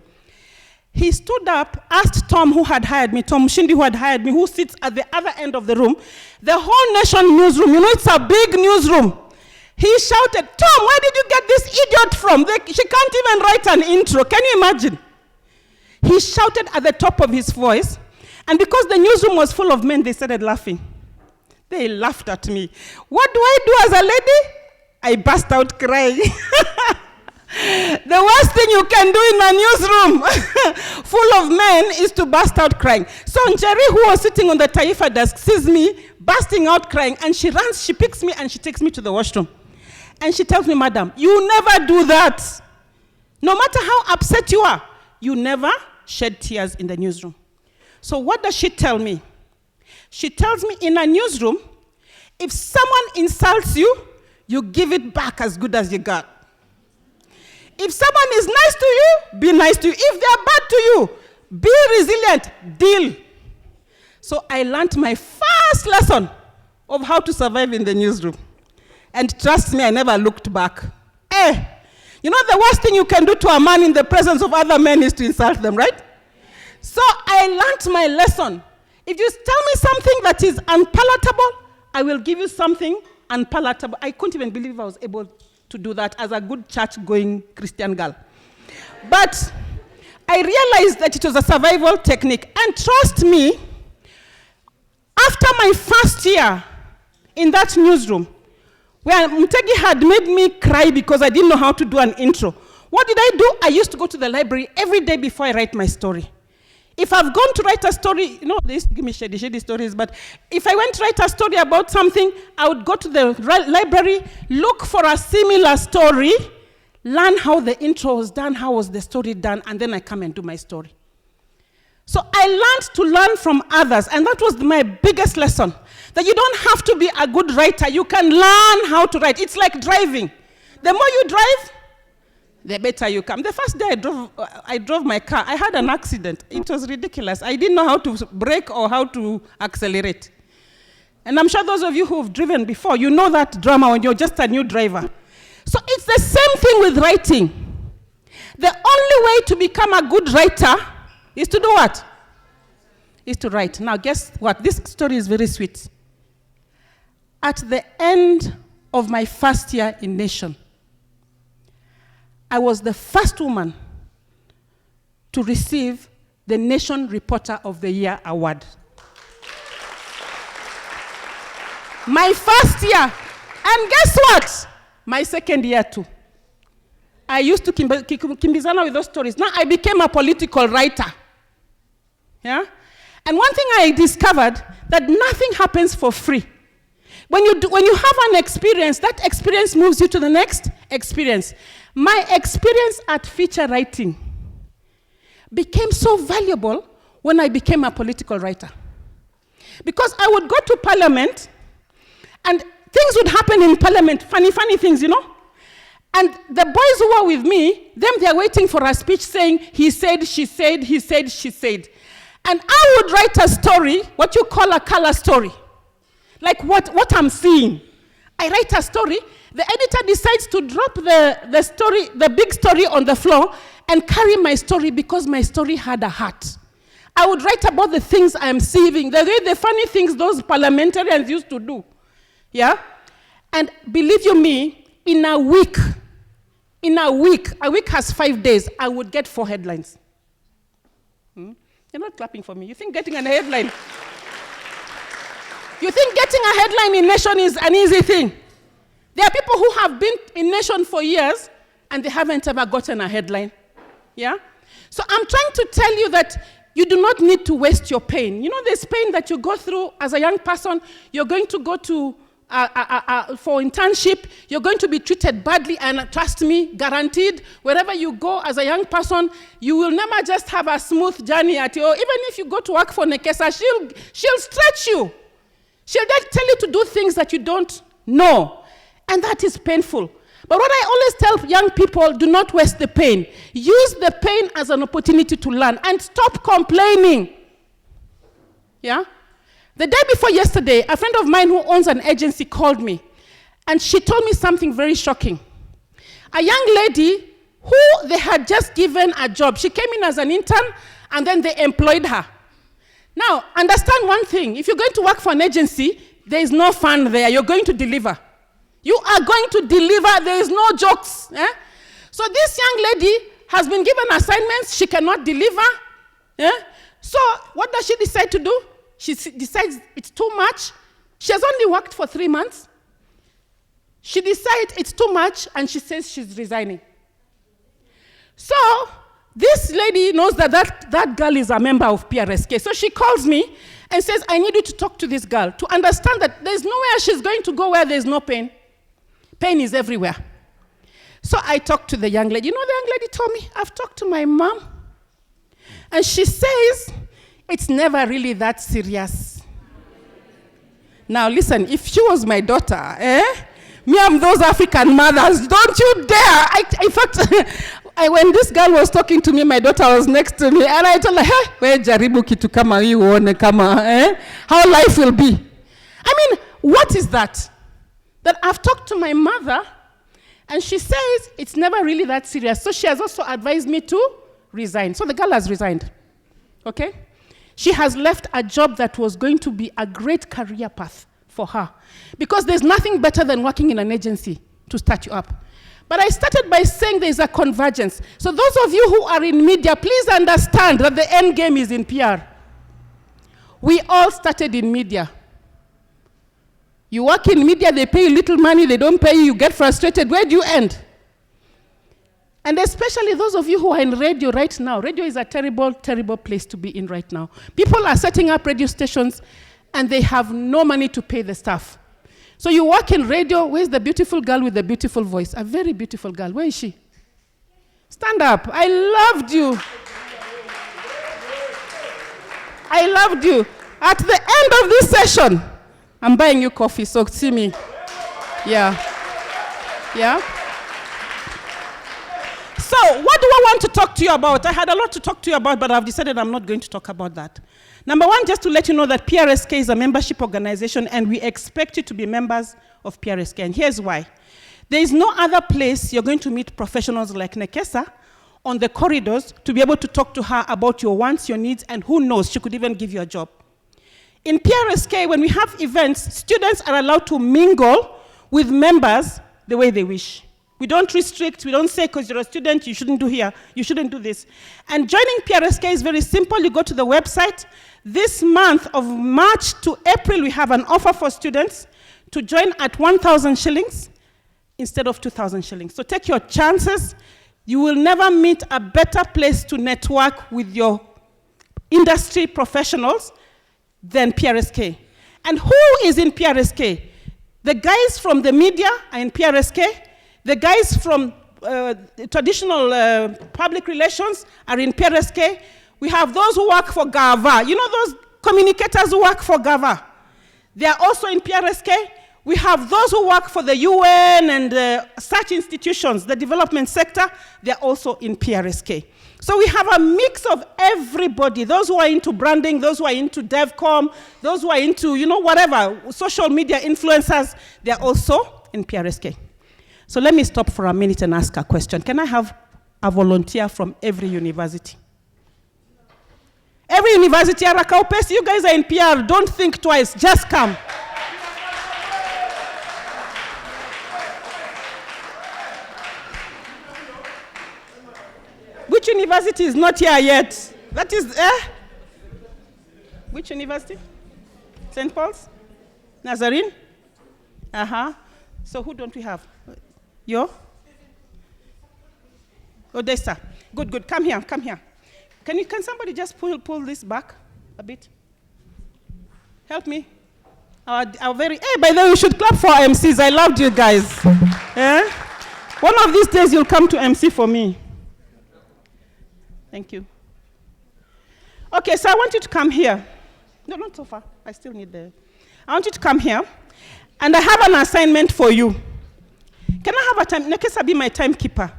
He stood up, asked Tom, who had hired me, Tom Shindi, who had hired me, who sits at the other end of the room, the whole Nation newsroom, it's a big newsroom. He shouted, Tom, where did you get this idiot from? She can't even write an intro. Can you imagine? He shouted at the top of his voice. And because the newsroom was full of men, they started laughing. They laughed at me. What do I do as a lady? I burst out crying. The worst thing you can do in a newsroom full of men is to burst out crying. So Njeri, who was sitting on the Taifa desk, sees me bursting out crying, and she runs, she picks me, and she takes me to the washroom. And she tells me, "Madam, you never do that. No matter how upset you are, you never shed tears in the newsroom." So what does she tell me? She tells me, in a newsroom, if someone insults you, you give it back as good as you got. If someone is nice to you, be nice to you. If they are bad to you, be resilient, deal. So I learned my first lesson of how to survive in the newsroom. And trust me, I never looked back. You know the worst thing you can do to a man in the presence of other men is to insult them, right? So I learned my lesson. If you tell me something that is unpalatable, I will give you something unpalatable. I couldn't even believe I was able to do that as a good church-going Christian girl. But I realized that it was a survival technique. And trust me, after my first year in that newsroom, where Mutegi had made me cry because I didn't know how to do an intro, what did I do? I used to go to the library every day before I write my story. If I've gone to write a story, they used to give me shady stories, but if I went to write a story about something, I would go to the library, look for a similar story, learn how the intro was done, how was the story done, and then I come and do my story. So I learned to learn from others, and that was my biggest lesson, that you don't have to be a good writer. You can learn how to write. It's like driving. The more you drive, the better you come. The first day I drove my car, I had an accident. It was ridiculous. I didn't know how to brake or how to accelerate. And I'm sure those of you who have driven before, you know that drama when you're just a new driver. So it's the same thing with writing. The only way to become a good writer is to do what? Is to write. Now guess what? This story is very sweet. At the end of my first year in Nation, I was the first woman to receive the Nation Reporter of the Year award. My first year. And guess what? My second year too. I used to kimbizana with those stories. Now I became a political writer. Yeah? And one thing I discovered, that nothing happens for free. When you have an experience, that experience moves you to the next experience. My experience at feature writing became so valuable when I became a political writer. Because I would go to Parliament, and things would happen in Parliament, funny things, And the boys who were with me, they're waiting for a speech saying, he said, she said, he said, she said. And I would write a story, what you call a color story. Like what I'm seeing. I write a story, the editor decides to drop the story, the big story on the floor, and carry my story because my story had a heart. I would write about the things I'm seeing, the funny things those parliamentarians used to do. Yeah? And believe you me, in a week has 5 days, I would get 4 headlines. You're not clapping for me. You think getting a headline in Nation is an easy thing? There are people who have been in Nation for years and they haven't ever gotten a headline. Yeah? So I'm trying to tell you that you do not need to waste your pain. There's pain that you go through as a young person. You're going to go to for internship, you're going to be treated badly, and trust me, guaranteed, wherever you go as a young person, you will never just have a smooth journey at you. Even if you go to work for Nekesa, she'll stretch you. She'll just tell you to do things that you don't know, and that is painful. But what I always tell young people, do not waste the pain. Use the pain as an opportunity to learn, and stop complaining. Yeah? The day before yesterday, a friend of mine who owns an agency called me, and she told me something very shocking. A young lady who they had just given a job. She came in as an intern, and then they employed her. Now, understand one thing. If you're going to work for an agency, there is no fun there. You're going to deliver. You are going to deliver. There is no jokes. Eh? So this young lady has been given assignments. She cannot deliver. Eh? So what does she decide to do? She decides it's too much. She has only worked for 3 months. She decides it's too much, and she says she's resigning. So this lady knows that girl is a member of PRSK. So she calls me and says, I need you to talk to this girl to understand that there's nowhere she's going to go where there's no pain. Pain is everywhere. So I talked to the young lady. You know, the young lady told me, I've talked to my mom, and she says, it's never really that serious. Now listen, if she was my daughter, me and those African mothers, don't you dare. In fact, when this girl was talking to me, my daughter was next to me, and I told her, hey, where jaribu kitu kama hii uone kama, how life will be. I mean, what is that? That I've talked to my mother, and she says it's never really that serious. So she has also advised me to resign. So the girl has resigned, okay? She has left a job that was going to be a great career path for her, because there's nothing better than working in an agency to start you up. But I started by saying there's a convergence. So those of you who are in media, please understand that the end game is in PR. We all started in media. You work in media, they pay you little money, they don't pay you, you get frustrated. Where do you end? And especially those of you who are in radio right now. Radio is a terrible, terrible place to be in right now. People are setting up radio stations and they have no money to pay the staff. So you work in radio. Where's the beautiful girl with the beautiful voice? A very beautiful girl. Where is she? Stand up. I loved you. I loved you. At the end of this session, I'm buying you coffee, so see me. Yeah. Yeah. So what do I want to talk to you about? I had a lot to talk to you about, but I've decided I'm not going to talk about that. Number one, just to let you know that PRSK is a membership organization, and we expect you to be members of PRSK. And here's why. There is no other place you're going to meet professionals like Nekesa on the corridors to be able to talk to her about your wants, your needs, and who knows, she could even give you a job. In PRSK, when we have events, students are allowed to mingle with members the way they wish. We don't restrict, we don't say, because you're a student, you shouldn't do here, you shouldn't do this. And joining PRSK is very simple. You go to the website. This month of March to April, we have an offer for students to join at 1,000 shillings instead of 2,000 shillings. So take your chances. You will never meet a better place to network with your industry professionals than PRSK. And who is in PRSK? The guys from the media are in PRSK. The guys from traditional public relations are in PRSK. We have those who work for GAVA. You know those communicators who work for GAVA? They are also in PRSK. We have those who work for the UN and such institutions, the development sector. They are also in PRSK. So we have a mix of everybody, those who are into branding, those who are into DevCom, those who are into, you know, whatever, social media influencers, they're also in PRSK. So let me stop for a minute and ask a question. Can I have a volunteer from every university? Every university, Arakaupesi, you guys are in PR, don't think twice, just come. Which university is not here yet? That is, Which university? St. Paul's? Nazarene? Uh-huh. So who don't we have? Yo? Odessa. Good, good. Come here, come here. Can somebody just pull this back a bit? Help me. Our very, hey, by the way, you should clap for MCs. I loved you guys. One of these days you'll come to MC for me. Thank you. Okay, so I want you to come here. No, not so far. I still need the... I want you to come here. And I have an assignment for you. Can I have a time? Nekesa be my timekeeper.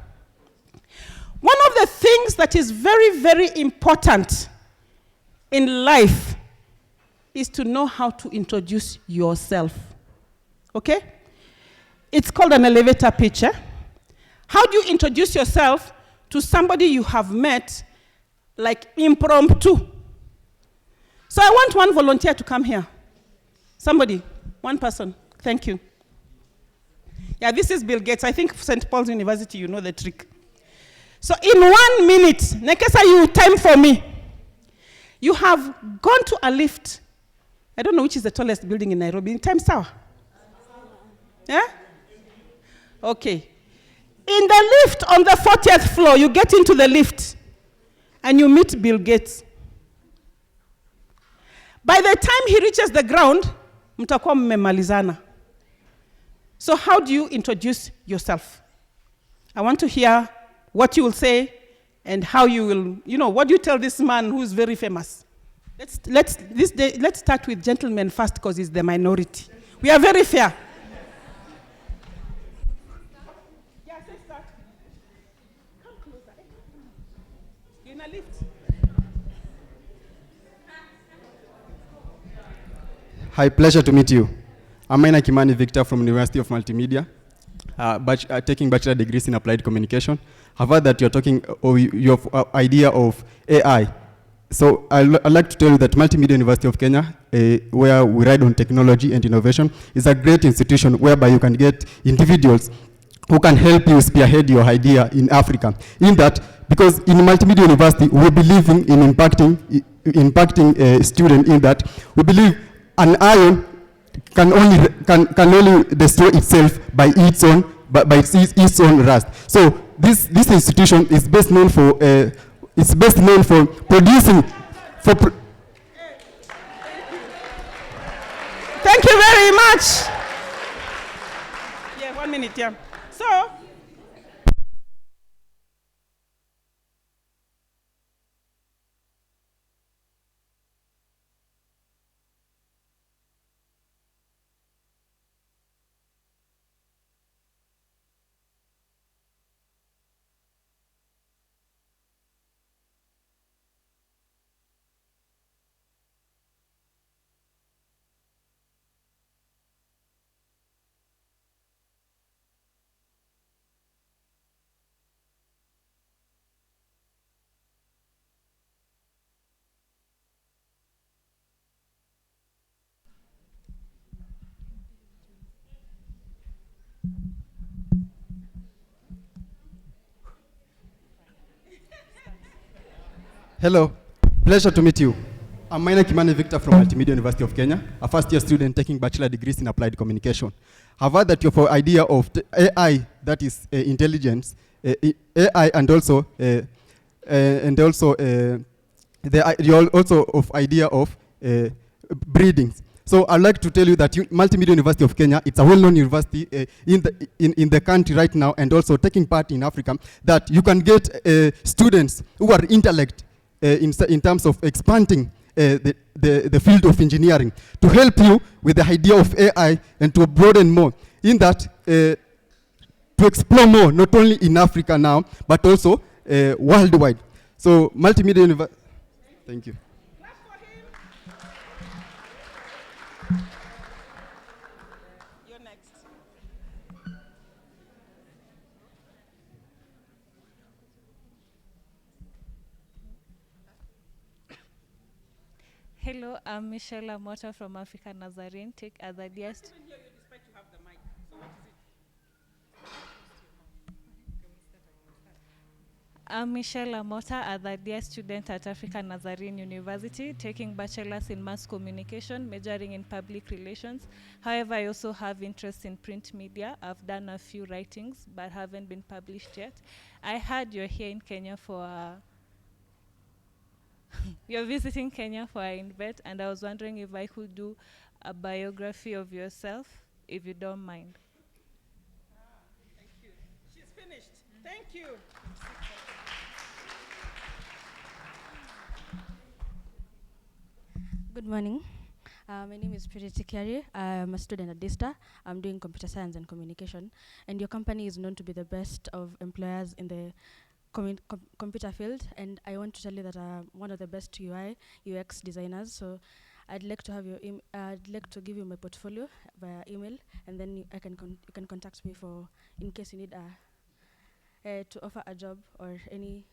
One of the things that is very, very important in life is to know how to introduce yourself. Okay? It's called an elevator pitch. How do you introduce yourself to somebody you have met, like impromptu? So I want one volunteer to come here. Somebody, one person. Thank you. Yeah, this is Bill Gates. I think St. Paul's University, you know the trick. So in 1 minute, Nekesa, you time for me. You have gone to a lift. I don't know which is the tallest building in Nairobi, in Times Tower. Yeah? Okay. In the lift on the 40th floor, you get into the lift and you meet Bill Gates. By the time he reaches the ground, mtakuwa mmemalizana. So how do you introduce yourself? I want to hear what you will say and how you will, what do you tell this man who's very famous? Let's start with gentlemen first because he's the minority. We are very fair. You're in a lift. Hi, pleasure to meet you. I'm Maina Kimani Victor from University of Multimedia, taking bachelor degrees in applied communication. I've heard that you're talking, your idea of AI. So I'd like to tell you that Multimedia University of Kenya, where we ride on technology and innovation, is a great institution whereby you can get individuals who can help you spearhead your idea in Africa. In that, because in Multimedia University, we believe in impacting a student in that. We believe an iron can only destroy itself by its own rust. So this institution is best known for producing Thank you very much. Yeah, 1 minute, yeah. So Hello, pleasure to meet you. I'm Maina Kimani Victor from Multimedia University of Kenya, a first-year student taking bachelor degrees in applied communication. I've heard that your idea of AI, that is intelligence, AI, and also you're also of idea of breeding. So I'd like to tell you that Multimedia University of Kenya, it's a well-known university in the country right now, and also taking part in Africa, that you can get students who are intellect in terms of expanding the field of engineering to help you with the idea of AI and to broaden more. In that, to explore more, not only in Africa now, but also worldwide. So Multimedia University, thank you. You're next. Hello, I'm Michelle Amota from Africa Nazarene. Take as a guest. I'm Michelle Amota, a third-year student at Africa Nazarene University, taking bachelor's in mass communication, majoring in public relations. However, I also have interest in print media. I've done a few writings, but haven't been published yet. I heard you're here in Kenya for you're visiting Kenya for an event, and I was wondering if I could do a biography of yourself, if you don't mind. Thank you. She's finished. Thank you. Good morning. My name is Purity Kiari. I'm a student at DISTA. I'm doing computer science and communication. And your company is known to be the best of employers in the computer field. And I want to tell you that I'm one of the best UI UX designers. So I'd like to have I'd like to give you my portfolio via email, and then you can contact me for in case you need to offer a job or any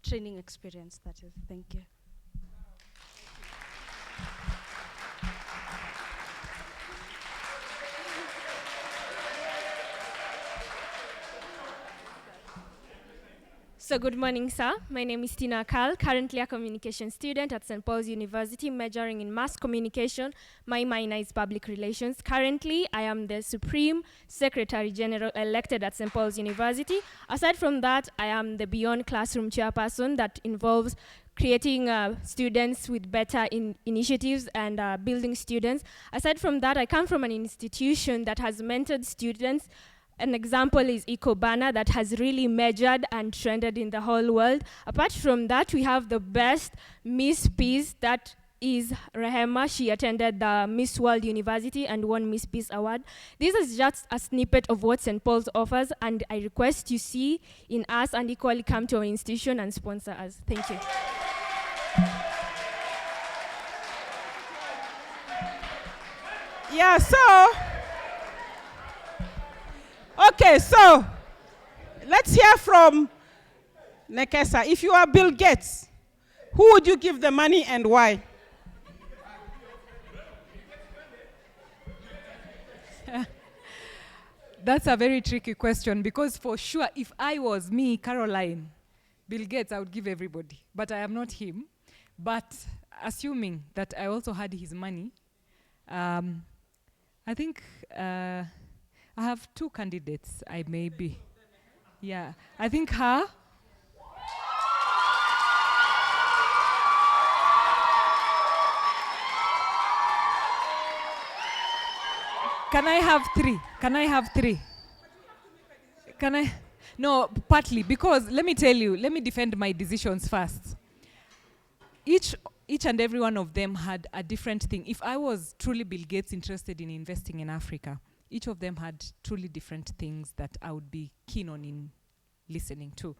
training experience. That is. Thank you. So good morning, sir. My name is Tina Kal, currently a communication student at St. Paul's University, majoring in mass communication. My minor is public relations. Currently, I am the Supreme Secretary General elected at St. Paul's University. Aside from that, I am the Beyond Classroom chairperson that involves creating students with better initiatives and building students. Aside from that, I come from an institution that has mentored students. An example is Ecobana that has really measured and trended in the whole world. Apart from that, we have the best Miss Peace, that is Rehema. She attended the Miss World University and won Miss Peace Award. This is just a snippet of what St. Paul's offers, and I request you see in us and equally come to our institution and sponsor us. Thank you. Yeah, okay, so let's hear from Nekesa. If you are Bill Gates, who would you give the money and why? That's a very tricky question, because for sure, if I was me, Caroline, Bill Gates, I would give everybody. But I am not him. But assuming that I also had his money, I think I have two candidates, I may be. Yeah, I think her. Can I have three? Can I have three? Can I? No, partly, because let me tell you, let me defend my decisions first. Each and every one of them had a different thing. If I was truly Bill Gates interested in investing in Africa, each of them had truly different things that I would be keen on in listening to.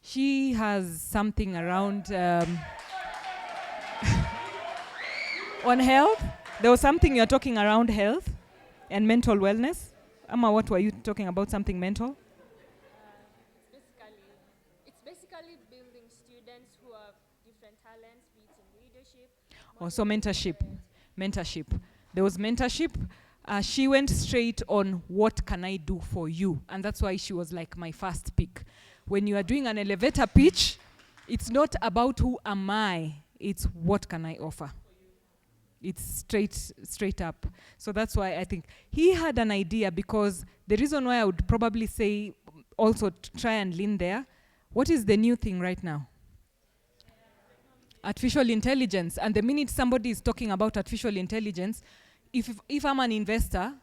She has something around on health. There was something you're talking around health and mental wellness. Amma, what were you talking about? Something mental? It's basically building students who have different talents, be it in leadership. Also mentorship. There was mentorship. She went straight on what can I do for you, and that's why she was like my first pick. When you are doing an elevator pitch, it's not about who am I, it's what can I offer. It's straight up. So that's why I think he had an idea, because the reason why I would probably say also try and lean there, what is the new thing right now? Artificial intelligence. And the minute somebody is talking about artificial intelligence, if I'm an investor,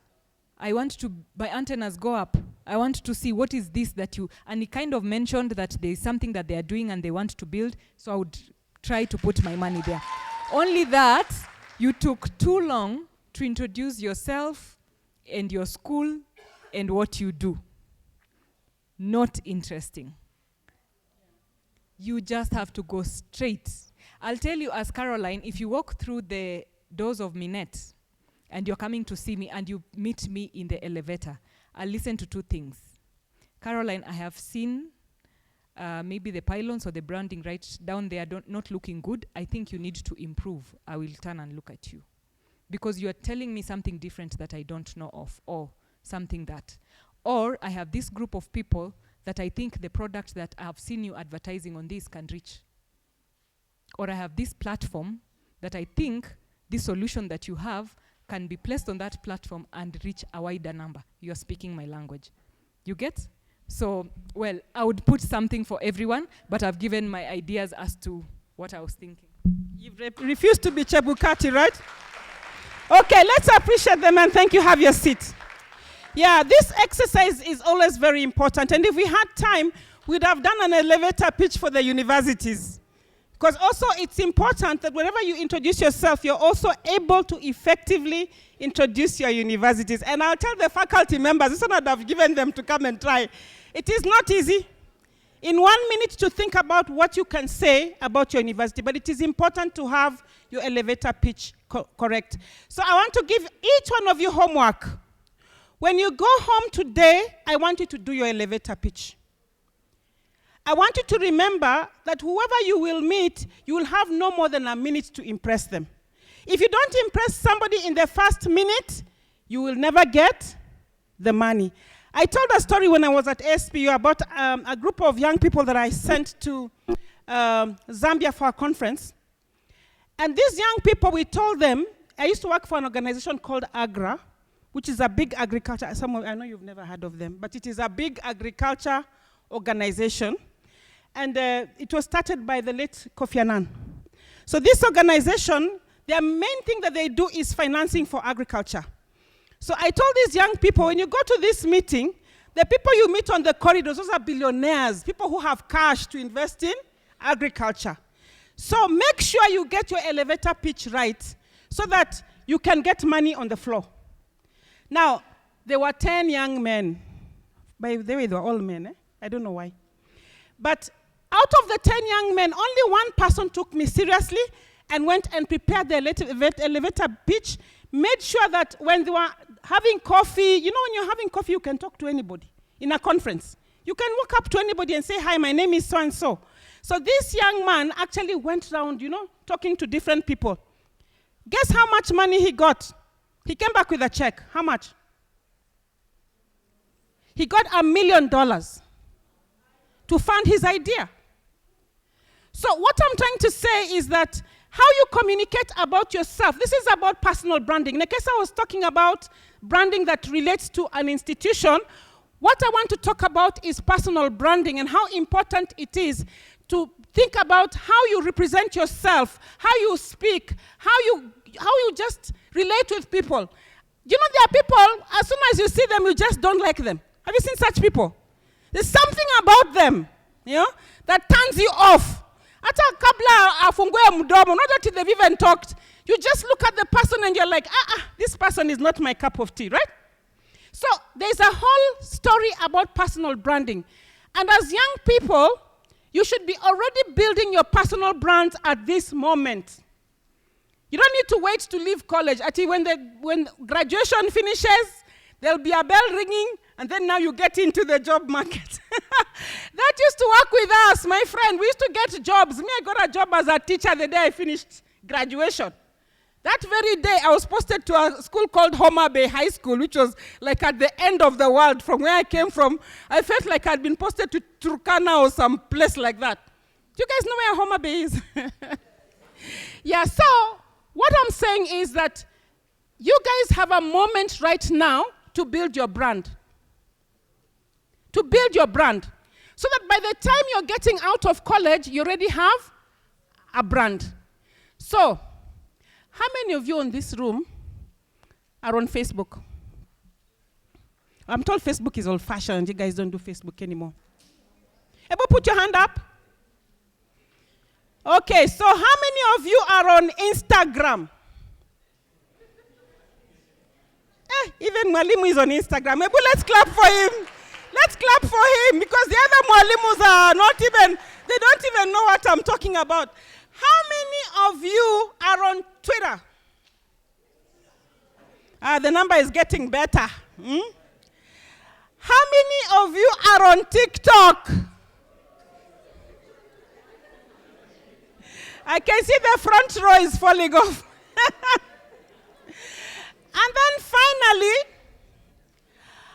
I want to, my antennas go up. I want to see what is this that you, and he kind of mentioned that there is something that they are doing and they want to build, so I would try to put my money there. Only that, you took too long to introduce yourself and your school and what you do. Not interesting. You just have to go straight. I'll tell you, as Caroline, if you walk through the doors of Minette and you're coming to see me and you meet me in the elevator, I'll listen to two things. Caroline, I have seen maybe the pylons or the branding right down there not looking good. I think you need to improve. I will turn and look at you. Because you are telling me something different that I don't know of, or something that. Or I have this group of people that I think the product that I have seen you advertising on this can reach. Or I have this platform that I think this solution that you have can be placed on that platform and reach a wider number. You are speaking my language. You get? So, well, I would put something for everyone, but I've given my ideas as to what I was thinking. You've refused to be Chebukati, right? Okay, let's appreciate them and thank you. Have your seat. Yeah, this exercise is always very important. And if we had time, we'd have done an elevator pitch for the universities. Because also it's important that whenever you introduce yourself, you're also able to effectively introduce your universities. And I'll tell the faculty members, this is what I've given them to come and try. It is not easy in 1 minute to think about what you can say about your university, but it is important to have your elevator pitch correct. So I want to give each one of you homework. When you go home today, I want you to do your elevator pitch. I want you to remember that whoever you will meet, you will have no more than a minute to impress them. If you don't impress somebody in the first minute, you will never get the money. I told a story when I was at SPU about a group of young people that I sent to Zambia for a conference. And these young people, we told them, I used to work for an organization called AGRA, which is a big agriculture, I know you've never heard of them, but it is a big agriculture organization. And it was started by the late Kofi Annan. So this organization, their main thing that they do is financing for agriculture. So I told these young people, when you go to this meeting, the people you meet on the corridors, those are billionaires, people who have cash to invest in agriculture. So make sure you get your elevator pitch right so that you can get money on the floor. Now, there were 10 young men. By the way, they were all men. I don't know why. But out of the 10 young men, only one person took me seriously and went and prepared the elevator pitch, made sure that when they were having coffee, you know when you're having coffee, you can talk to anybody in a conference. You can walk up to anybody and say, hi, my name is so-and-so. So this young man actually went around, talking to different people. Guess how much money he got? He came back with a check. How much? He got $1 million to fund his idea. So what I'm trying to say is that how you communicate about yourself, this is about personal branding. Nekesa was talking about branding that relates to an institution. What I want to talk about is personal branding and how important it is to think about how you represent yourself, how you speak, how you just relate with people. There are people, as soon as you see them, you just don't like them. Have you seen such people? There's something about them, that turns you off. Ata kabla afungue mdomo, not that they've even talked. You just look at the person and you're like, this person is not my cup of tea, right? So there's a whole story about personal branding. And as young people, you should be already building your personal brands at this moment. You don't need to wait to leave college. Actually, when graduation finishes, there'll be a bell ringing, and then now you get into the job market. That used to work with us, my friend. We used to get jobs. I got a job as a teacher the day I finished graduation. That very day, I was posted to a school called Homa Bay High School, which was like at the end of the world from where I came from. I felt like I'd been posted to Turkana or some place like that. Do you guys know where Homa Bay is? Yeah, so what I'm saying is that you guys have a moment right now to build your brand. To build your brand. So that by the time you're getting out of college, you already have a brand. So, how many of you in this room are on Facebook? I'm told Facebook is old-fashioned. You guys don't do Facebook anymore. Ever put your hand up? Okay, so how many of you are on Instagram? Even Mwalimu is on Instagram. Maybe let's clap for him. Let's clap for him because the other Mwalimus are they don't even know what I'm talking about. How many of you are on Twitter? The number is getting better. How many of you are on TikTok? I can see the front row is falling off. And then finally,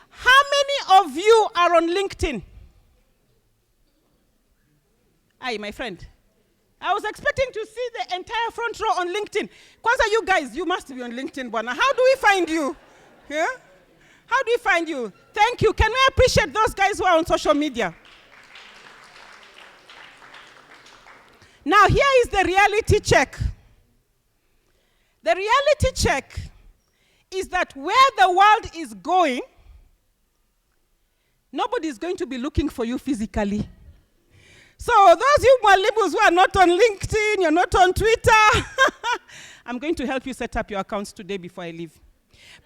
how many of you are on LinkedIn? Aye, my friend. I was expecting to see the entire front row on LinkedIn. Kwanza, you guys, you must be on LinkedIn, Bwana. How do we find you? Yeah? How do we find you? Thank you. Can we appreciate those guys who are on social media? Now, here is the reality check. The reality check is that where the world is going, nobody is going to be looking for you physically. So those you Mwalimus who are not on LinkedIn, you're not on Twitter, I'm going to help you set up your accounts today before I leave.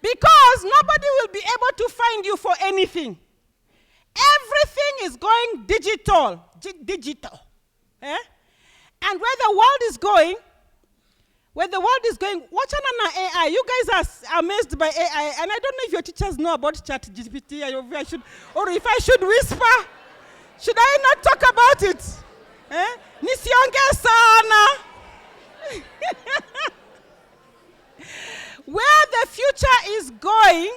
Because nobody will be able to find you for anything. Everything is going digital. Eh? And where the world is going, watch on AI. You guys are amazed by AI. And I don't know if your teachers know about ChatGPT, or if I should whisper. Should I not talk about it? Nisionge sana. Where the future is going,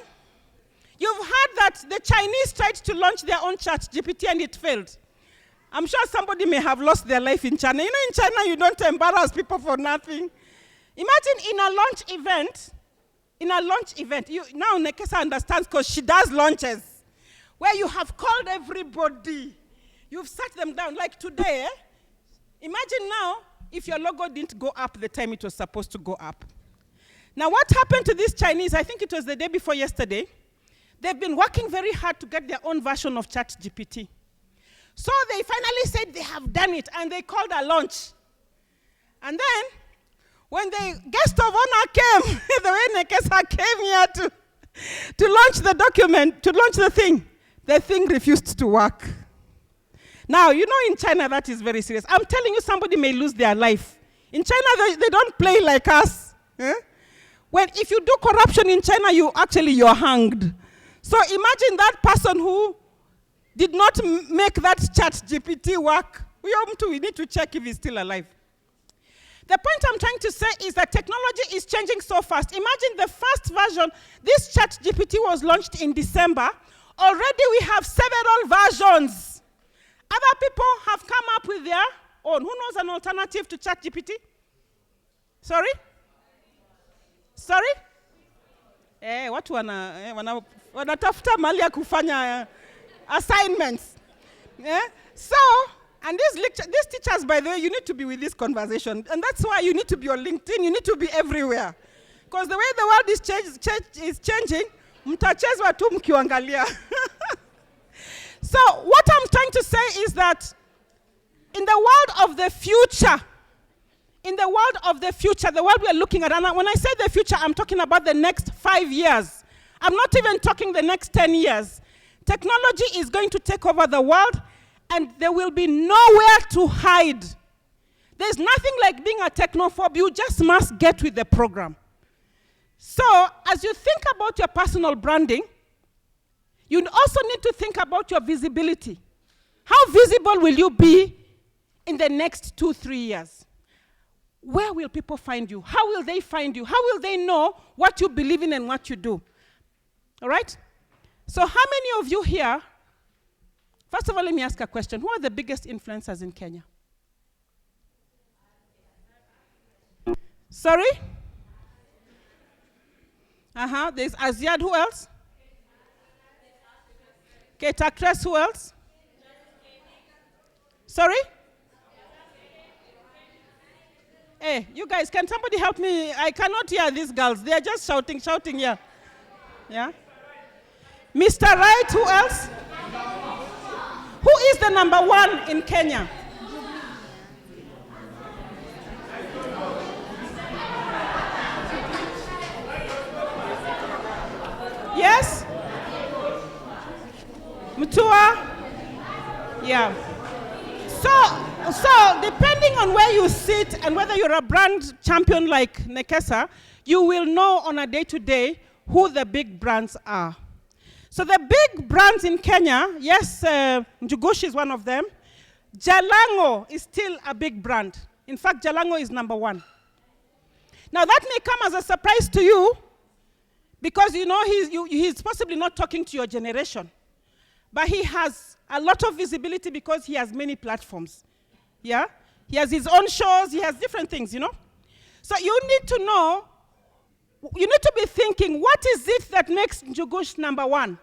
you You've heard that the Chinese tried to launch their own chat GPT and it failed. I'm sure somebody may have lost their life in China. You know, in China, you don't embarrass people for nothing. Imagine in a launch event, now Nekesa understands because she does launches, where you have called everybody. You've sat them down, like today. Imagine now if your logo didn't go up the time it was supposed to go up. Now, what happened to these Chinese, I think it was the day before yesterday, they've been working very hard to get their own version of ChatGPT. So they finally said they have done it, and they called a launch. And then, when the guest of honor came, the way Nekesa came here to launch the document, to launch the thing refused to work. Now, you know in China that is very serious. I'm telling you, somebody may lose their life. In China, they don't play like us. If you do corruption in China, you're hanged. So imagine that person who did not make that chat GPT work. We need to check if he's still alive. The point I'm trying to say is that technology is changing so fast. Imagine the first version, this chat GPT was launched in December. Already we have several versions. Other people have come up with their own. Who knows an alternative to chat GPT? Sorry? Watu wanatafuta mali ya kufanya assignments. So, and these teachers, by the way, you need to be with this conversation. And that's why you need to be on LinkedIn. You need to be everywhere. Because the way the world is changing, mtachezwa tu mkiangalia. So what I'm trying to say is that in the world of the future, the world we're looking at, and when I say the future, I'm talking about the next 5 years. I'm not even talking the next 10 years. Technology is going to take over the world, and there will be nowhere to hide. There's nothing like being a technophobe. You just must get with the program. So, as you think about your personal branding, you also need to think about your visibility. How visible will you be in the next 2-3 years? Where will people find you? How will they find you? How will they know what you believe in and what you do? All right? So how many of you here, first of all, let me ask a question. Who are the biggest influencers in Kenya? Sorry? There's Aziad. Who else? Kate Actress. Who else? Sorry? Hey, you guys, can somebody help me? I cannot hear these girls. They're just shouting here. Yeah? Mr. Right, who else? Who is the number one in Kenya? Yes? Mutua? Yeah. So depending on where you sit and whether you're a brand champion like Nekesa, you will know on a day-to-day who the big brands are. So the big brands in Kenya, yes, Njugush is one of them. Jalango is still a big brand. In fact, Jalango is number one. Now that may come as a surprise to you because you know he's possibly not talking to your generation. But he has a lot of visibility because he has many platforms. Yeah? He has his own shows, he has different things, you know? So you need to know, you need to be thinking, what is it that makes Njugush number one?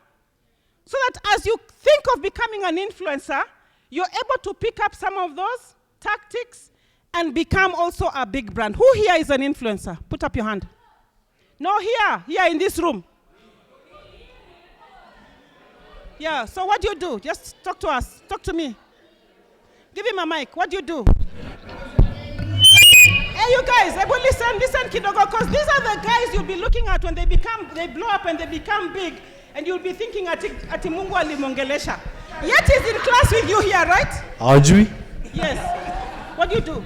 So that as you think of becoming an influencer, you're able to pick up some of those tactics and become also a big brand. Who here is an influencer? Put up your hand. No, here in this room. Yeah, so what do you do? Just talk to us. Talk to me. Give him a mic. What do you do? Hey, you guys, listen, kidogo, because these are the guys you'll be looking at when they blow up and they become big, and you'll be thinking ati Mungu alimongelesha. Yet he's in class with you here, right? Ajui? Yes. What do you do?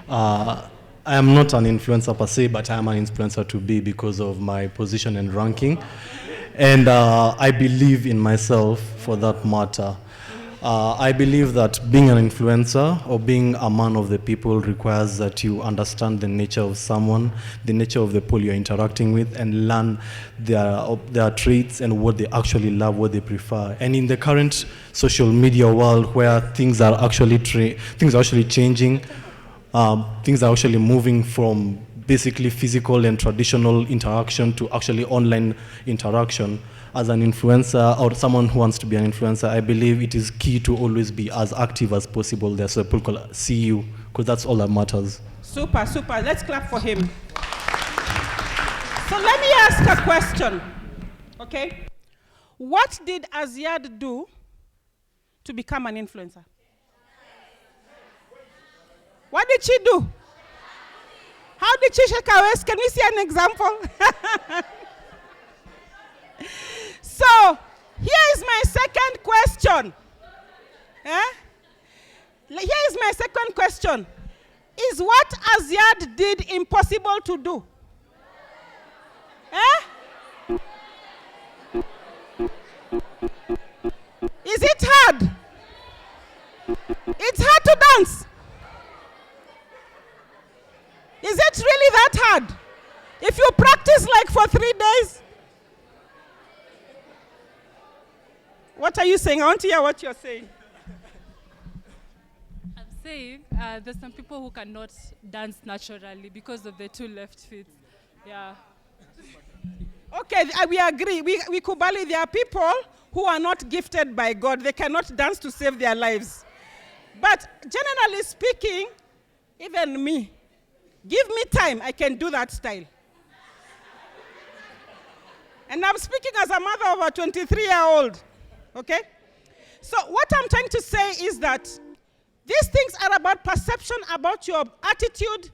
I am not an influencer per se, but I am an influencer to be because of my position and ranking. And I believe in myself for that matter. I believe that being an influencer or being a man of the people requires that you understand the nature of someone, the nature of the people you're interacting with, and learn their traits and what they actually love, what they prefer. And in the current social media world where things are actually changing, things are actually moving from basically physical and traditional interaction to actually online interaction. As an influencer or someone who wants to be an influencer, I believe it is key to always be as active as possible there so people can see you, because that's all that matters. Super, super. Let's clap for him. So let me ask a question, okay? What did Aziad do to become an influencer? What did she do? How did she shake her waist? Can we see an example? So, here is my second question. Here is my second question. Is what Aziad did impossible to do? Is it hard? It's hard to dance. Is it really that hard? If you practice like for 3 days? What are you saying? I want to hear what you're saying. I'm saying there's some people who cannot dance naturally because of the 2 left feet. Yeah. Okay, we agree. We Kubali, there are people who are not gifted by God. They cannot dance to save their lives. But generally speaking, even me, give me time, I can do that style. And I'm speaking as a mother of a 23-year-old. Okay? So what I'm trying to say is that these things are about perception, about your attitude,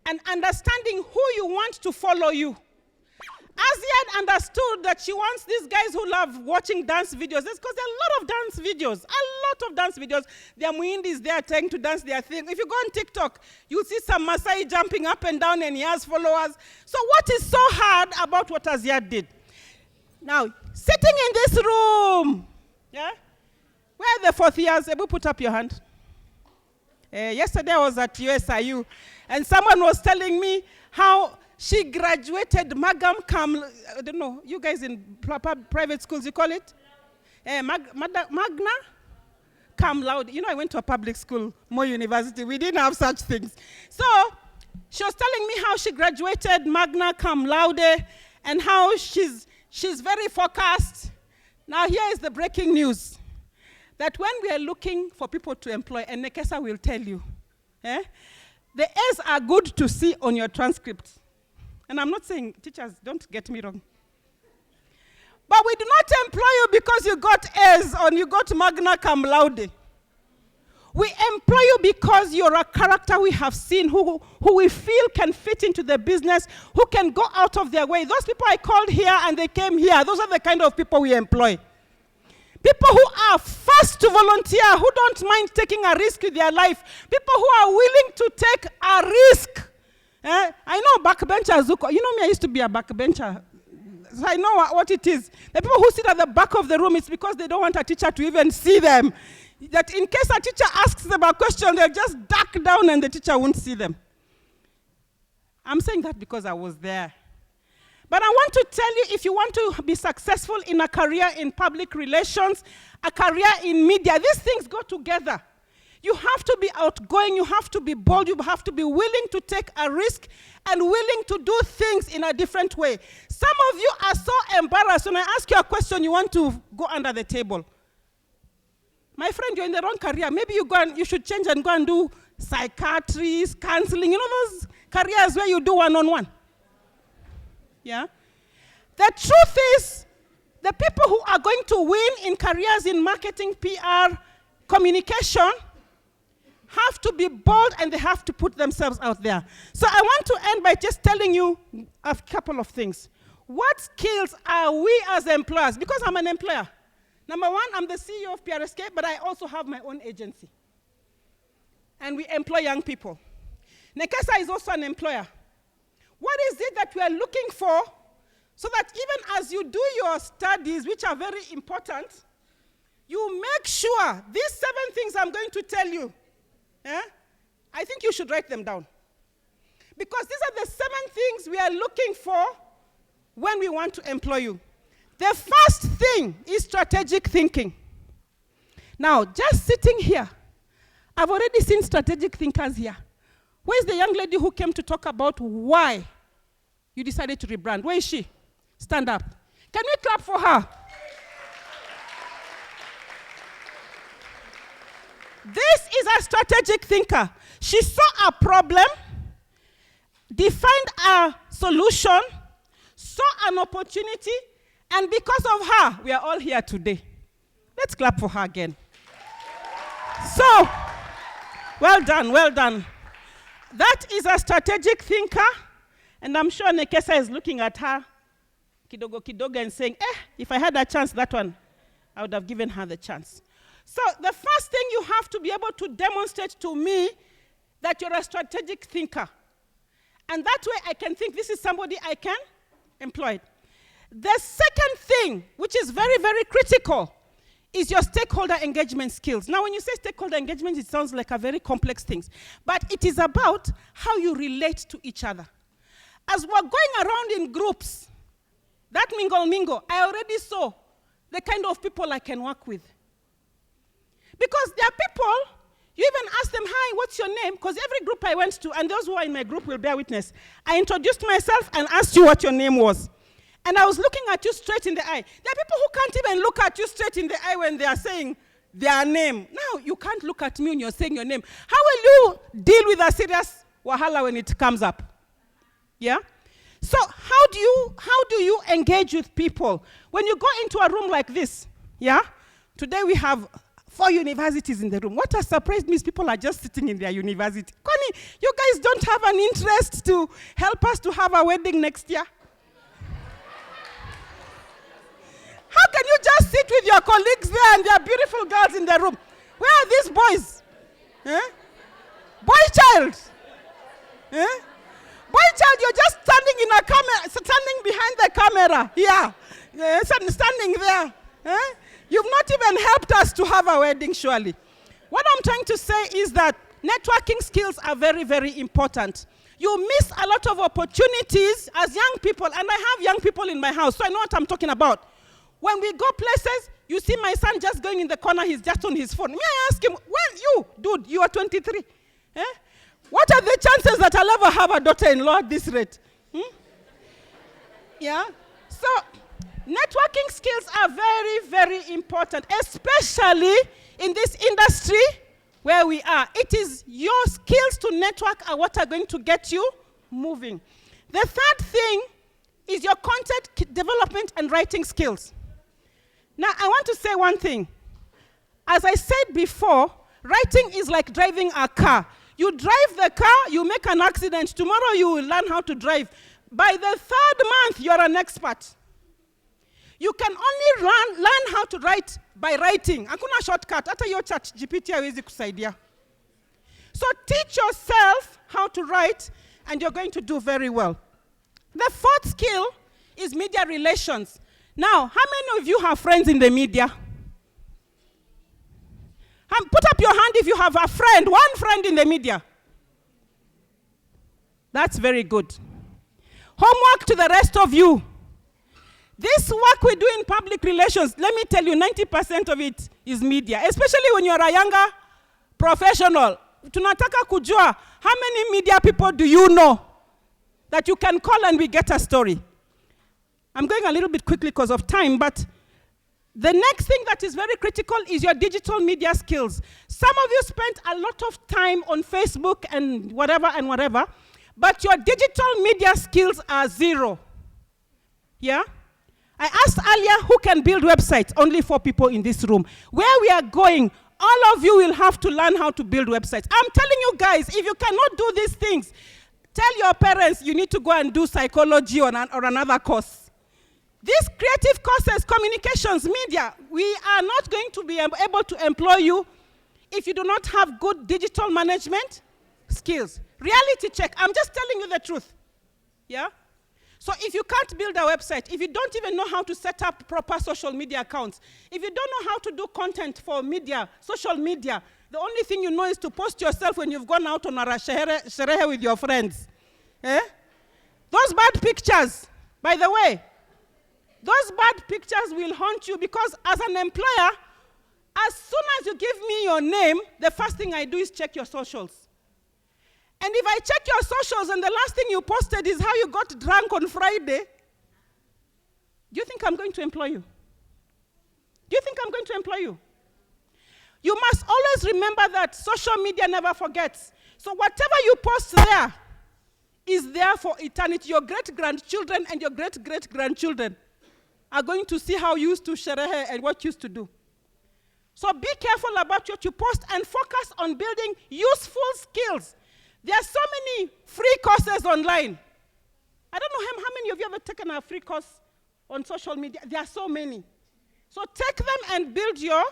and understanding who you want to follow you. Aziad understood that she wants these guys who love watching dance videos. That's because there are a lot of dance videos. There are Muindis there trying to dance their thing. If you go on TikTok, you'll see some Masai jumping up and down and he has followers. So what is so hard about what Aziad did? Now, sitting in this room, yeah? Where are the 4th years? Ebu, put up your hand. Yesterday I was at USIU, and someone was telling me how she graduated magam cum, I don't know, you guys in private schools, you call it? Magna cum laude. You know, I went to a public school, Moy University. We didn't have such things. So she was telling me how she graduated magna cum laude and how she's very focused. Now here is the breaking news. That when we are looking for people to employ, and Nekesa will tell you, the A's are good to see on your transcript. And I'm not saying, teachers, don't get me wrong. But we do not employ you because you got A's or you got magna cum laude. We employ you because you're a character we have seen, who we feel can fit into the business, who can go out of their way. Those people I called here and they came here, those are the kind of people we employ. People who are fast to volunteer, who don't mind taking a risk with their life. People who are willing to take a risk. I know backbenchers. You know me, I used to be a backbencher. So I know what it is. The people who sit at the back of the room, it's because they don't want a teacher to even see them. That in case a teacher asks them a question, they'll just duck down and the teacher won't see them. I'm saying that because I was there. But I want to tell you, if you want to be successful in a career in public relations, a career in media, these things go together. You have to be outgoing, you have to be bold, you have to be willing to take a risk and willing to do things in a different way. Some of you are so embarrassed. When I ask you a question, you want to go under the table. My friend, you're in the wrong career. Maybe you should change and go and do psychiatry, counseling, you know those careers where you do one-on-one. Yeah? The truth is, the people who are going to win in careers in marketing, PR, communication, have to be bold and they have to put themselves out there. So I want to end by just telling you a couple of things. What skills are we as employers? Because I'm an employer. Number one, I'm the CEO of PRSK, but I also have my own agency. And we employ young people. Nekesa is also an employer. What is it that we are looking for so that even as you do your studies, which are very important, you make sure these 7 things I'm going to tell you, I think you should write them down. Because these are the 7 things we are looking for when we want to employ you. The first thing is strategic thinking. Now, just sitting here, I've already seen strategic thinkers here. Where's the young lady who came to talk about why you decided to rebrand? Where is she? Stand up. Can we clap for her? This is a strategic thinker. She saw a problem, defined a solution, saw an opportunity, and because of her, we are all here today. Let's clap for her again. So, well done, well done. That is a strategic thinker, and I'm sure Nekesa is looking at her, kidogo kidogo, and saying, if I had a chance, that one, I would have given her the chance. So the first thing you have to be able to demonstrate to me that you're a strategic thinker. And that way I can think this is somebody I can employ. The second thing, which is very, very critical, is your stakeholder engagement skills. Now, when you say stakeholder engagement, it sounds like a very complex thing. But it is about how you relate to each other. As we're going around in groups, that mingle, I already saw the kind of people I can work with. Because there are people, you even ask them, hi, what's your name? Because every group I went to, and those who are in my group will bear witness, I introduced myself and asked you what your name was. And I was looking at you straight in the eye. There are people who can't even look at you straight in the eye when they are saying their name. Now, you can't look at me when you're saying your name. How will you deal with a serious wahala when it comes up? Yeah? So how do you engage with people? When you go into a room like this, yeah? Today we have 4 universities in the room. What has surprised me is people are just sitting in their university. Connie, you guys don't have an interest to help us to have a wedding next year? How can you just sit with your colleagues there and there are beautiful girls in the room? Where are these boys? Boy child. Boy child, you're just standing in a camera, standing behind the camera. Yeah. Standing there. You've not even helped us to have a wedding, surely. What I'm trying to say is that networking skills are very, very important. You miss a lot of opportunities as young people, and I have young people in my house, so I know what I'm talking about. When we go places, you see my son just going in the corner, he's just on his phone. May I ask him, dude, you are 23. What are the chances that I'll ever have a daughter-in-law at this rate? Yeah? So, networking skills are very, very important, especially in this industry where we are. It is your skills to network are what are going to get you moving. The third thing is your content development and writing skills. Now, I want to say one thing. As I said before, writing is like driving a car. You drive the car, you make an accident. Tomorrow you will learn how to drive. By the 3rd month, you're an expert. You can only learn how to write by writing. Hakuna shortcut. Hata hiyo chat GPT haiwezi kusaidia. So teach yourself how to write, and you're going to do very well. The 4th skill is media relations. Now, how many of you have friends in the media? Put up your hand if you have a friend, one friend in the media. That's very good. Homework to the rest of you. This work we do in public relations, let me tell you, 90% of it is media, especially when you're a younger professional. Tunataka kujua, how many media people do you know that you can call and we get a story? I'm going a little bit quickly because of time, but the next thing that is very critical is your digital media skills. Some of you spent a lot of time on Facebook and whatever, but your digital media skills are 0. Yeah? I asked earlier who can build websites. Only 4 people in this room. Where we are going, all of you will have to learn how to build websites. I'm telling you guys, if you cannot do these things, tell your parents you need to go and do psychology or another course. These creative courses, communications, media, we are not going to be able to employ you if you do not have good digital management skills. Reality check. I'm just telling you the truth. Yeah? So if you can't build a website, if you don't even know how to set up proper social media accounts, if you don't know how to do content for media, social media, the only thing you know is to post yourself when you've gone out on a sherehe with your friends. Eh? Those bad pictures, by the way, those bad pictures will haunt you, because as an employer, as soon as you give me your name, the first thing I do is check your socials. And if I check your socials and the last thing you posted is how you got drunk on Friday, do you think I'm going to employ you? Do you think I'm going to employ you? You must always remember that social media never forgets. So whatever you post there is there for eternity. Your great-grandchildren and your great-great-grandchildren are going to see how you used to sherehe and what you used to do. So be careful about what you post and focus on building useful skills. There are so many free courses online. I don't know how many of you have ever taken a free course on social media. There are so many. So take them and build your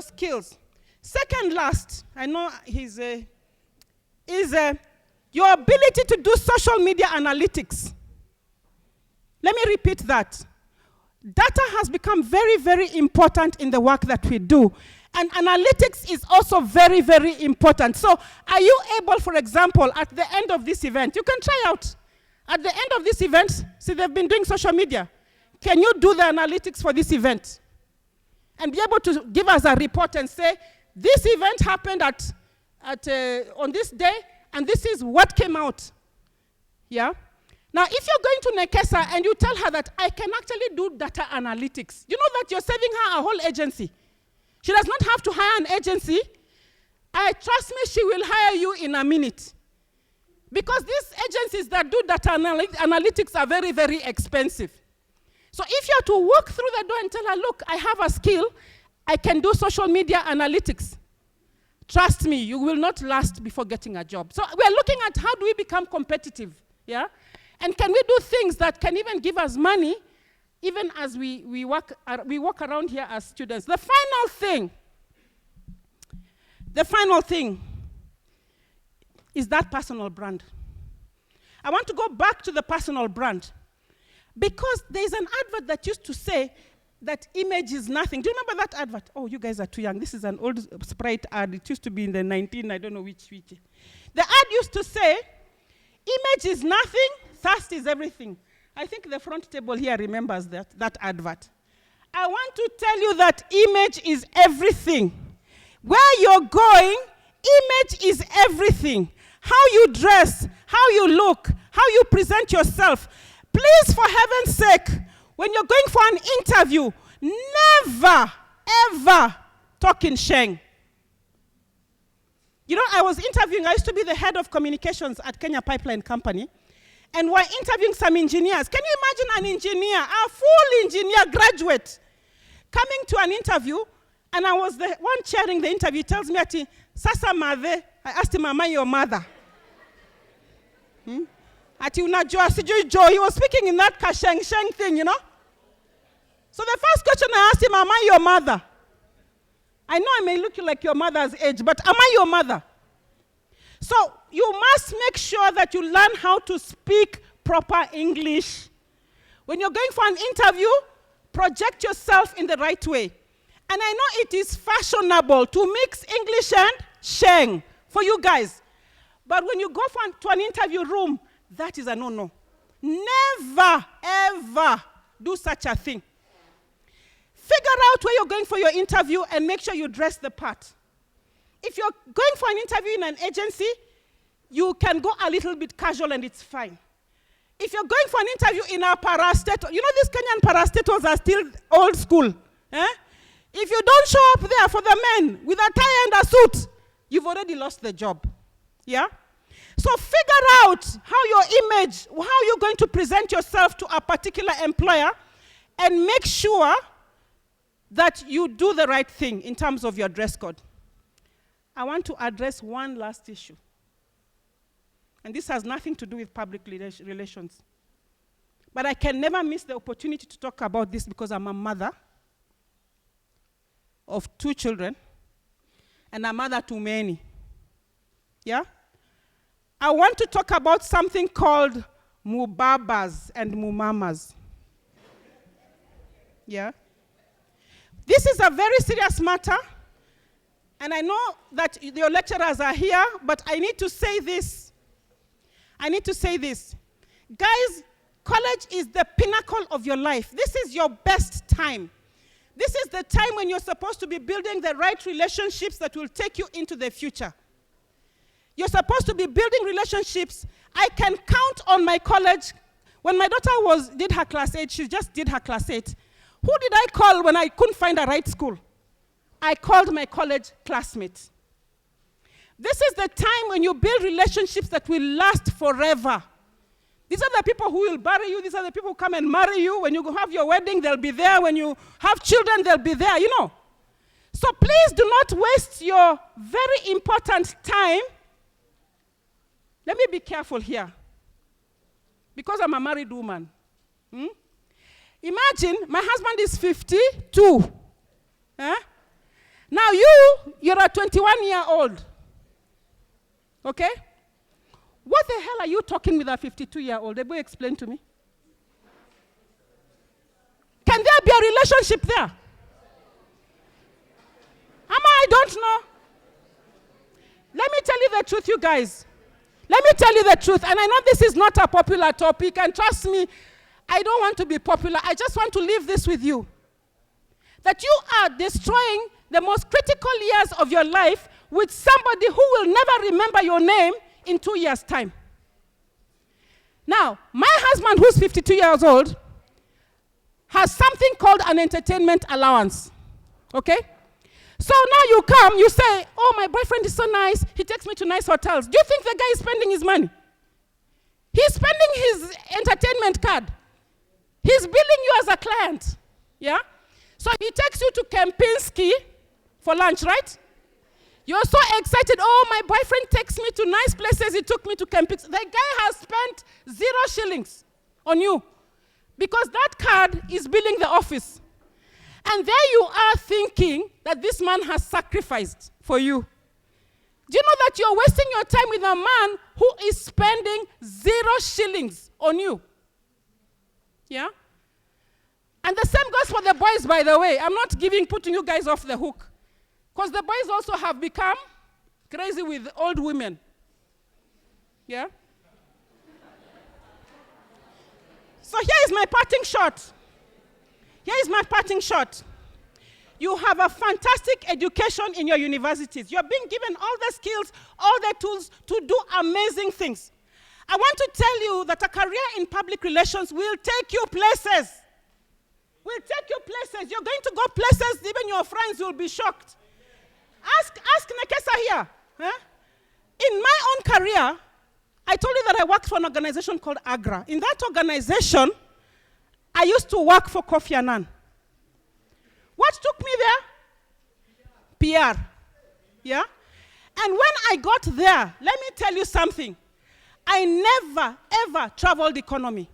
skills. Second last, I know is your ability to do social media analytics. Let me repeat that. Data has become very, very important in the work that we do. And analytics is also very, very important. So are you able, for example, at the end of this event, you can try out. At the end of this event, see, they've been doing social media. Can you do the analytics for this event? And be able to give us a report and say, this event happened on this day, and this is what came out. Yeah? Now, if you're going to Nekesa and you tell her that I can actually do data analytics, you know that you're saving her a whole agency. She does not have to hire an agency. Trust me, she will hire you in a minute. Because these agencies that do data analytics are very, very expensive. So if you're to walk through the door and tell her, look, I have a skill, I can do social media analytics, trust me, you will not last before getting a job. So we're looking at how do we become competitive, yeah? And can we do things that can even give us money, even as we walk around here as students. The final thing is that personal brand. I want to go back to the personal brand, because there's an advert that used to say that image is nothing. Do you remember that advert? Oh, you guys are too young. This is an old Sprite ad. It used to be in the 19, I don't know which. The ad used to say, image is nothing, thirst is everything. I think the front table here remembers that advert. I want to tell you that image is everything. Where you're going, image is everything. How you dress, how you look, how you present yourself. Please, for heaven's sake, when you're going for an interview, never, ever talk in Sheng. You know, I was interviewing, I used to be the head of communications at Kenya Pipeline Company, and we're interviewing some engineers. Can you imagine an engineer, a full engineer graduate, coming to an interview, and I was the one chairing the interview. He tells me, Sasa Mave, I asked him, am I your mother? Ati unajua sijui Joe. He was speaking in that Kasheng thing, you know. So the first question I asked him, am I your mother? I know I may look like your mother's age, but am I your mother? So you must make sure that you learn how to speak proper English. When you're going for an interview, project yourself in the right way. And I know it is fashionable to mix English and Sheng for you guys. But when you go to an interview room, that is a no-no. Never, ever do such a thing. Figure out where you're going for your interview and make sure you dress the part. If you're going for an interview in an agency, you can go a little bit casual and it's fine. If you're going for an interview in a parastatal, you know these Kenyan parastatals are still old school. Eh? If you don't show up there for the men with a tie and a suit, you've already lost the job. Yeah? So figure out how your image, how you're going to present yourself to a particular employer, and make sure that you do the right thing in terms of your dress code. I want to address one last issue. And this has nothing to do with public relations. But I can never miss the opportunity to talk about this because I'm a mother of 2 children and a mother to many. Yeah? I want to talk about something called mubabas and mumamas. Yeah. This is a very serious matter, and I know that your lecturers are here, but I need to say this. I need to say this. Guys, college is the pinnacle of your life. This is your best time. This is the time when you're supposed to be building the right relationships that will take you into the future. You're supposed to be building relationships. I can count on my college. When my daughter did her class 8, she just did her class 8. Who did I call when I couldn't find a right school? I called my college classmates. This is the time when you build relationships that will last forever. These are the people who will bury you. These are the people who come and marry you. When you have your wedding, they'll be there. When you have children, they'll be there, you know. So please do not waste your very important time. Let me be careful here, because I'm a married woman. Imagine my husband is 52. Eh? Now you're a 21-year-old. Okay? What the hell are you talking with a 52-year-old? The boy explain to me. Can there be a relationship there? I don't know. Let me tell you the truth, you guys. Let me tell you the truth. And I know this is not a popular topic, and trust me, I don't want to be popular. I just want to leave this with you. That you are destroying the most critical years of your life with somebody who will never remember your name in 2 years' time. Now, my husband, who's 52 years old, has something called an entertainment allowance. Okay? So now you come, you say, oh, my boyfriend is so nice. He takes me to nice hotels. Do you think the guy is spending his money? He's spending his entertainment card. He's billing you as a client. Yeah? So he takes you to Kempinski for lunch, right? You're so excited. Oh, my boyfriend takes me to nice places. He took me to Kempinski. The guy has spent 0 shillings on you because that card is billing the office. And there you are thinking that this man has sacrificed for you. Do you know that you're wasting your time with a man who is spending 0 shillings on you? Yeah? And the same goes for the boys, by the way. I'm not putting you guys off the hook. Because the boys also have become crazy with old women. Yeah? So here is my parting shot. Here is my parting shot. You have a fantastic education in your universities. You're being given all the skills, all the tools to do amazing things. I want to tell you that a career in public relations will take you places. Will take you places. You're going to go places, even your friends will be shocked. Ask Nekesa here. Huh? In my own career, I told you that I worked for an organization called AGRA. In that organization, I used to work for Kofi Annan. What took me there? PR. Yeah? And when I got there, let me tell you something. I never, ever traveled economy.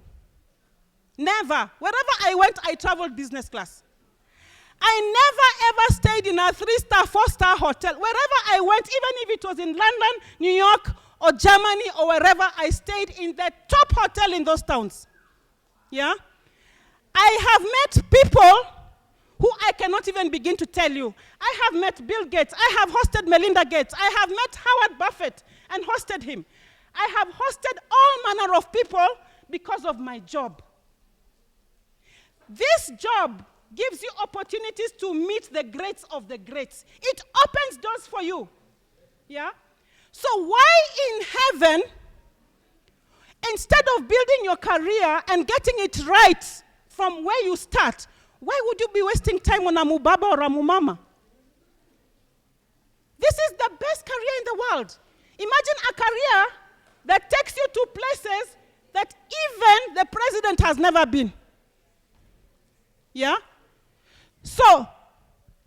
Never. Wherever I went, I traveled business class. I never, ever stayed in a 3-star, 4-star hotel. Wherever I went, even if it was in London, New York, or Germany, or wherever, I stayed in the top hotel in those towns. Yeah? I have met people who I cannot even begin to tell you. I have met Bill Gates. I have hosted Melinda Gates. I have met Howard Buffett and hosted him. I have hosted all manner of people because of my job. This job gives you opportunities to meet the greats of the greats. It opens doors for you. Yeah? So why in heaven, instead of building your career and getting it right from where you start, why would you be wasting time on a mubaba or a mumama? This is the best career in the world. Imagine a career that takes you to places that even the president has never been. Yeah? So,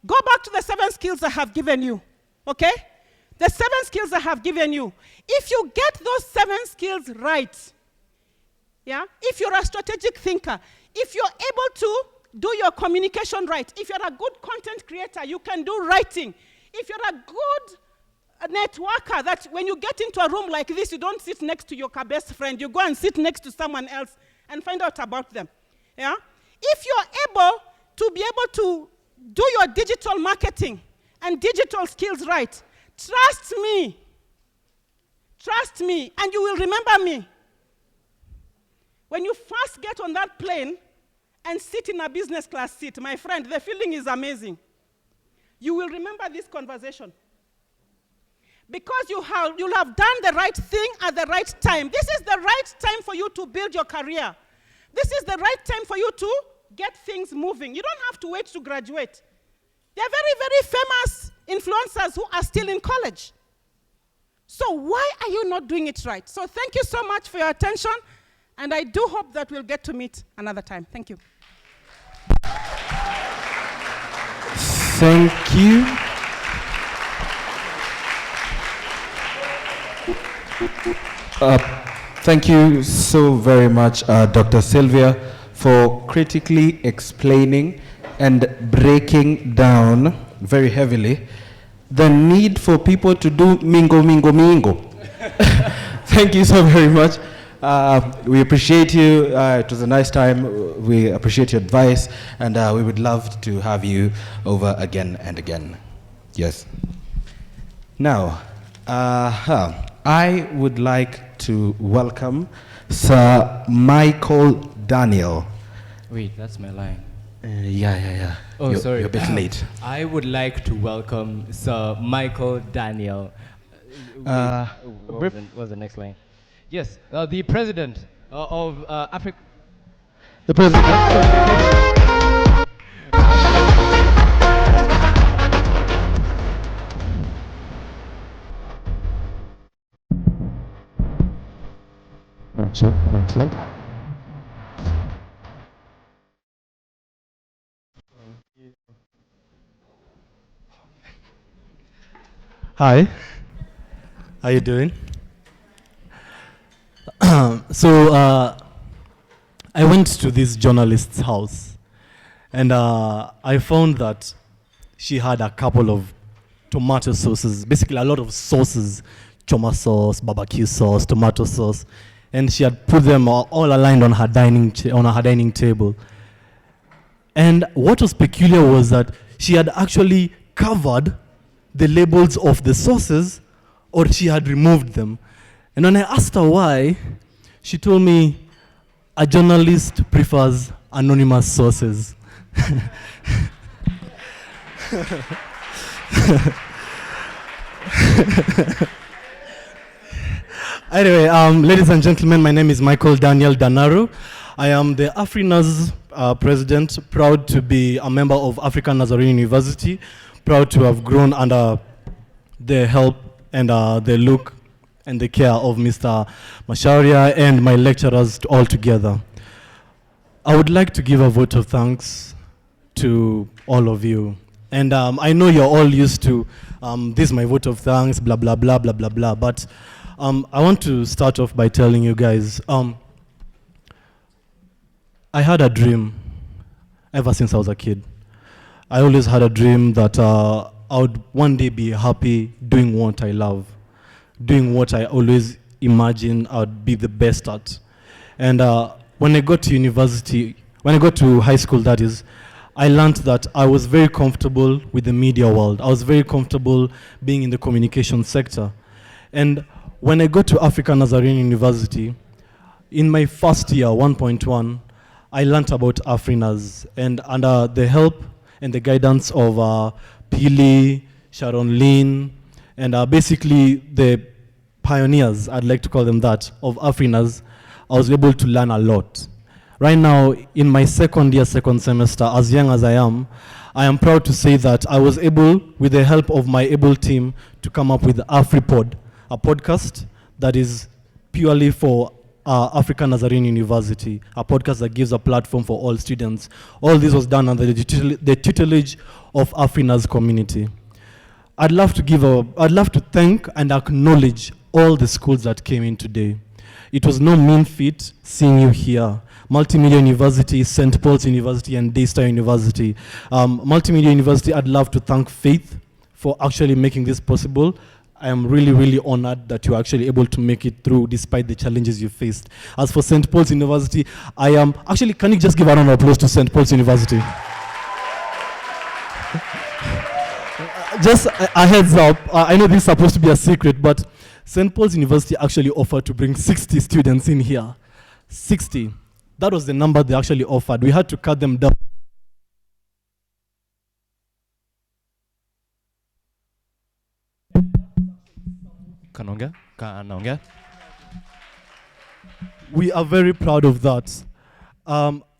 go back to the 7 skills I have given you. Okay? The 7 skills I have given you. If you get those 7 skills right, yeah? If you're a strategic thinker, if you're able to do your communication right, if you're a good content creator, you can do writing. If you're a good networker that when you get into a room like this, you don't sit next to your best friend. You go and sit next to someone else and find out about them. Yeah? If you're able to be able to do your digital marketing and digital skills right, trust me, and you will remember me. When you first get on that plane and sit in a business class seat, my friend, the feeling is amazing. You will remember this conversation. Because you'll have done the right thing at the right time. This is the right time for you to build your career. This is the right time for you to get things moving. You don't have to wait to graduate. There are very, very famous influencers who are still in college. So why are you not doing it right? So thank you so much for your attention, and I do hope that we'll get to meet another time. Thank you. Thank you. Thank you so very much, Dr. Sylvia, for critically explaining and breaking down very heavily the need for people to do mingo, mingo, mingo. Thank you so very much. We appreciate you. It was a nice time. We appreciate your advice, and we would love to have you over again and again. Yes. Now, I would like to welcome Sir Michael Daniel. Wait, that's my line. Yeah. Oh, sorry. You're a bit late. I would like to welcome Sir Michael Daniel. What was the next line? Yes, the president of Africa. The president. Hi, how you doing? So I went to this journalist's house, and I found that she had a couple of tomato sauces, basically a lot of sauces, choma sauce, barbecue sauce, tomato sauce, and she had put them all aligned on her dining table. And what was peculiar was that she had actually covered the labels of the sauces, or she had removed them. And when I asked her why, she told me a journalist prefers anonymous sources. Anyway, ladies and gentlemen, my name is Michael Daniel Danaro. I am the Afrinaz president, proud to be a member of African Nazarene University, proud to have grown under the help and the look and the care of Mr. Masharia and my lecturers all together. I would like to give a vote of thanks to all of you. And I know you're all used to this is my vote of thanks, blah, blah, blah, blah, blah, blah. But I want to start off by telling you guys, I had a dream ever since I was a kid. I always had a dream that I would one day be happy doing what I love, doing what I always imagined I would be the best at. And when I got to university, when I got to high school, that is, I learned that I was very comfortable with the media world. I was very comfortable being in the communication sector. And when I got to African Nazarene University, in my first year, 1.1, I learned about Afrinaz. And under the help and the guidance of Pili, Sharon Lynn, and basically the pioneers, I'd like to call them that, of Afrinaz, I was able to learn a lot. Right now, in my second year, second semester, as young as I am proud to say that I was able, with the help of my able team, to come up with AfriPod, a podcast that is purely for African Nazarene University, a podcast that gives a platform for all students. All this was done under the tutelage of Afrinaz community. I'd love to thank and acknowledge all the schools that came in today. It was no mean feat seeing you here. Multimedia University, St. Paul's University, and Daystar University. Multimedia University, I'd love to thank Faith for actually making this possible. I am really, really honored that you're actually able to make it through despite the challenges you faced. As for St. Paul's University, I am, actually, can you just give a round of applause to St. Paul's University? Just a heads up, I know this is supposed to be a secret, but St. Paul's University actually offered to bring 60 students in here. 60. That was the number they actually offered. We had to cut them down. Kanonga. We are very proud of that.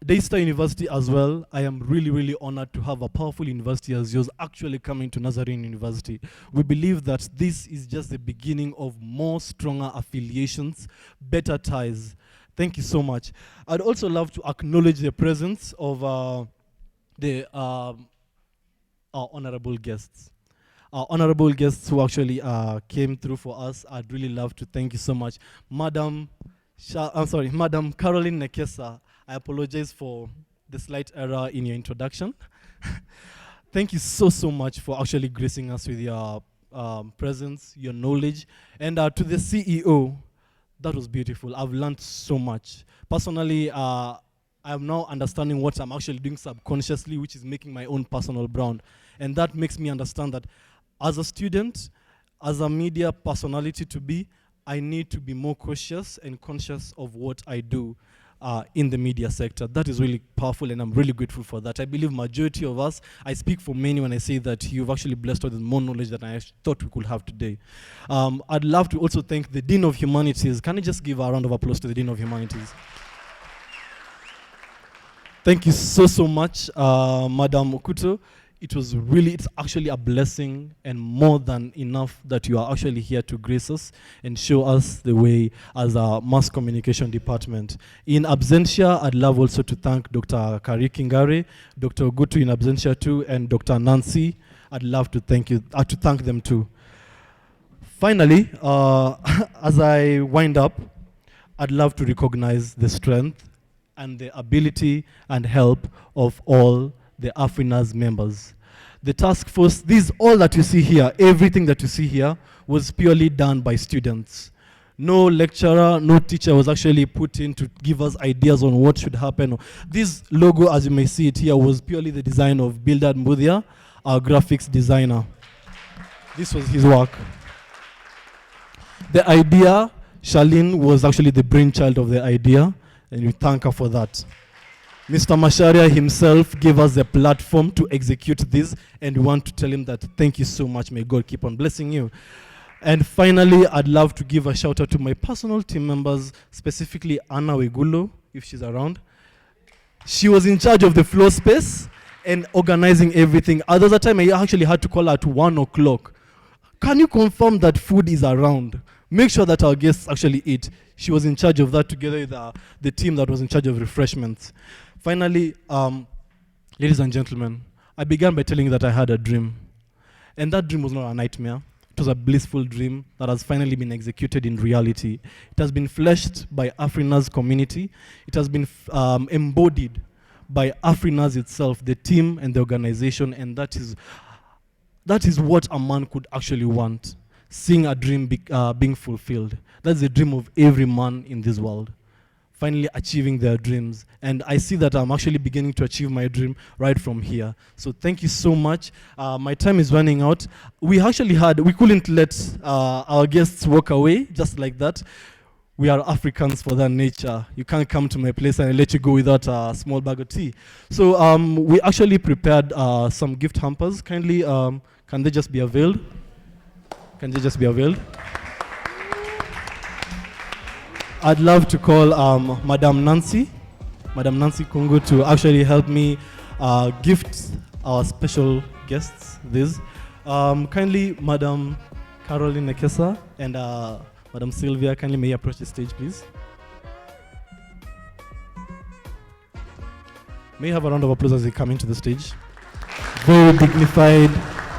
Daystar University as well, I am really, really honored to have a powerful university as yours actually coming to Nazarene University. We believe that this is just the beginning of more stronger affiliations, better ties. Thank you so much. I'd also love to acknowledge the presence of our honorable guests. Our honorable guests who actually came through for us, I'd really love to thank you so much. Madam Caroline Nekesa, I apologize for the slight error in your introduction. Thank you so much for actually gracing us with your presence, your knowledge. And to the CEO, that was beautiful. I've learned so much. Personally, I am now understanding what I'm actually doing subconsciously, which is making my own personal brand. And that makes me understand that as a student, as a media personality to be, I need to be more cautious and conscious of what I do in the media sector. That is really powerful, and I'm really grateful for that. I believe majority of us, I speak for many when I say that you've actually blessed us with more knowledge than I thought we could have today. I'd love to also thank the Dean of Humanities. Can I just give a round of applause to the Dean of Humanities? Thank you so much, Madam Okuto. It's actually a blessing and more than enough that you are actually here to grace us and show us the way as a mass communication department. In absentia, I'd love also to thank Dr. Kari Kingare, Dr. Ogutu in absentia too, and Dr. Nancy. I'd love to thank them too. Finally, as I wind up, I'd love to recognize the strength and the ability and help of all the Afrinaz members. The task force, all that you see here, everything that you see here was purely done by students. No lecturer, no teacher was actually put in to give us ideas on what should happen. This logo, as you may see it here, was purely the design of Bildad Mbudia, our graphics designer. This was his work. The idea, Charlene was actually the brainchild of the idea, and we thank her for that. Mr. Masharia himself gave us a platform to execute this, and we want to tell him that thank you so much. May God keep on blessing you. And finally, I'd love to give a shout out to my personal team members, specifically Anna Wegulo, if she's around. She was in charge of the floor space and organizing everything. At the time, I actually had to call her at 1 o'clock. Can you confirm that food is around? Make sure that our guests actually eat. She was in charge of that together with the team that was in charge of refreshments. Finally, ladies and gentlemen, I began by telling you that I had a dream. And that dream was not a nightmare. It was a blissful dream that has finally been executed in reality. It has been fleshed by Afrinaz community. It has been embodied by Afrinaz itself, the team and the organization, and that is what a man could actually want, seeing a dream being fulfilled. That's the dream of every man in this world, finally achieving their dreams. And I see that I'm actually beginning to achieve my dream right from here. So thank you so much. My time is running out. We couldn't let our guests walk away just like that. We are Africans for that nature. You can't come to my place and let you go without a small bag of tea. So we actually prepared some gift hampers. Kindly, can they just be availed? Can they just be availed? I'd love to call Madam Nancy Kongo to actually help me gift our special guests this. Kindly, Madam Caroline Nekesa and Madam Sylvia, kindly may you approach the stage, please. May you have a round of applause as they come into the stage. Very dignified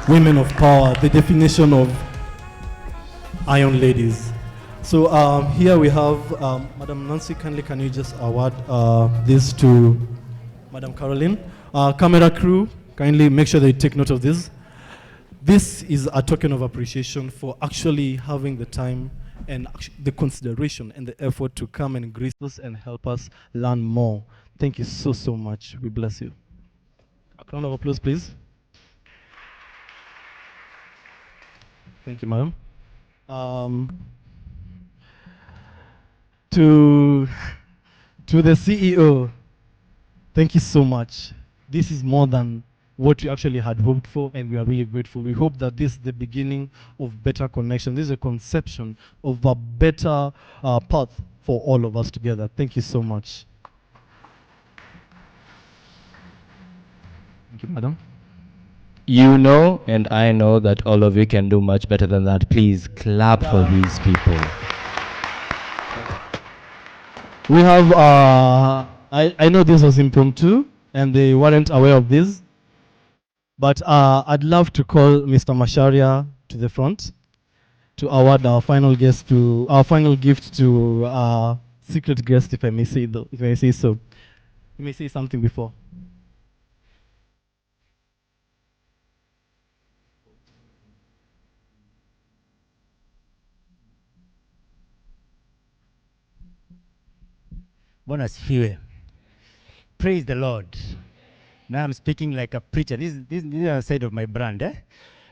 women of power, the definition of Iron Ladies. So here we have Madam Nancy. Kindly, can you just award this to Madam Caroline? Camera crew, kindly make sure they take note of this. This is a token of appreciation for actually having the time and the consideration and the effort to come and grace us and help us learn more. Thank you so, so much. We bless you. A round of applause, please. Thank you, madam. To the CEO, thank you so much. This is more than what we actually had hoped for, and we are really grateful. We hope that this is the beginning of better connection. This is a conception of a better path for all of us together. Thank you so much. Thank you, madam. You know, and I know that all of you can do much better than that. Please clap for these people. We have, I know this was impromptu, and they weren't aware of this, but I'd love to call Mr. Masharia to the front to award our final gift to our secret guest, if I may say so. You may say something before. Bwana asifiwe. Praise the Lord. Now I'm speaking like a preacher. This is the side of my brand.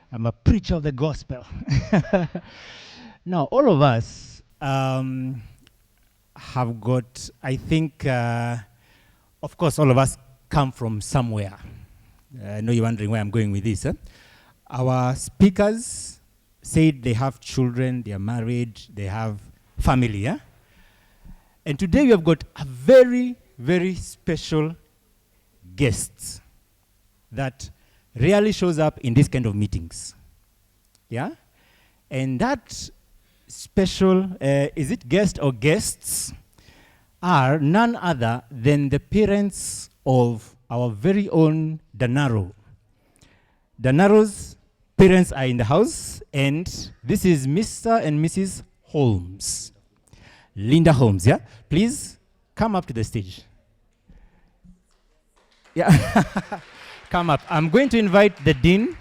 I'm a preacher of the gospel. Now, all of us have got, I think, of course, all of us come from somewhere. I know you're wondering where I'm going with this. Our speakers said they have children, they are married, they have family. And today we have got a very, very special guest that rarely shows up in this kind of meetings. Yeah? And that special, is it guest or guests, are none other than the parents of our very own Danaro. Danaro's parents are in the house, and this is Mr. and Mrs. Holmes. Linda Holmes, yeah? Please come up to the stage. Yeah, come up. I'm going to invite the dean.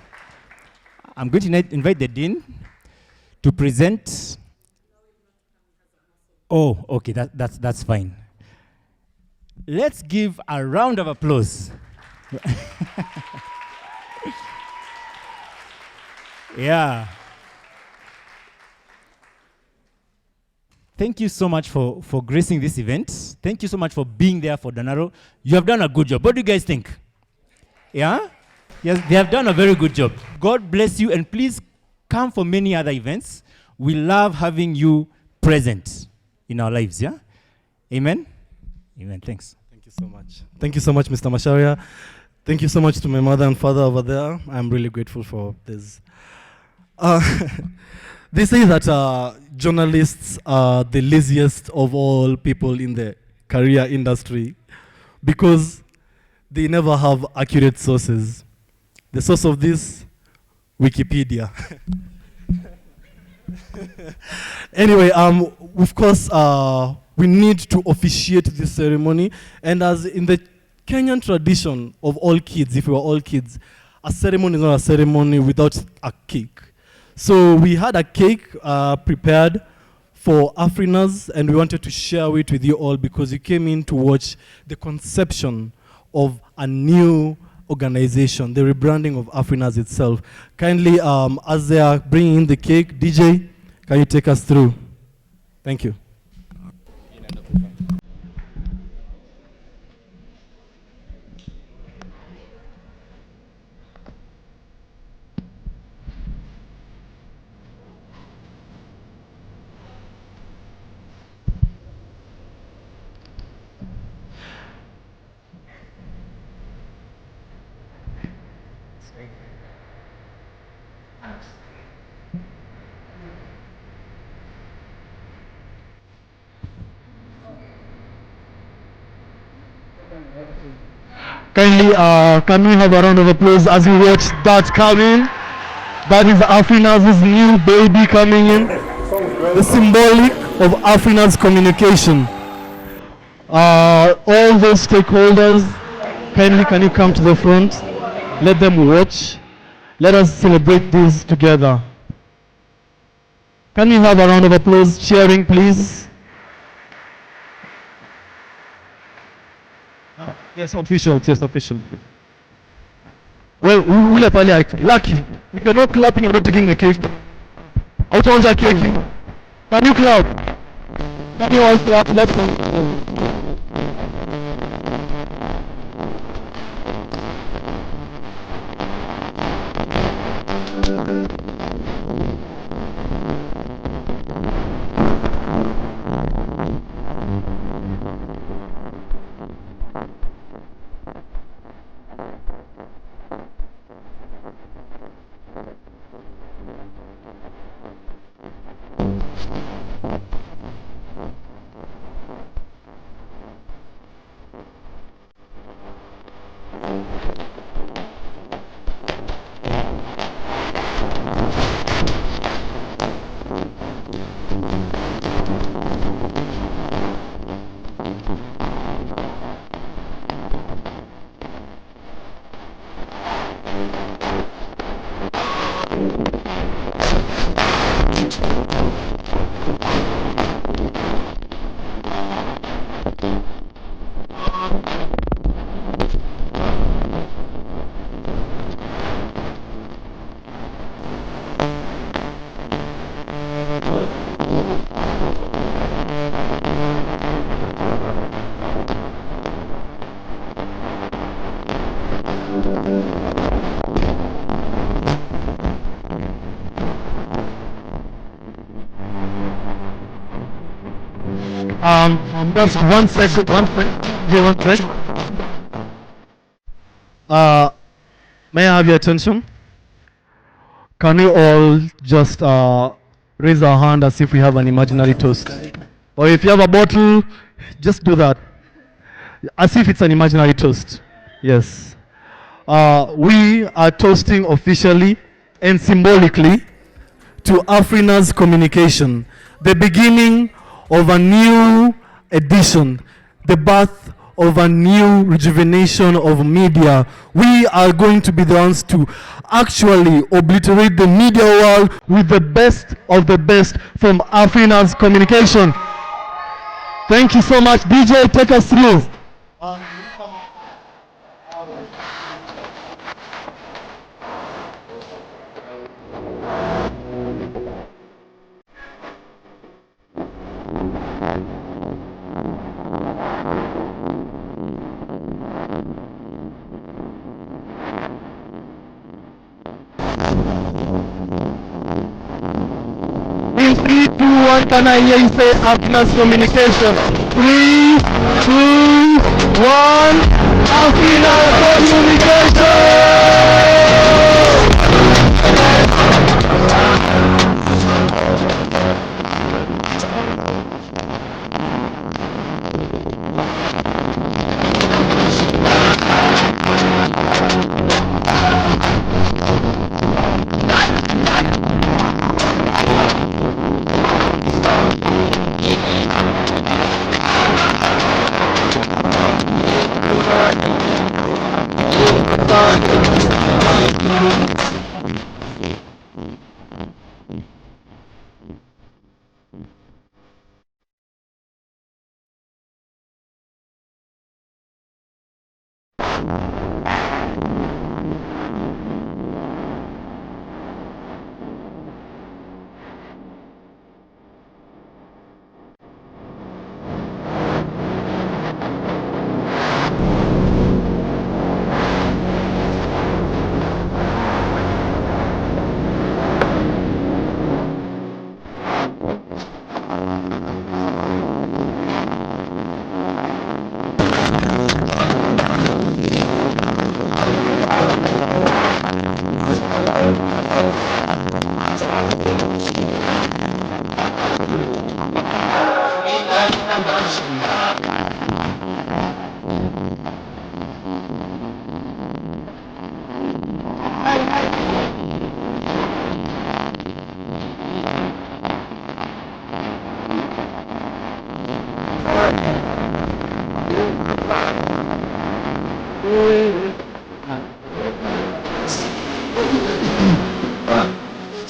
I'm going to invite the dean to present. Oh, okay, that's fine. Let's give a round of applause. Yeah. Thank you so much for gracing this event. Thank you so much for being there for Danaro. You have done a good job. What do you guys think? Yeah? Yes, they have done a very good job. God bless you, and please come for many other events. We love having you present in our lives, yeah? Amen? Amen, thanks. Thank you so much. Thank you so much, Mr. Masharia. Thank you so much to my mother and father over there. I'm really grateful for this. They say that journalists are the laziest of all people in the career industry because they never have accurate sources. The source of this, Wikipedia. Anyway, of course, we need to officiate this ceremony, and as in the Kenyan tradition of all kids, if we were all kids, a ceremony is not a ceremony without a cake. So we had a cake prepared for Afrinaz, and we wanted to share it with you all because you came in to watch the conception of a new organization, the rebranding of Afrinaz itself. Kindly, as they are bringing in the cake, DJ, can you take us through? Thank you. Kindly, can we have a round of applause as we watch that coming? That is Afrinaz's new baby coming in. The symbolic of Afrinaz communication. All those stakeholders, kindly can you come to the front? Let them watch. Let us celebrate this together. Can we have a round of applause, cheering, please? Yes, official. Yes, official. Well, we are probably lucky. If you're not clapping, you're not taking the cake. Out on the cake. Can you clap? Can you all clap? Let's go. Just one second, one second. May I have your attention? Can you all just raise our hand as if we have an imaginary toast? Or if you have a bottle, just do that. As if it's an imaginary toast. Yes. We are toasting officially and symbolically to Afrinaz communication, the beginning of a new edition, the birth of a new rejuvenation of media. We are going to be the ones to actually obliterate the media world with the best of the best from Afrinaz communication. Thank you so much. DJ, take us through. In 3, 2, 1, can I hear you say Afrinaz communication? 3, 2, 1, Afrinaz communication!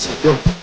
kidogo.